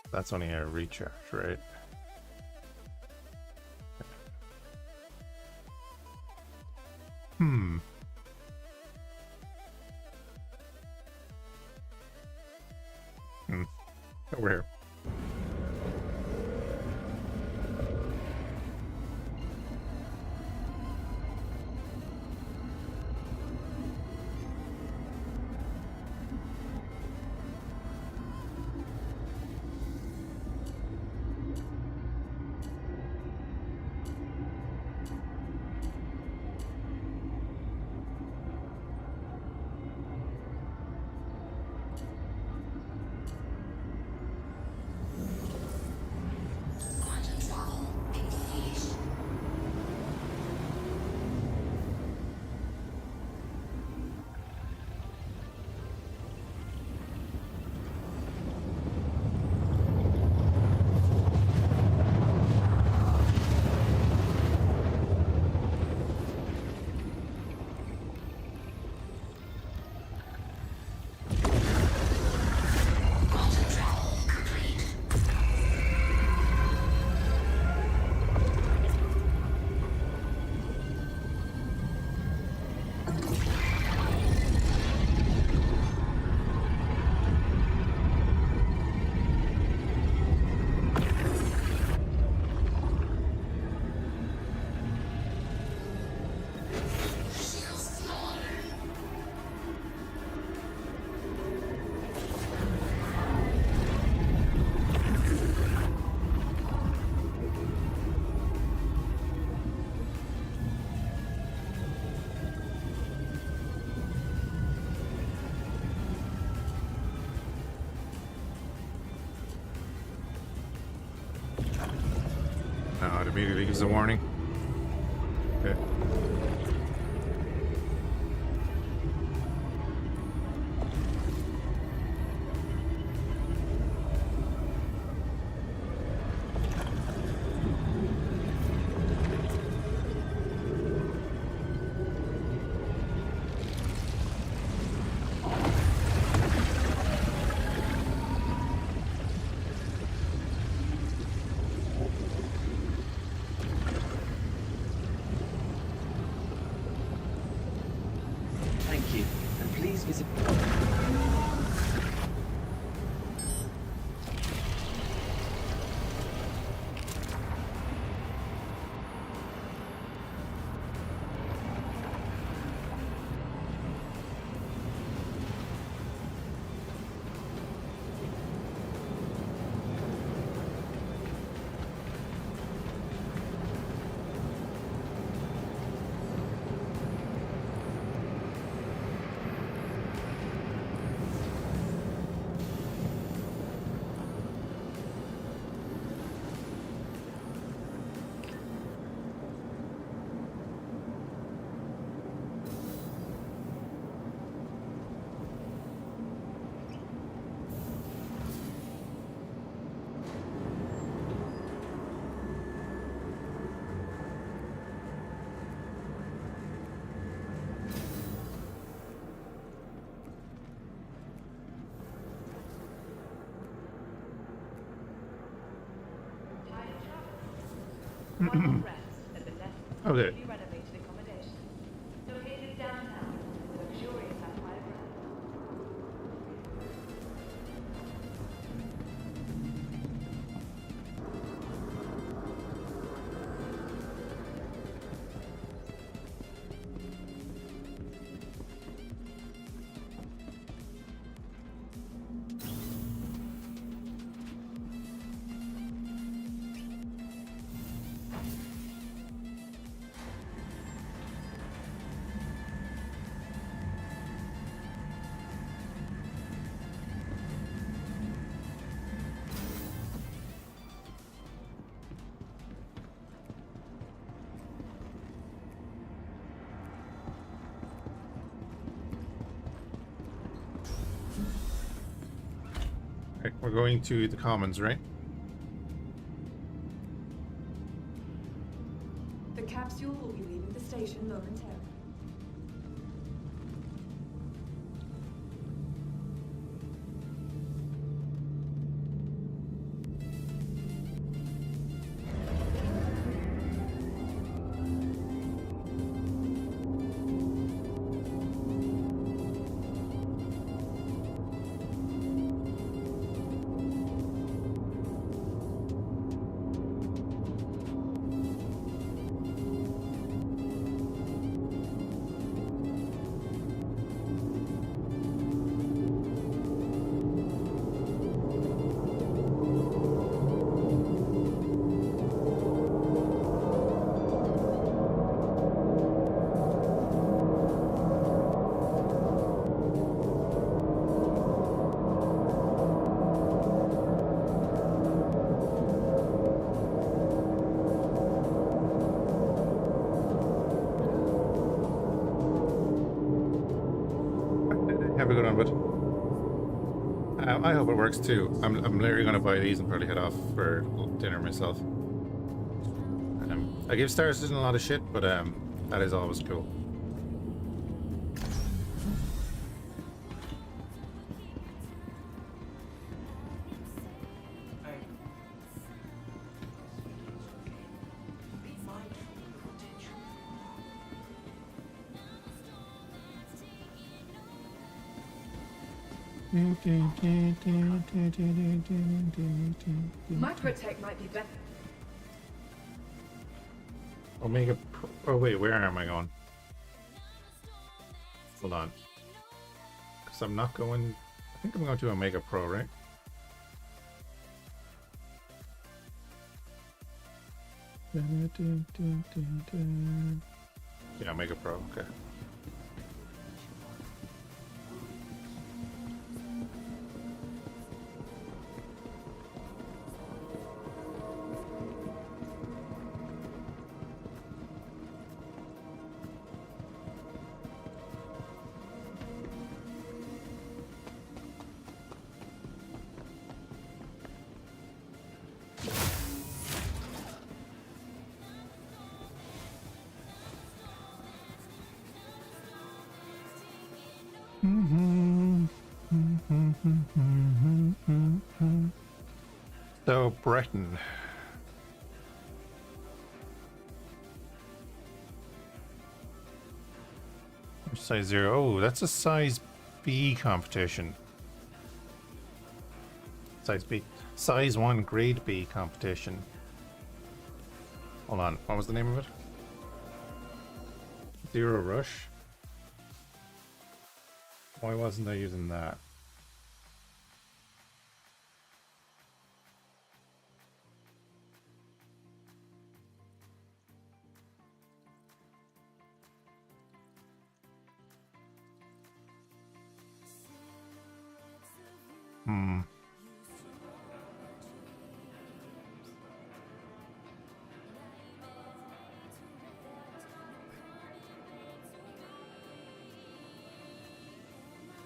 That's only a recharge, right? Hmm. Where? Quantum travel engaged. Quantum travel complete. Shields on. No, it immediately gives a warning. Okay. Thank you, and please visit. Final rest at the less Okay. completely renovated accommodation. Located downtown in the luxurious Sapphire Ground. Right, we're going to the commons, right? The capsule will be leaving the station momentarily. Have a good one, bud. I hope it works too. I'm literally gonna buy these and probably head off for dinner myself. I give Star Citizen a lot of shit, but that is always cool. Microtech might be better. Omega Pro. Oh wait, where am I going? Hold on. Because I'm not going. I think I'm going to Omega Pro, right? Yeah, Omega Pro. Okay. So, Breton. Size 0. Oh, that's a size B competition. Size B. Size 1 grade B competition. Hold on. What was the name of it? Zero Rush? Why wasn't I using that?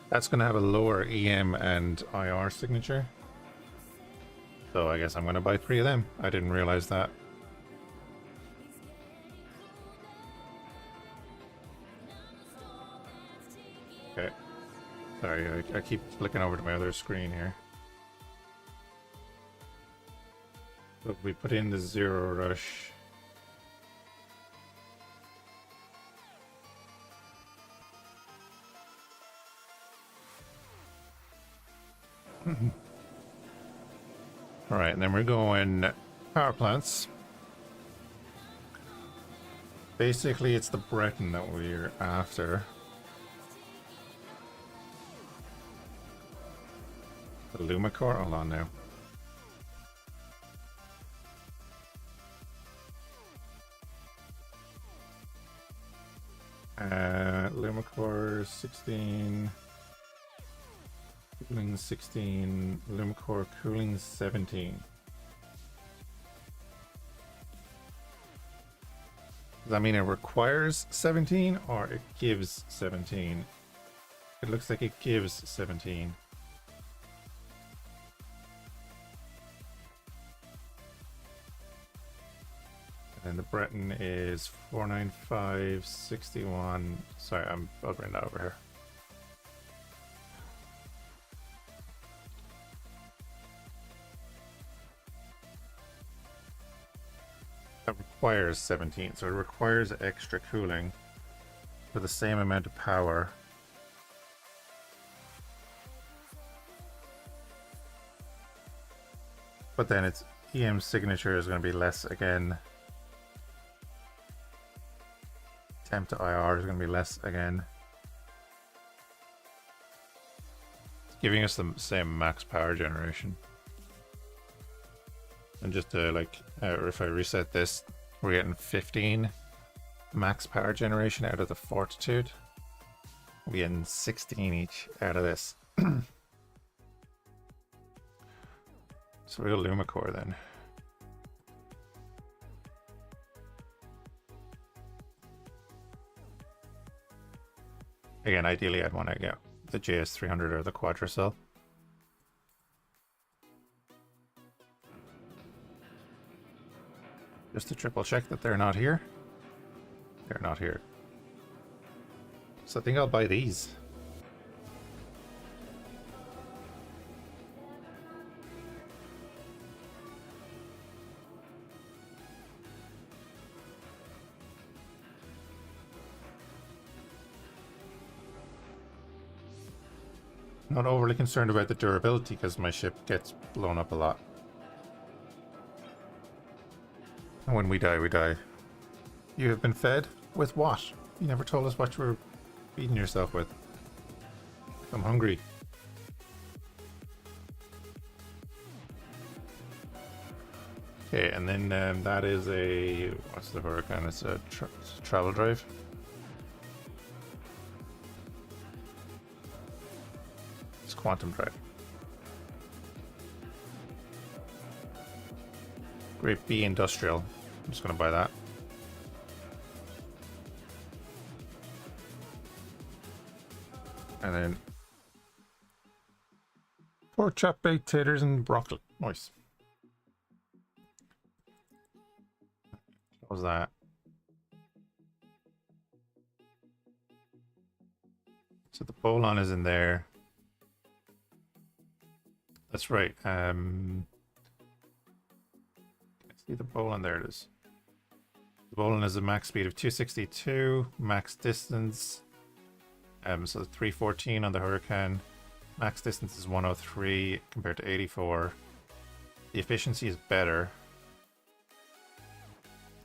That's going to have a lower EM and IR signature. So I guess I'm going to buy 3 of them. I didn't realize that. Okay. Sorry, I keep flicking over to my other screen here. So we put in the Zero Rush. Alright, and then we're going power plants. Basically, it's the Breton that we're after. The Lumicore? Hold on now. Lumicore 16. Cooling 16, Lumicore cooling 17. Does that mean it requires 17 or it gives 17? It looks like it gives 17. And the Breton is 49561. Sorry, I'll bring that over here. That requires 17, so it requires extra cooling for the same amount of power. But then its EM signature is going to be less again. Temp to IR is going to be less again. It's giving us the same max power generation. And just to if I reset this, we're getting 15 max power generation out of the Fortitude. We're getting 16 each out of this. So we'll Lumicore then. Again, ideally I'd want to get the JS300 or the Quadracell. Just to triple check that they're not here. They're not here. So I think I'll buy these. Not overly concerned about the durability because my ship gets blown up a lot. And when we die, we die. You have been fed? With what? You never told us what you were feeding yourself with. I'm hungry. Okay, and then that is a... What's the Huracan? It's a travel drive. It's quantum drive. Great B Industrial. I'm just going to buy that. And then pork chop, baked taters, and broccoli. Nice. What was that? So the bolon is in there. That's right. See the bolon, there it is. The bolon is a max speed of 262, max distance. So 314 on the Huracan. Max distance is 103 compared to 84. The efficiency is better.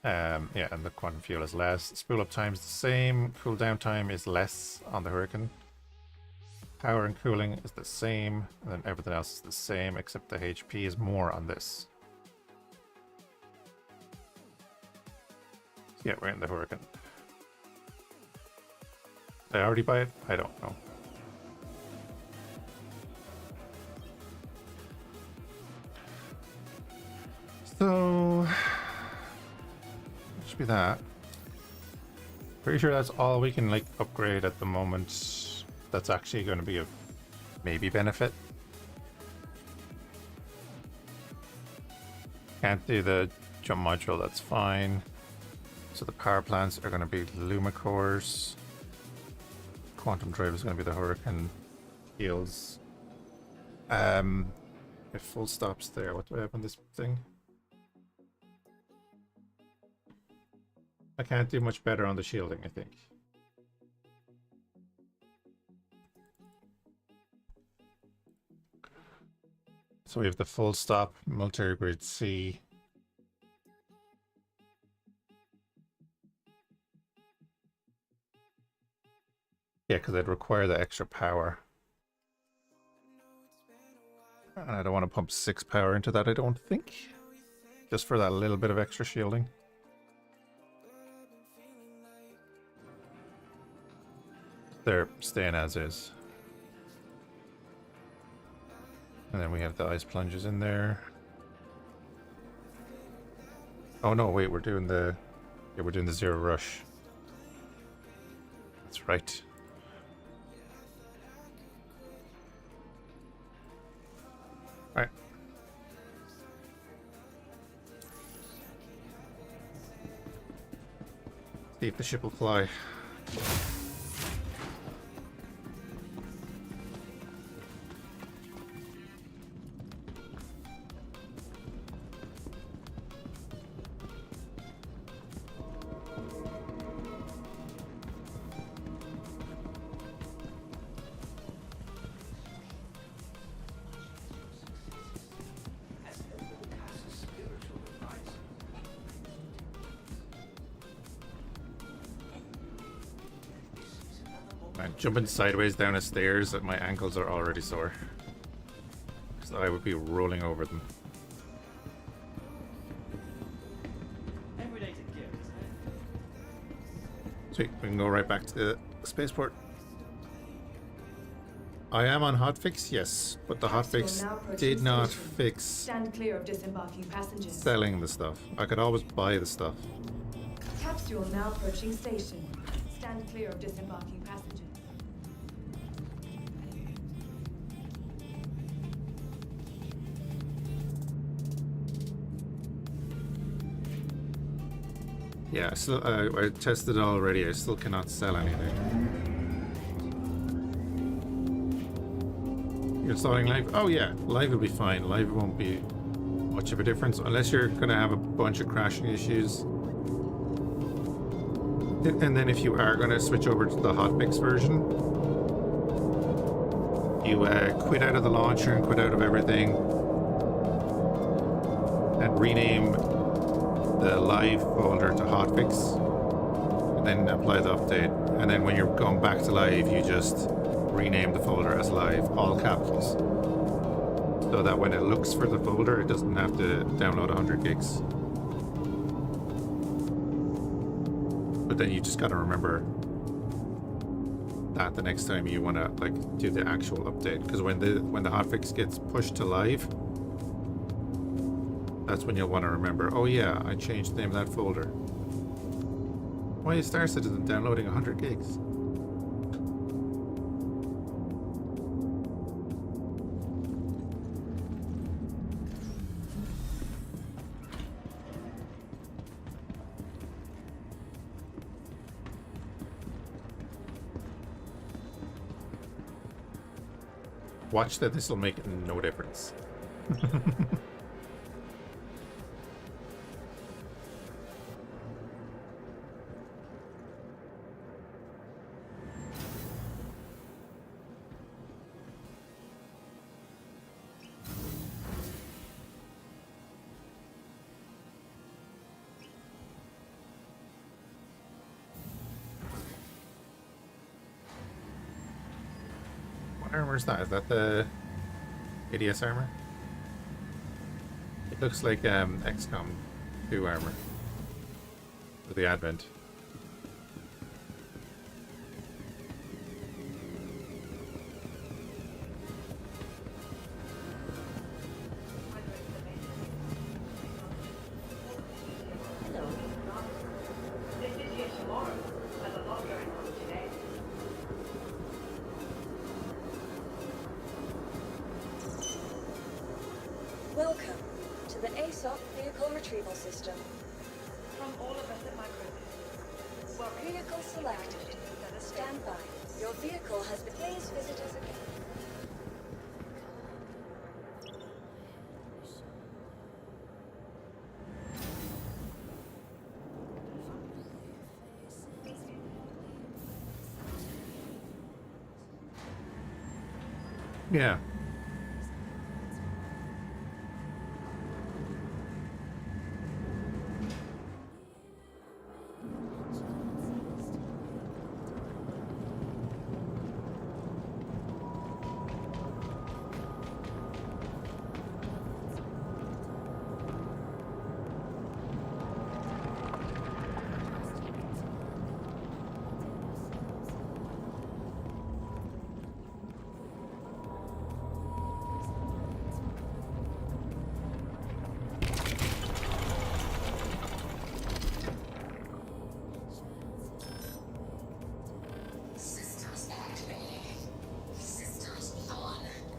Yeah, and the quantum fuel is less. Spool up time is the same. Cool down time is less on the Huracan. Power and cooling is the same, and then everything else is the same, except the HP is more on this. Yeah, we're in the Huracan. Did I already buy it? I don't know. So, should be that. Pretty sure that's all we can like upgrade at the moment. That's actually going to be a maybe benefit. Can't do the jump module, that's fine. So the power plants are going to be Lumicores. Quantum drive is going to be the Huracan heals. If full stops there, what do I have on this thing? I can't do much better on the shielding, I think. So we have the full stop, military grade C. Yeah, because I'd require the extra power. And I don't want to pump 6 power into that, I don't think. Just for that little bit of extra shielding. They're staying as is. And then we have the ice plunges in there. Oh no, wait, we're doing the... Yeah, we're doing the zero rush. That's right. Alright. See if the ship will fly. Jumping sideways down the stairs, my ankles are already sore. So I would be rolling over them. Every day's a gift, isn't it? Sweet, we can go right back to the spaceport. I am on hotfix, yes, but the hotfix did not fix Stand clear of disembarking passengers. selling the stuff. I could always buy the stuff. Capsule now approaching station. Stand clear of disembarking passengers. Yeah, still, I tested it already. I still cannot sell anything. You're installing live? Oh yeah, live will be fine. Live won't be much of a difference unless you're going to have a bunch of crashing issues. And then if you are going to switch over to the hotfix version, you quit out of the launcher and quit out of everything and rename the live folder to hotfix, and then apply the update. And then when you're going back to live, you just rename the folder as live, all capitals, so that when it looks for the folder, it doesn't have to download 100 gigs. But then you just got to remember that the next time you want to like do the actual update, because when the hotfix gets pushed to live, that's when you'll want to remember, oh yeah, I changed the name of that folder. Why is Starsector downloading 100 gigs? Watch that, this will make no difference. What armor is that? Is that the ADS armor? It looks like XCOM 2 armor with the Advent. Welcome to the ASOP Vehicle Retrieval System. From all of us at Micro. Well, vehicle selected. Stand by. Your vehicle has been... Please visit us again. Yeah.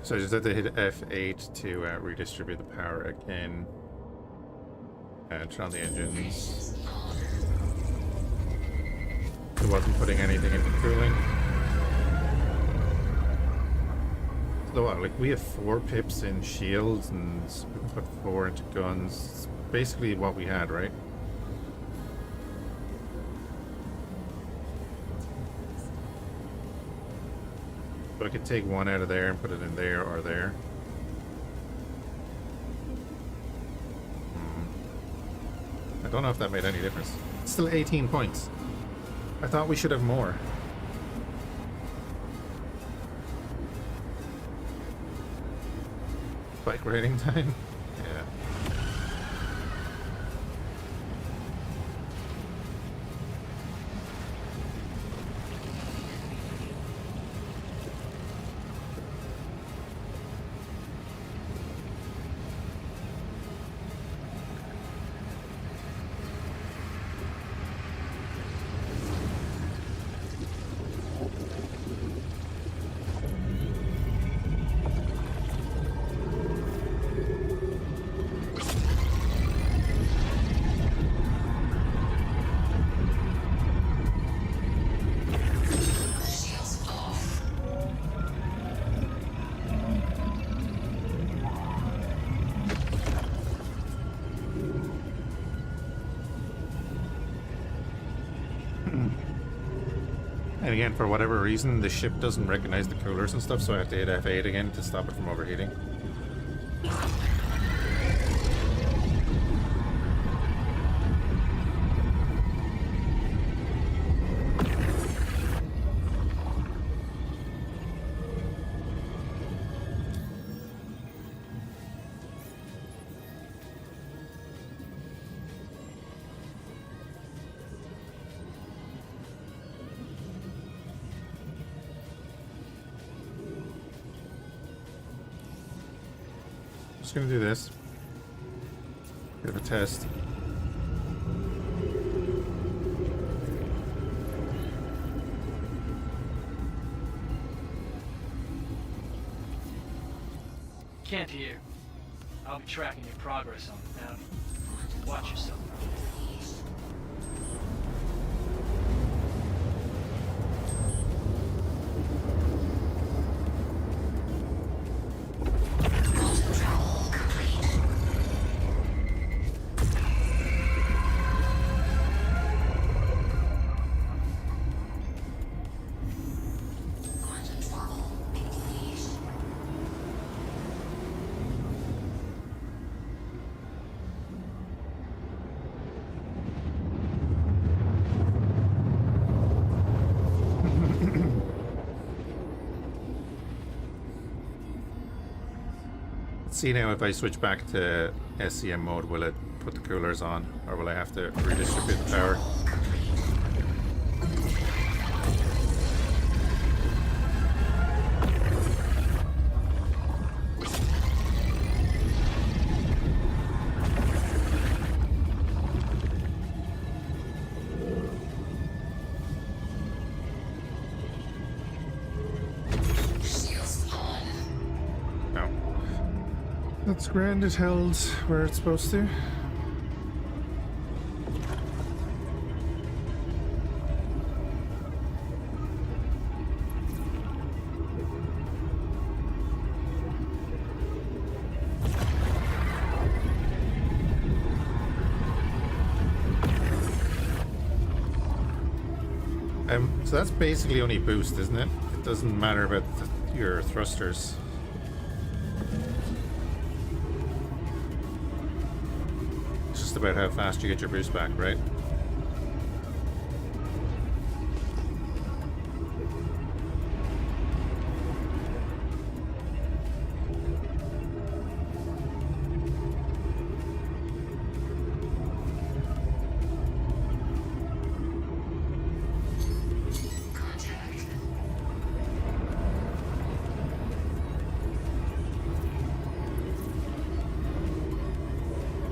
So I just have to hit F8 to redistribute the power again. Turn on the engines. It wasn't putting anything into cooling. So what, like we have 4 pips in shields and we can put 4 into guns. It's basically what we had, right? So I could take 1 out of there and put it in there or there. I don't know if that made any difference. It's still 18 points. I thought we should have more. Bike riding time? Yeah. again, for whatever reason, the ship doesn't recognize the coolers and stuff, so I have to hit F8 again to stop it from overheating. Just gonna do this. Bit of a test. Can't hear. I'll be tracking your progress on the bounty. Watch yourself. See now if I switch back to SCM mode, will it put the coolers on, or will I have to redistribute the power? That's grand, it held where it's supposed to. So that's basically only boost, isn't it? It doesn't matter about your thrusters. About how fast you get your boost back, right?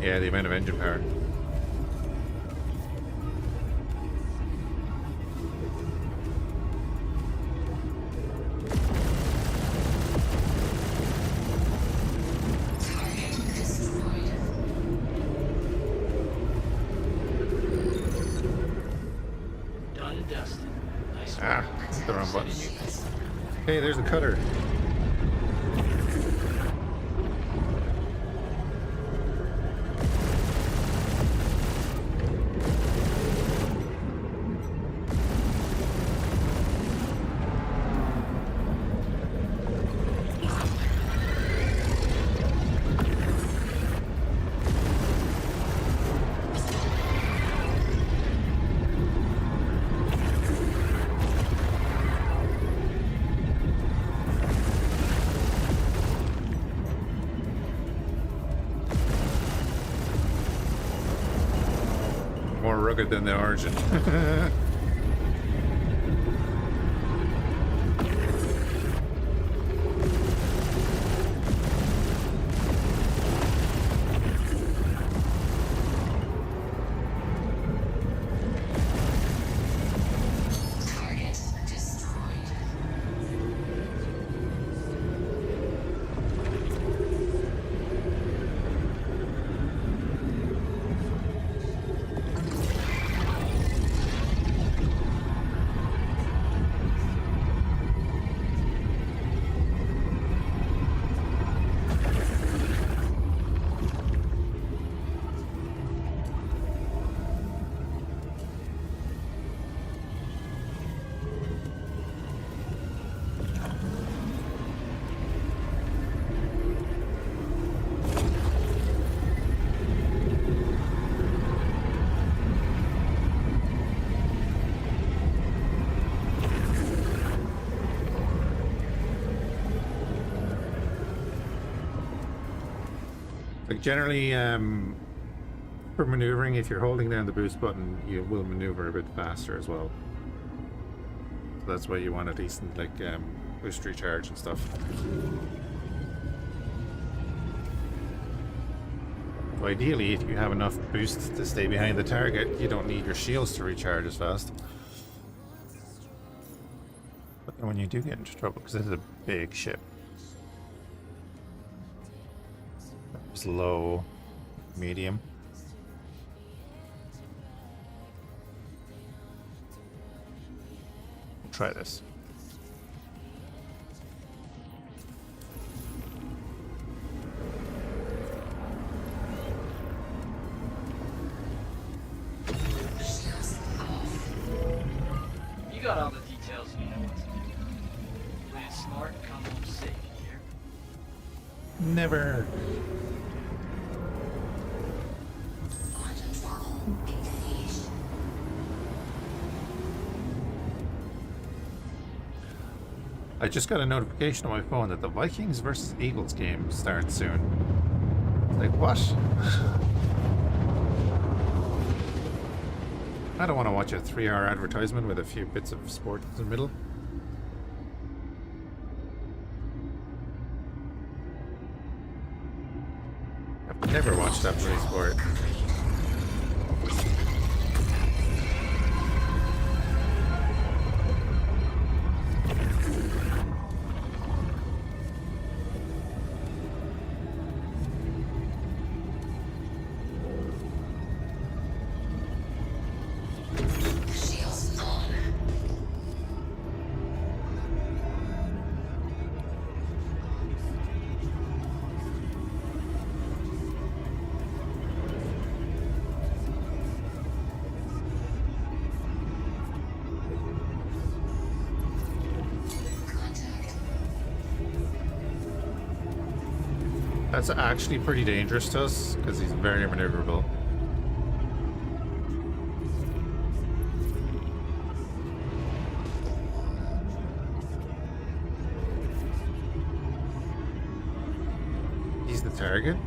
Yeah, the amount of engine power. Done and dusted. Nice Ah, hit the wrong button. Hey, there's the cutter. More rugged than the Origin. Like generally, for maneuvering, if you're holding down the boost button, you will maneuver a bit faster as well. So that's why you want a decent like boost recharge and stuff. So ideally, if you have enough boost to stay behind the target, you don't need your shields to recharge as fast. But then when you do get into trouble, because this is a big ship. It's low, medium. Try this. You got all the details and you know what to do. Play it smart and come home safe, you hear? Never. Quantum travel engaged. I just got a notification on my phone that the Vikings versus Eagles game starts soon. Like, what? I don't want to watch a 3-hour advertisement with a few bits of sport in the middle. I've never watched that many sport. Shields on. Contact. That's actually pretty dangerous to us because he's very maneuverable. He's the target.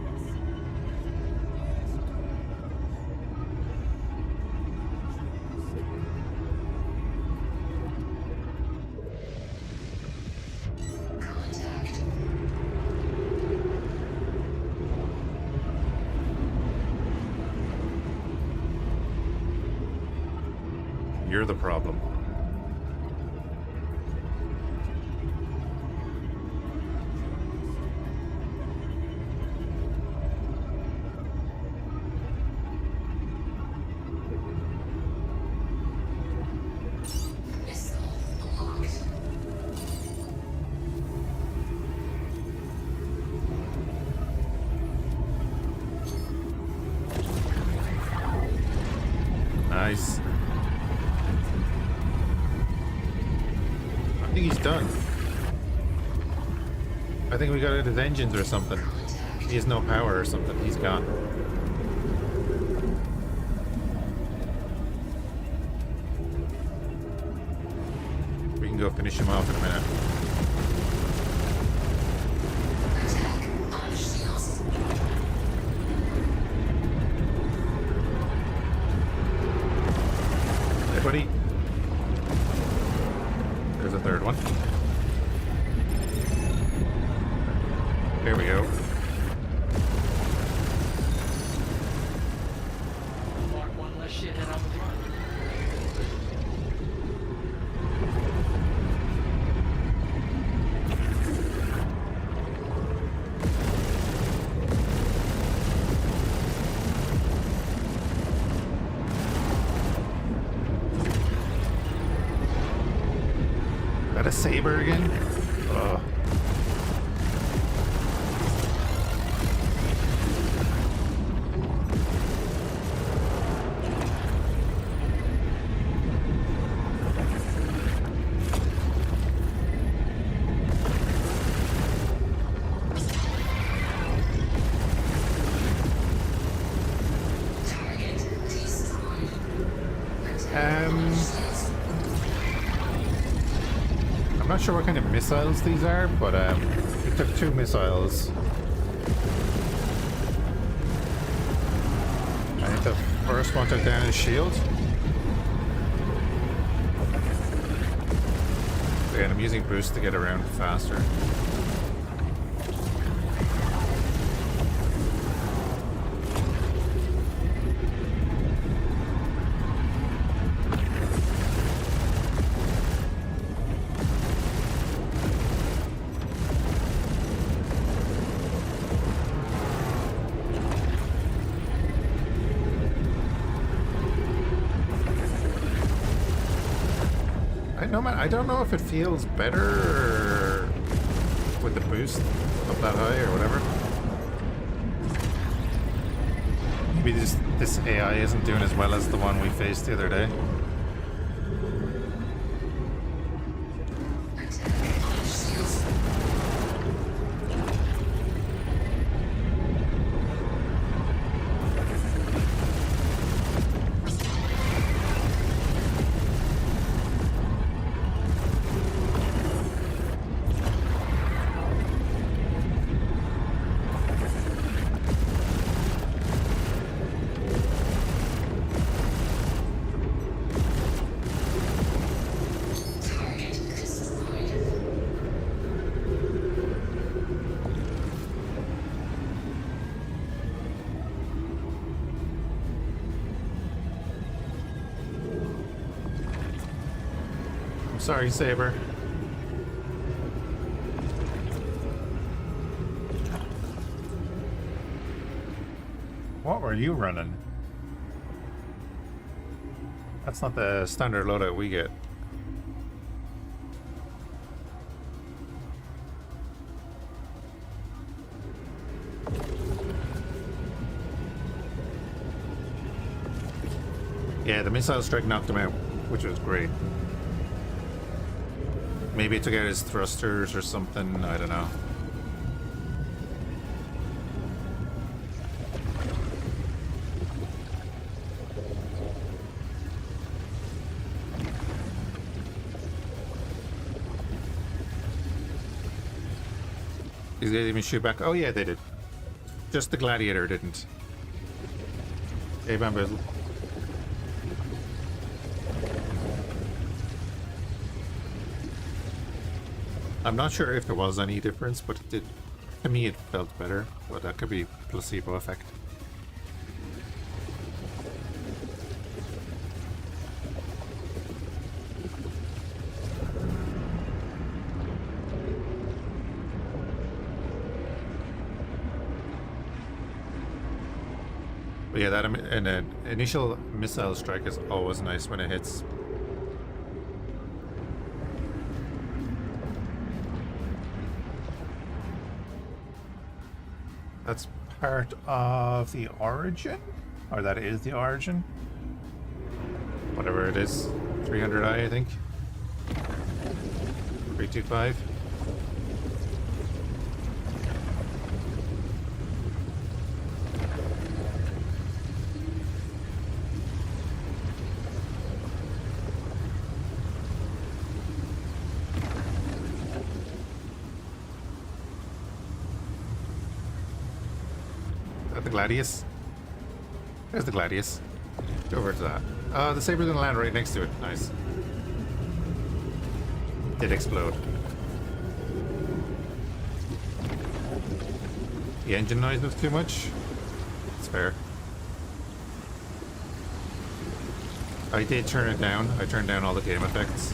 Contact. You're the problem. Missile locked. Nice. I think he's done. I think we got out his engines or something. He has no power or something. He's gone. We can go finish him off in a minute. Attack on shields. Hey, buddy. There's a third one. There we go. Mark one less shithead on the front. Got a saber again? Ugh. Target destroyed. I'm not sure what kind of missiles these are, but we took 2 missiles. First one took down his shield. And I'm using boost to get around faster. I don't know if it feels better with the boost up that high or whatever. Maybe this AI isn't doing as well as the one we faced the other day. Sorry, Saber. What were you running? That's not the standard loadout we get. Yeah, the missile strike knocked him out, which was great. Maybe it took out his thrusters or something, I don't know. These guys even shoot back? Oh yeah, they did. Just the Gladiator didn't. Hey, Bamboozle. I'm not sure if there was any difference, but it did. To me, it felt better, but that could be placebo effect. But yeah, that an initial missile strike is always nice when it hits. That's part of the origin? Or that is the origin? Whatever it is. 300i, I think. 325. The Gladius. There's the Gladius. Go over to that. The Saber's gonna land right next to it. Nice. Did explode. The engine noise was too much. It's fair. I did turn it down. I turned down all the game effects.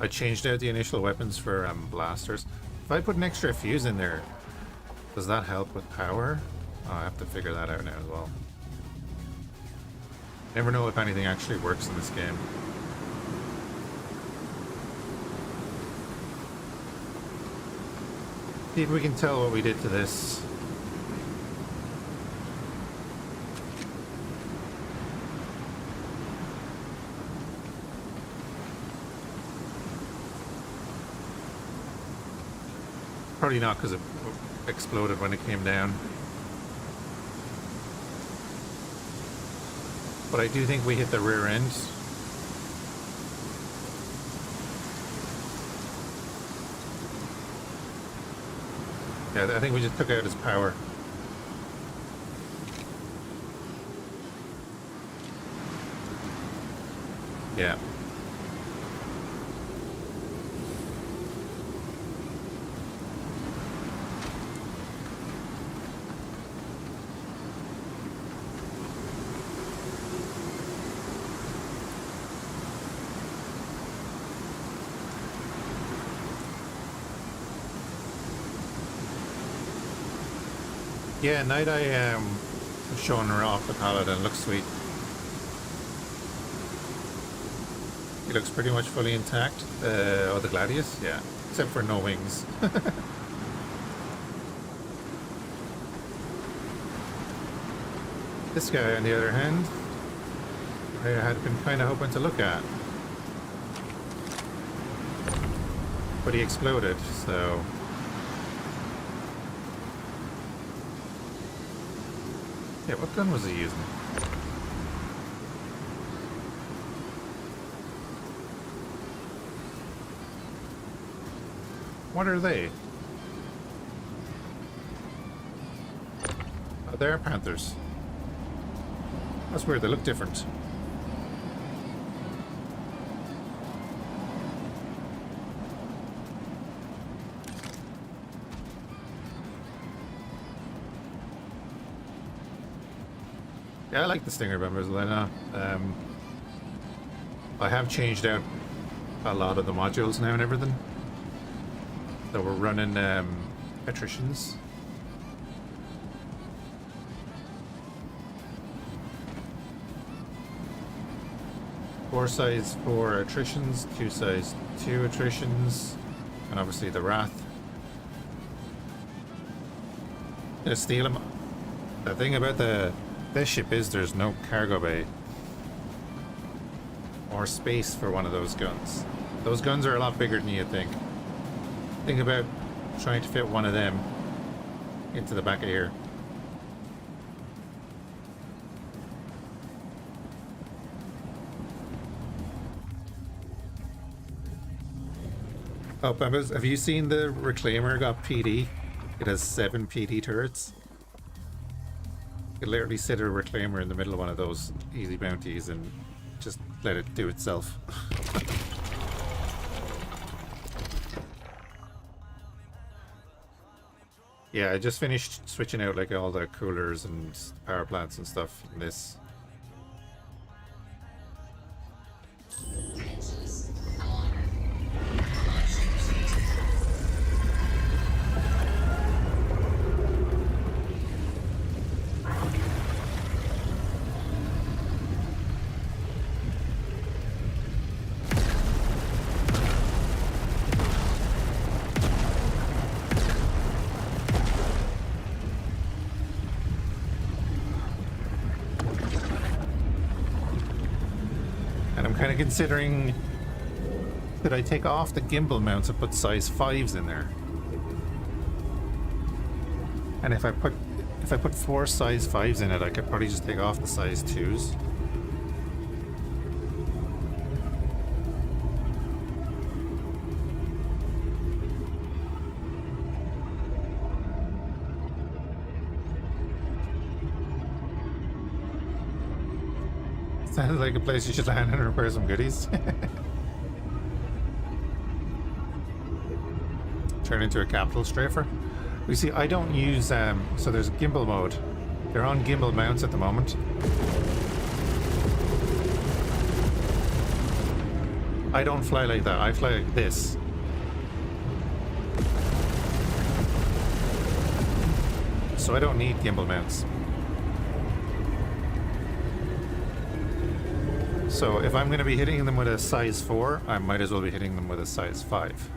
I changed out the initial weapons for blasters. If I put an extra fuse in there, does that help with power? Oh, I have to figure that out now as well. Never know if anything actually works in this game. See if we can tell what we did to this. Probably not, because it exploded when it came down. But I do think we hit the rear end. Yeah, I think we just took out his power. Yeah. Yeah, Night Eye was showing her off the palette and it looks sweet. He looks pretty much fully intact. Oh, the Gladius? Yeah. Except for no wings. This guy, on the other hand, I had been kind of hoping to look at. But he exploded, so... Yeah, what gun was he using? What are they? Oh, they're Panthers. That's weird, they look different. Yeah, I like the Stinger bombers, I know. I have changed out a lot of the modules now and everything. So we're running attritions. Four size 4 attritions, 2 size 2 attritions, and obviously the Wrath. Gonna steal them. The thing about this ship is there's no cargo bay or space for one of those guns. Those guns are a lot bigger than you think. Think about trying to fit one of them into the back of here. Oh, Bambas, have you seen the Reclaimer got PD? It has 7 PD turrets. You could literally sit a Reclaimer in the middle of one of those easy bounties and just let it do itself. Yeah, I just finished switching out like all the coolers and power plants and stuff in this. Kind of considering that I take off the gimbal mounts and put size 5s in there. And if I put 4 size 5s in it, I could probably just take off the size 2s. Sounds like a place you should land and repair some goodies. Turn into a capital strafer. You see, I don't use, so there's gimbal mode. They're on gimbal mounts at the moment. I don't fly like that, I fly like this. So I don't need gimbal mounts. So if I'm going to be hitting them with a size 4, I might as well be hitting them with a size 5.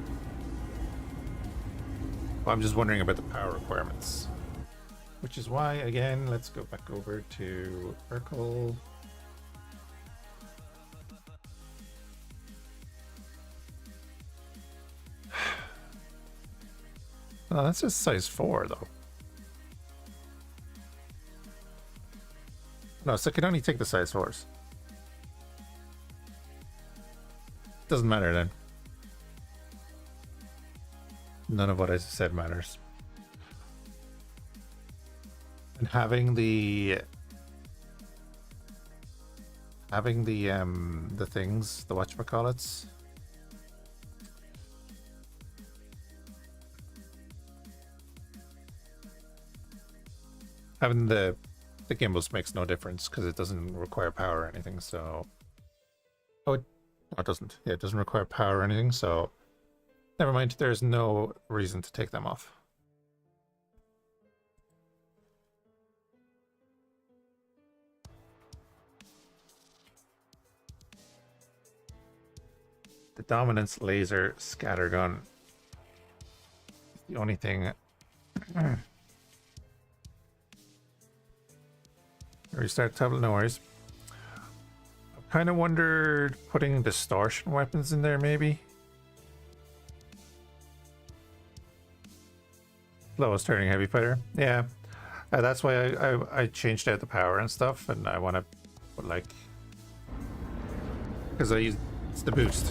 Well, I'm just wondering about the power requirements. Which is why, again, let's go back over to Urkel. Oh, that's just size 4, though. No, so it can only take the size 4s. Doesn't matter then. None of what I said matters. And having the things, the whatchamacallits. Having the gimbals makes no difference because it doesn't require power or anything, so... Oh, it doesn't. Yeah, it doesn't require power or anything, so... Never mind, there's no reason to take them off. The Dominance Laser Scattergun. The only thing... Restart tablet, no worries. I've kind of wondered putting distortion weapons in there, maybe. Lowest turning heavy fighter. Yeah. That's why I changed out the power and stuff, and I want to put like... Because I use... It's the boost.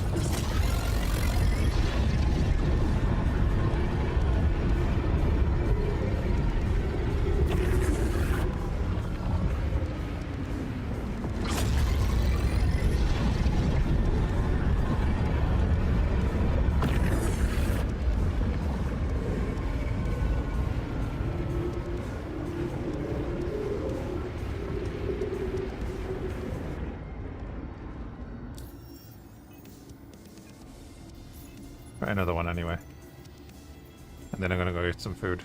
Try another one anyway. And then I'm gonna go get some food.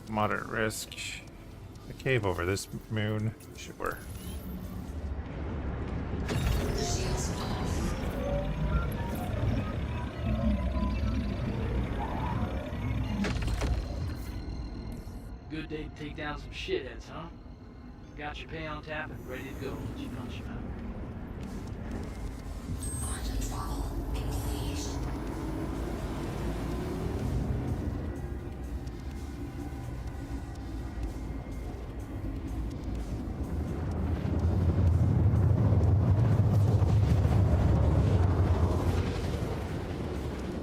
Moderate risk. A cave over this moon. Sure. Shields off. Good day to take down some shitheads, huh? Got your pay on tap and ready to go. Let you punch them out. Quantum travel complete.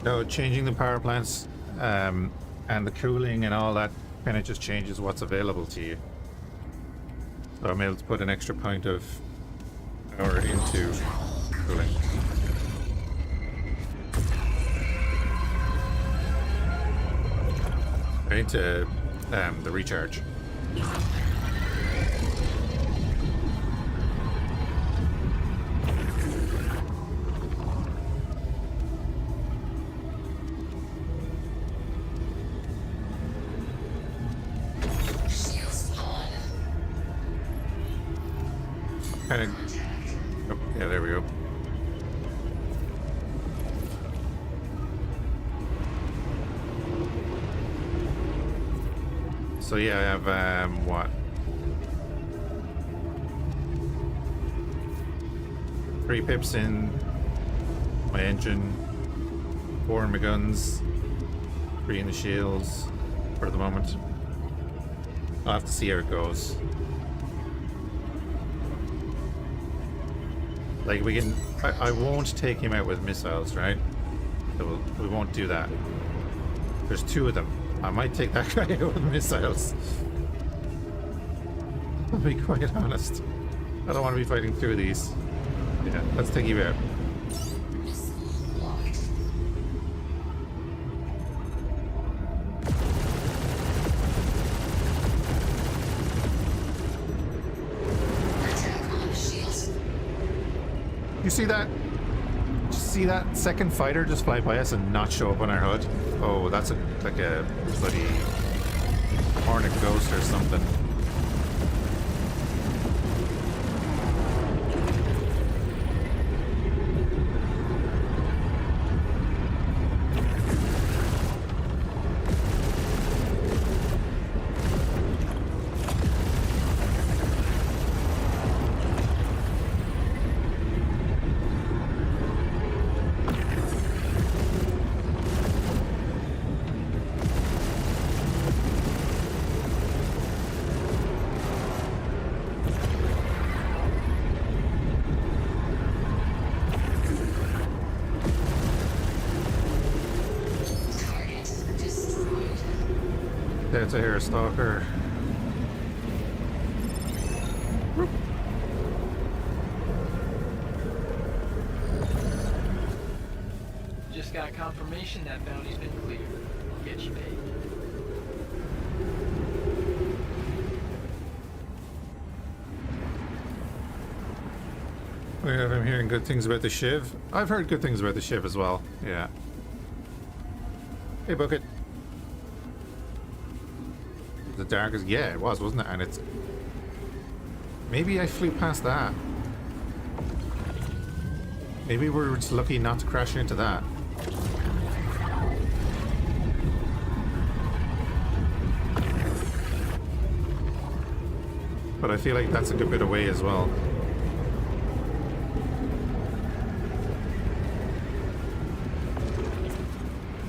No, changing the power plants and the cooling and all that kind of just changes what's available to you. So I'm able to put an extra point of power into cooling. Into the recharge. Kind of. Oh, yeah, there we go. So yeah, I have what? 3 pips in my engine, 4 in my guns, 3 in the shields for the moment. I'll have to see how it goes. Like we can, I won't take him out with missiles, right? So we won't do that. There's 2 of them. I might take that guy out with missiles. I'll be quite honest. I don't want to be fighting through these. Yeah, let's take you out. You see that? See that second fighter just fly by us and not show up on our HUD? Oh, that's like a bloody Hornet Ghost or something. it's a hair stalker. Just got confirmation that bounty's been cleared. I'll get you paid. I'm hearing good things about the Shiv. I've heard good things about the Shiv as well. Yeah. Hey, Bucket. The darkest. Yeah, it was, wasn't it? And it's. Maybe I flew past that. Maybe we're just lucky not to crash into that. But I feel like that's a good bit away as well.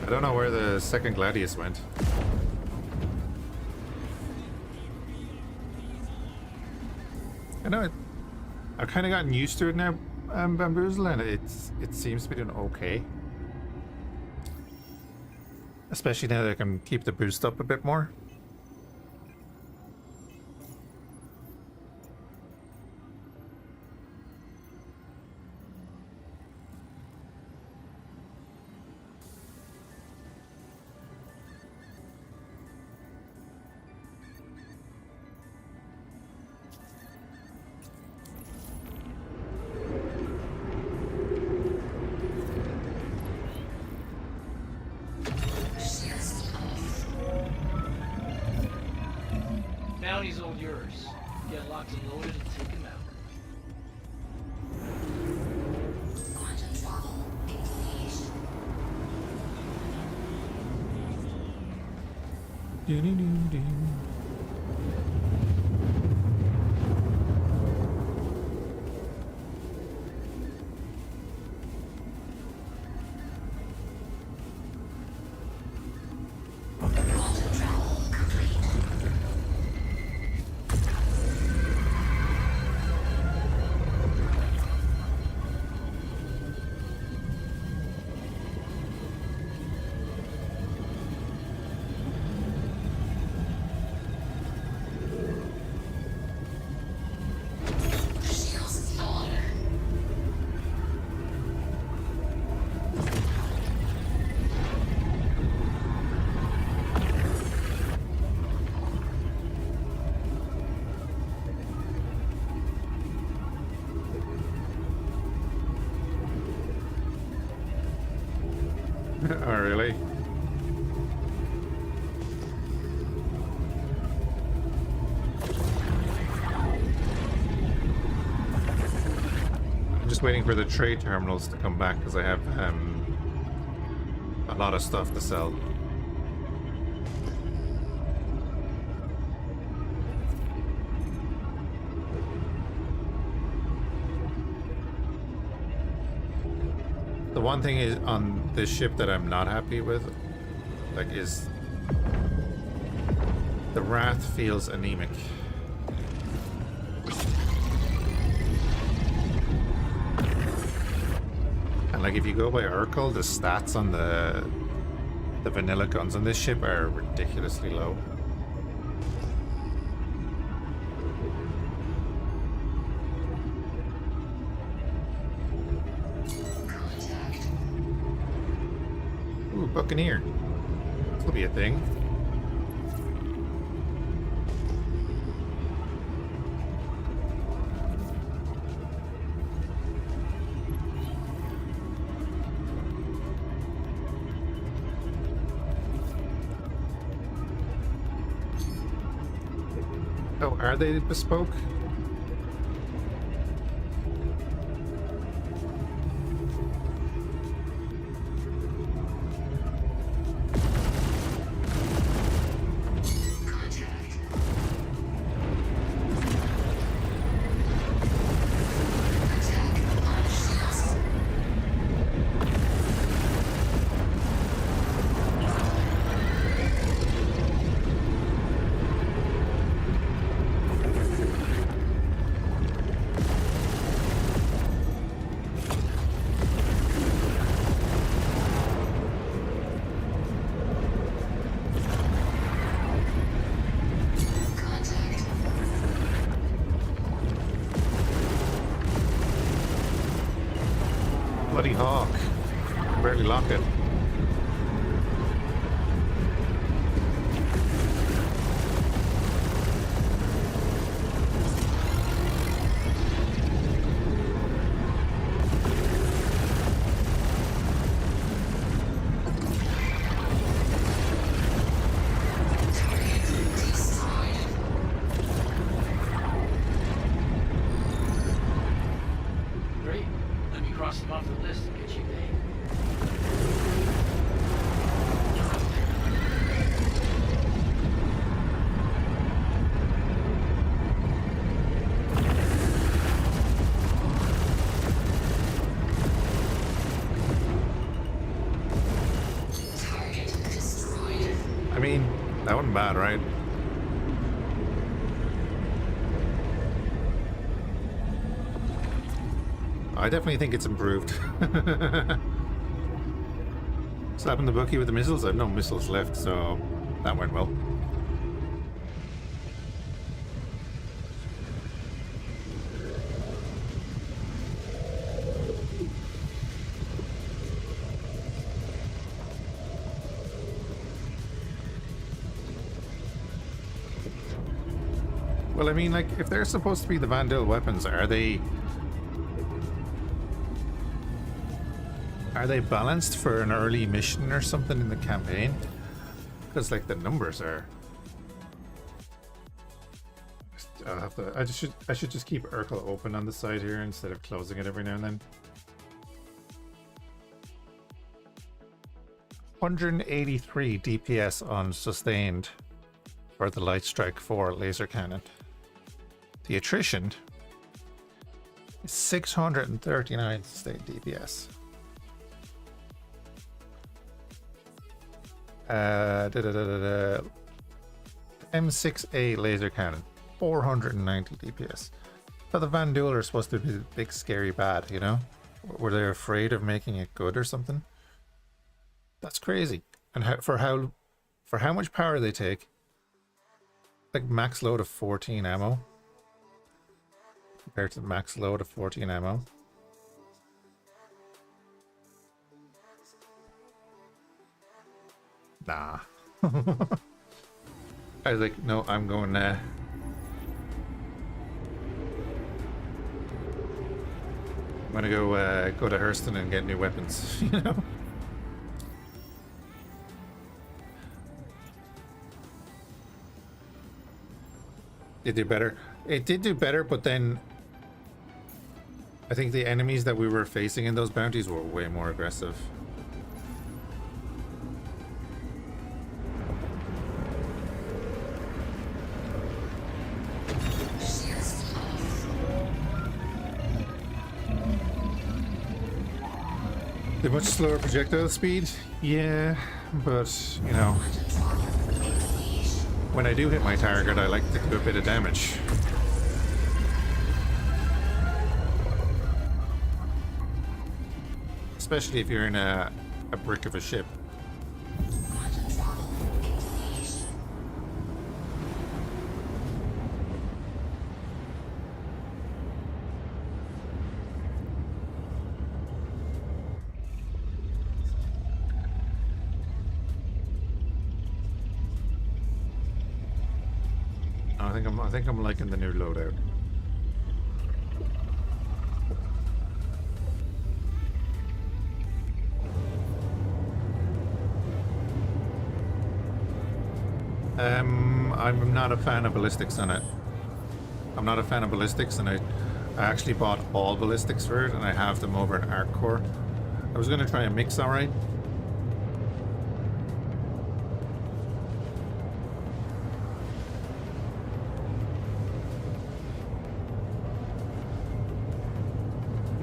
I don't know where the second Gladius went. I know I've kind of gotten used to it now, Bamboozle, and it seems to be doing okay. Especially now that I can keep the boost up a bit more. Bounty's all yours. Get locked and loaded and take him out. Quantum throttle engaged. Quantum travel complete. Shields on. Oh, really? I'm just waiting for the trade terminals to come back because I have a lot of stuff to sell. The one thing is on this ship that I'm not happy with, like, is the Wrath feels anemic. And like, if you go by Urkel, the stats on the vanilla guns on this ship are ridiculously low. Ooh, Buccaneer. This will be a thing. Oh, are they bespoke? Bloody hawk. Barely lock it. Great. Let me cross them off the list and get you paid. I mean, that wasn't bad, right? I definitely think it's improved. Slapping the bookie with the missiles? I have no missiles left, so that went well. Well, I mean, like, if they're supposed to be the Vandal weapons, are they balanced for an early mission or something in the campaign? Because, like, the numbers are. I'll have to. I should just keep Urkel open on the side here instead of closing it every now and then. 183 DPS on sustained for the Light Strike 4 laser cannon. The attrition is 639 sustained DPS. M6A laser cannon, 490 DPS. So the Van Duel are supposed to be big, scary, bad, you know? Were they afraid of making it good or something? That's crazy. And for how much power they take, like max load of 14 ammo compared to the max load of 14 ammo. Nah. I was like, no, I'm going I'm gonna go to Hurston and get new weapons, you know? It did better. It did do better, but then I think the enemies that we were facing in those bounties were way more aggressive. The much slower projectile speed? Yeah, but, you know, when I do hit my target, I like to do a bit of damage. Especially if you're in a brick of a ship. I think I'm liking the new loadout. I'm not a fan of ballistics on it. I'm not a fan of ballistics, and I actually bought all ballistics for it, and I have them over in Arc Core. I was gonna try a mix, alright.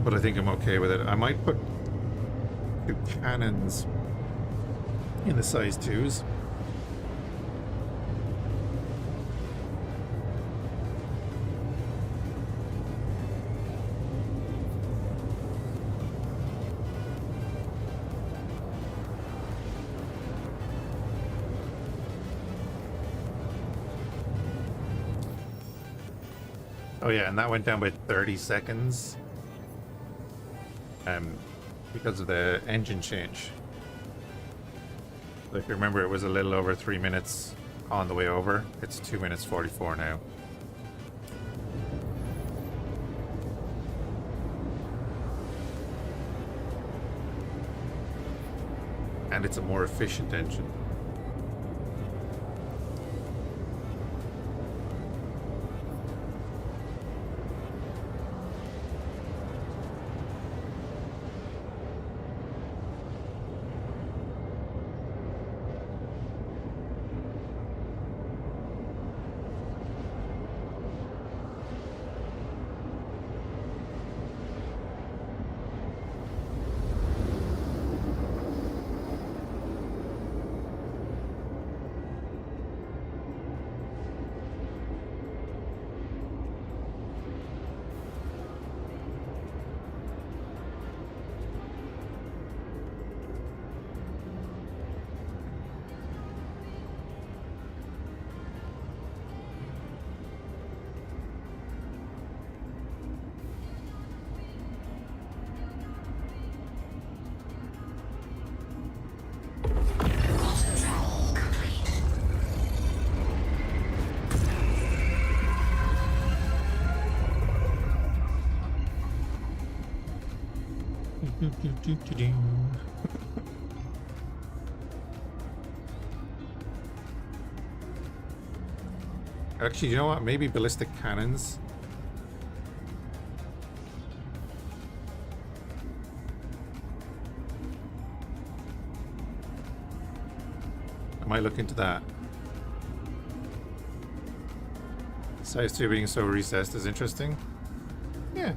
But I think I'm okay with it. I might put 2 cannons in the size 2s. Oh yeah, and that went down by 30 seconds. because of the engine change. Like, remember, it was a little over 3 minutes on the way over. It's 2 minutes 44 now. And it's a more efficient engine. Actually, you know what? Maybe ballistic cannons. I might look into that. Size 2 being so recessed is interesting. Yeah.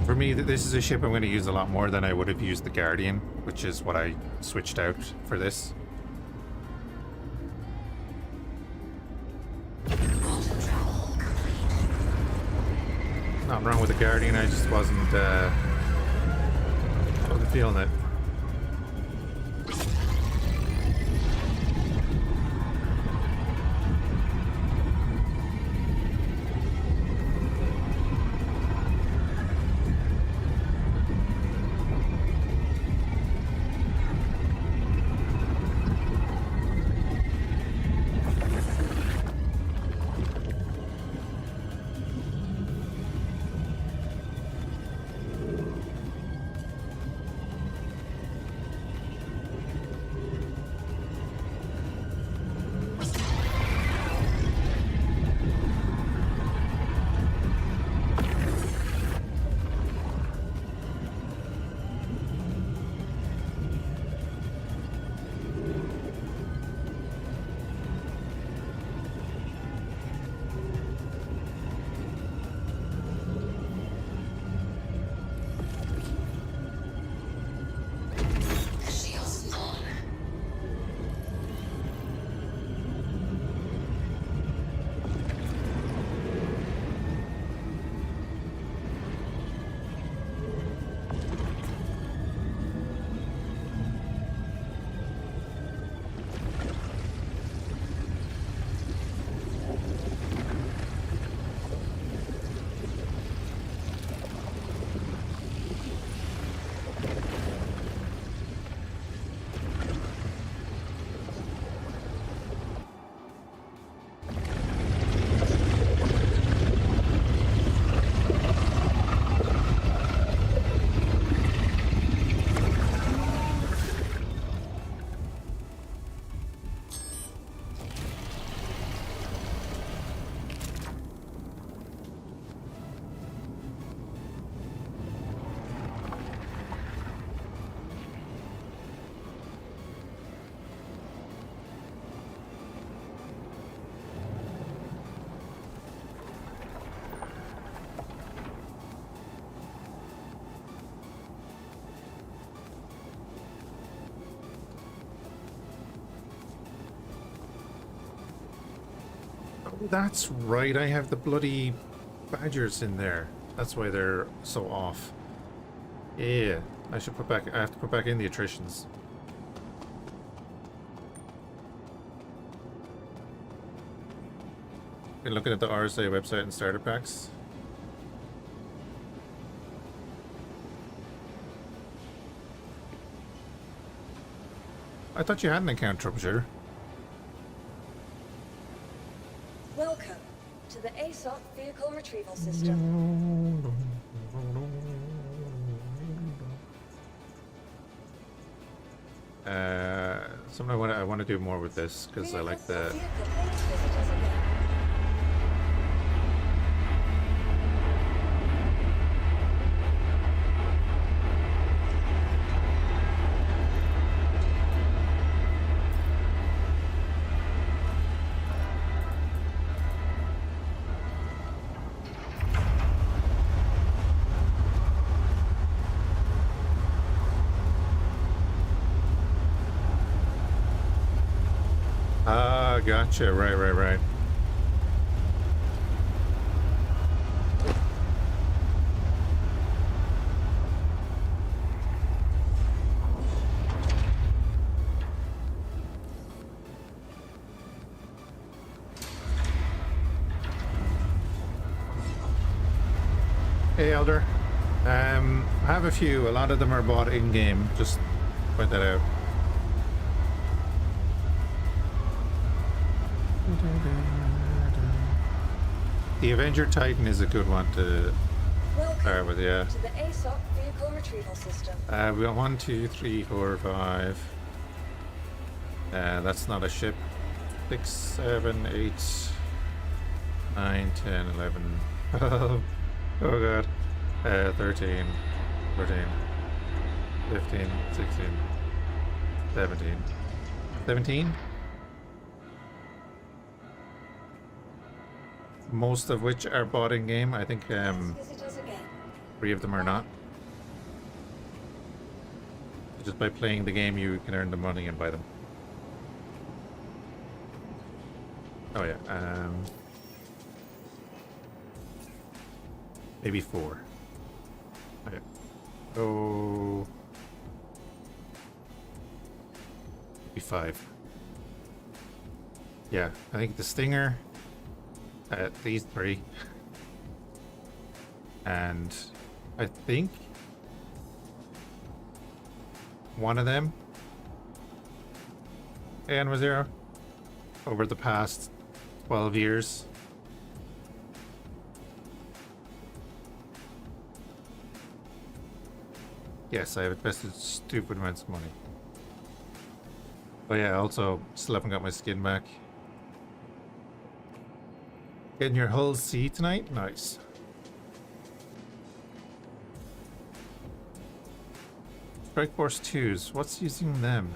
For me, this is a ship I'm going to use a lot more than I would have used the Guardian, which is what I switched out for this. Nothing wrong with the Guardian, I just wasn't feeling it. That's right, I have the bloody badgers in there. That's why they're so off. Yeah, I have to put back in the attritions. Been looking at the RSA website and starter packs. I thought you had an account, troubleshooter. Welcome to the ASOC vehicle retrieval system. Something I want to do more with this because I like the. Vehicle, please visit us again. Ah, gotcha. Right. Hey, Elder. I have a few. A lot of them are bought in-game. Just point that out. The Avenger Titan is a good one to start with, yeah. To the ASOC vehicle retrieval system. We got 1, 2, 3, 4, 5. That's not a ship. 6, 7, 8, 9, 10, 11. Oh god. 13, 14, 15, 16, 17. 17? Most of which are bought in game. I think Visit us again. 3 of them are not. Just by playing the game you can earn the money and buy them. Oh yeah, maybe 4. Okay. Oh, maybe 5. Yeah, I think the Stinger, these 3, and I think one of them, and was 0 over the past 12 years. Yes, I have invested stupid amounts of money. But yeah, also still haven't got my skin back. Getting your hull C tonight? Nice. Strike Force 2s. What's using them?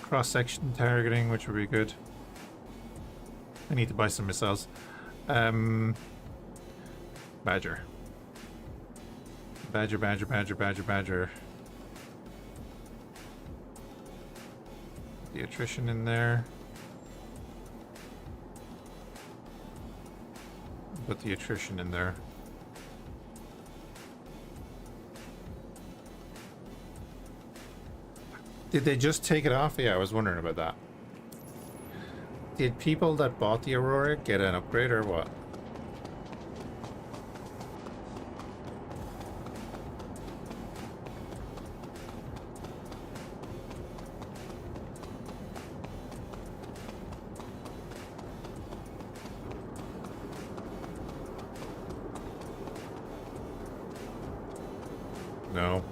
Cross-section targeting, which would be good. I need to buy some missiles. Badger. Badger. The attrition in there. Put the attrition in there. Did they just take it off? Yeah, I was wondering about that. Did people that bought the Aurora get an upgrade or what? No.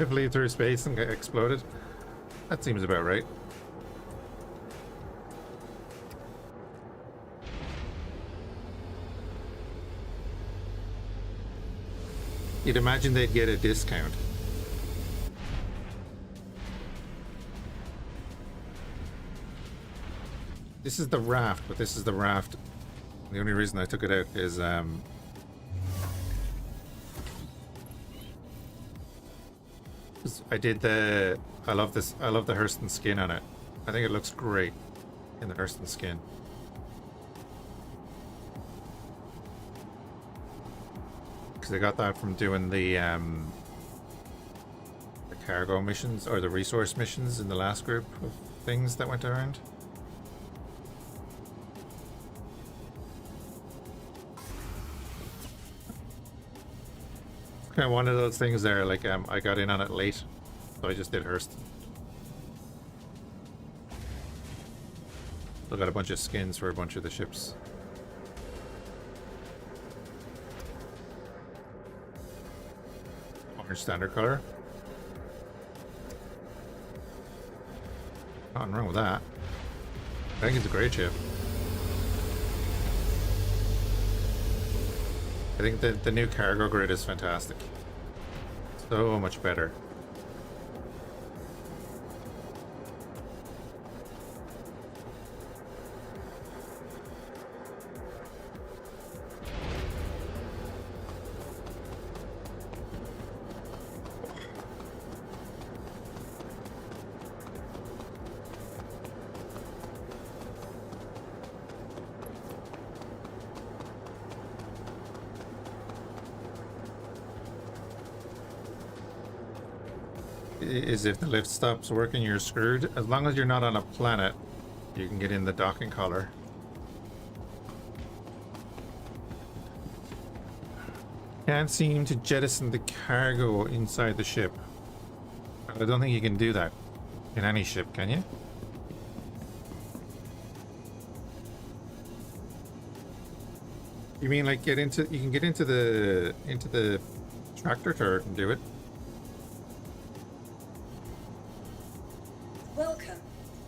Flew through space and got exploded. That seems about right. You'd imagine they'd get a discount. This is the raft, but this is the raft. The only reason I took it out is I did the. I love this. I love the Hurston skin on it. I think it looks great in the Hurston skin. Because I got that from doing the cargo missions or the resource missions in the last group of things that went around. Kind of one of those things there, like I got in on it late, so I just did Hurston. Still got a bunch of skins for a bunch of the ships. Orange standard color. Nothing wrong with that. I think it's a great ship. I think the new cargo grid is fantastic. So much better. Is if the lift stops working, you're screwed. As long as you're not on a planet, you can get in the docking collar. Can't seem to jettison the cargo inside the ship. I don't think you can do that in any ship, can you? You mean like you can get into the tractor turret and do it? Welcome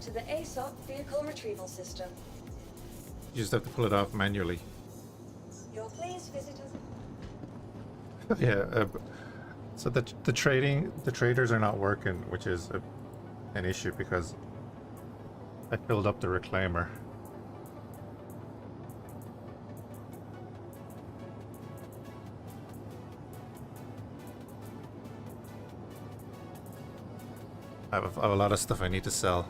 to the ASOC vehicle retrieval system. You just have to pull it off manually. Your please visit us. Yeah, so the traders are not working, which is an issue because I filled up the reclaimer. I have a lot of stuff I need to sell.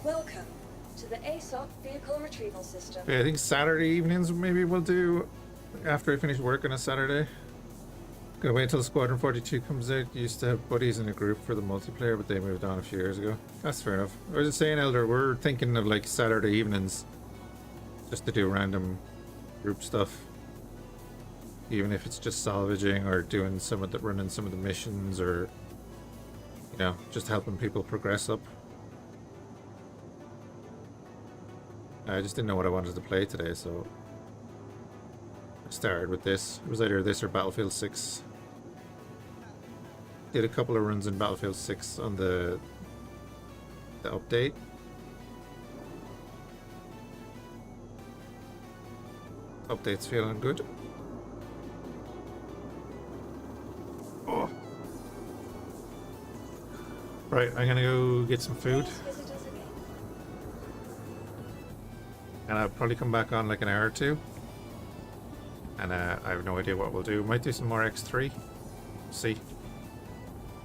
Welcome to the ASOC vehicle retrieval system. Yeah, I think Saturday evenings maybe we'll do after I finish work on a Saturday. Gonna wait until Squadron 42 comes out. Used to have buddies in a group for the multiplayer, but they moved on a few years ago. That's fair enough. I was just saying, Elder, we're thinking of like Saturday evenings just to do random group stuff. Even if it's just salvaging or doing running some of the missions, or you know, just helping people progress up. I just didn't know what I wanted to play today, so I started with this. It was either this or Battlefield 6. Did a couple of runs in Battlefield 6 on the update. Update's feeling good. Oh. Right, I'm gonna go get some food. Please visit us again. And I'll probably come back on like an hour or two. And I have no idea what we'll do. Might do some more X3. See.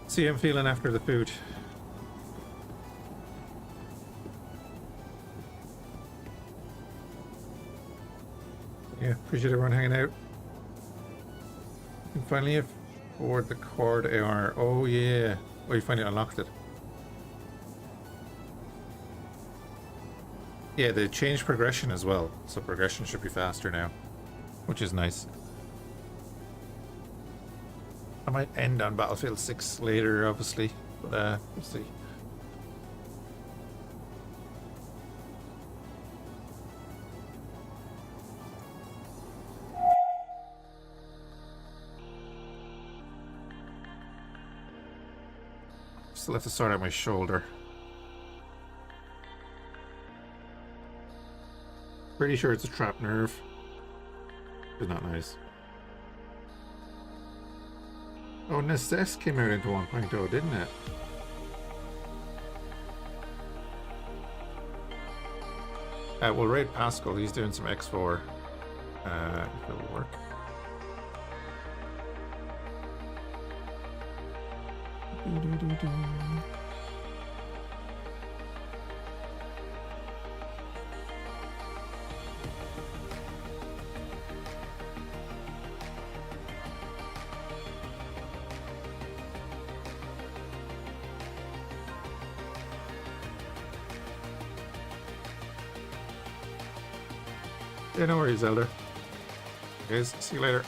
See how I'm feeling after the food. Yeah, appreciate everyone hanging out. And finally afford the cord AR. Oh yeah. Oh, you finally unlocked it. Yeah, they changed progression as well, so progression should be faster now, which is nice. I might end on Battlefield 6 later, obviously, but we'll see. Still have to sort out my shoulder. Pretty sure it's a trapped nerve. It's not nice. Oh, Necess came out into 1.0, didn't it? We'll raid Pascal. He's doing some X4. If it'll work. Yeah, no worries, Elder. Guys, see you later.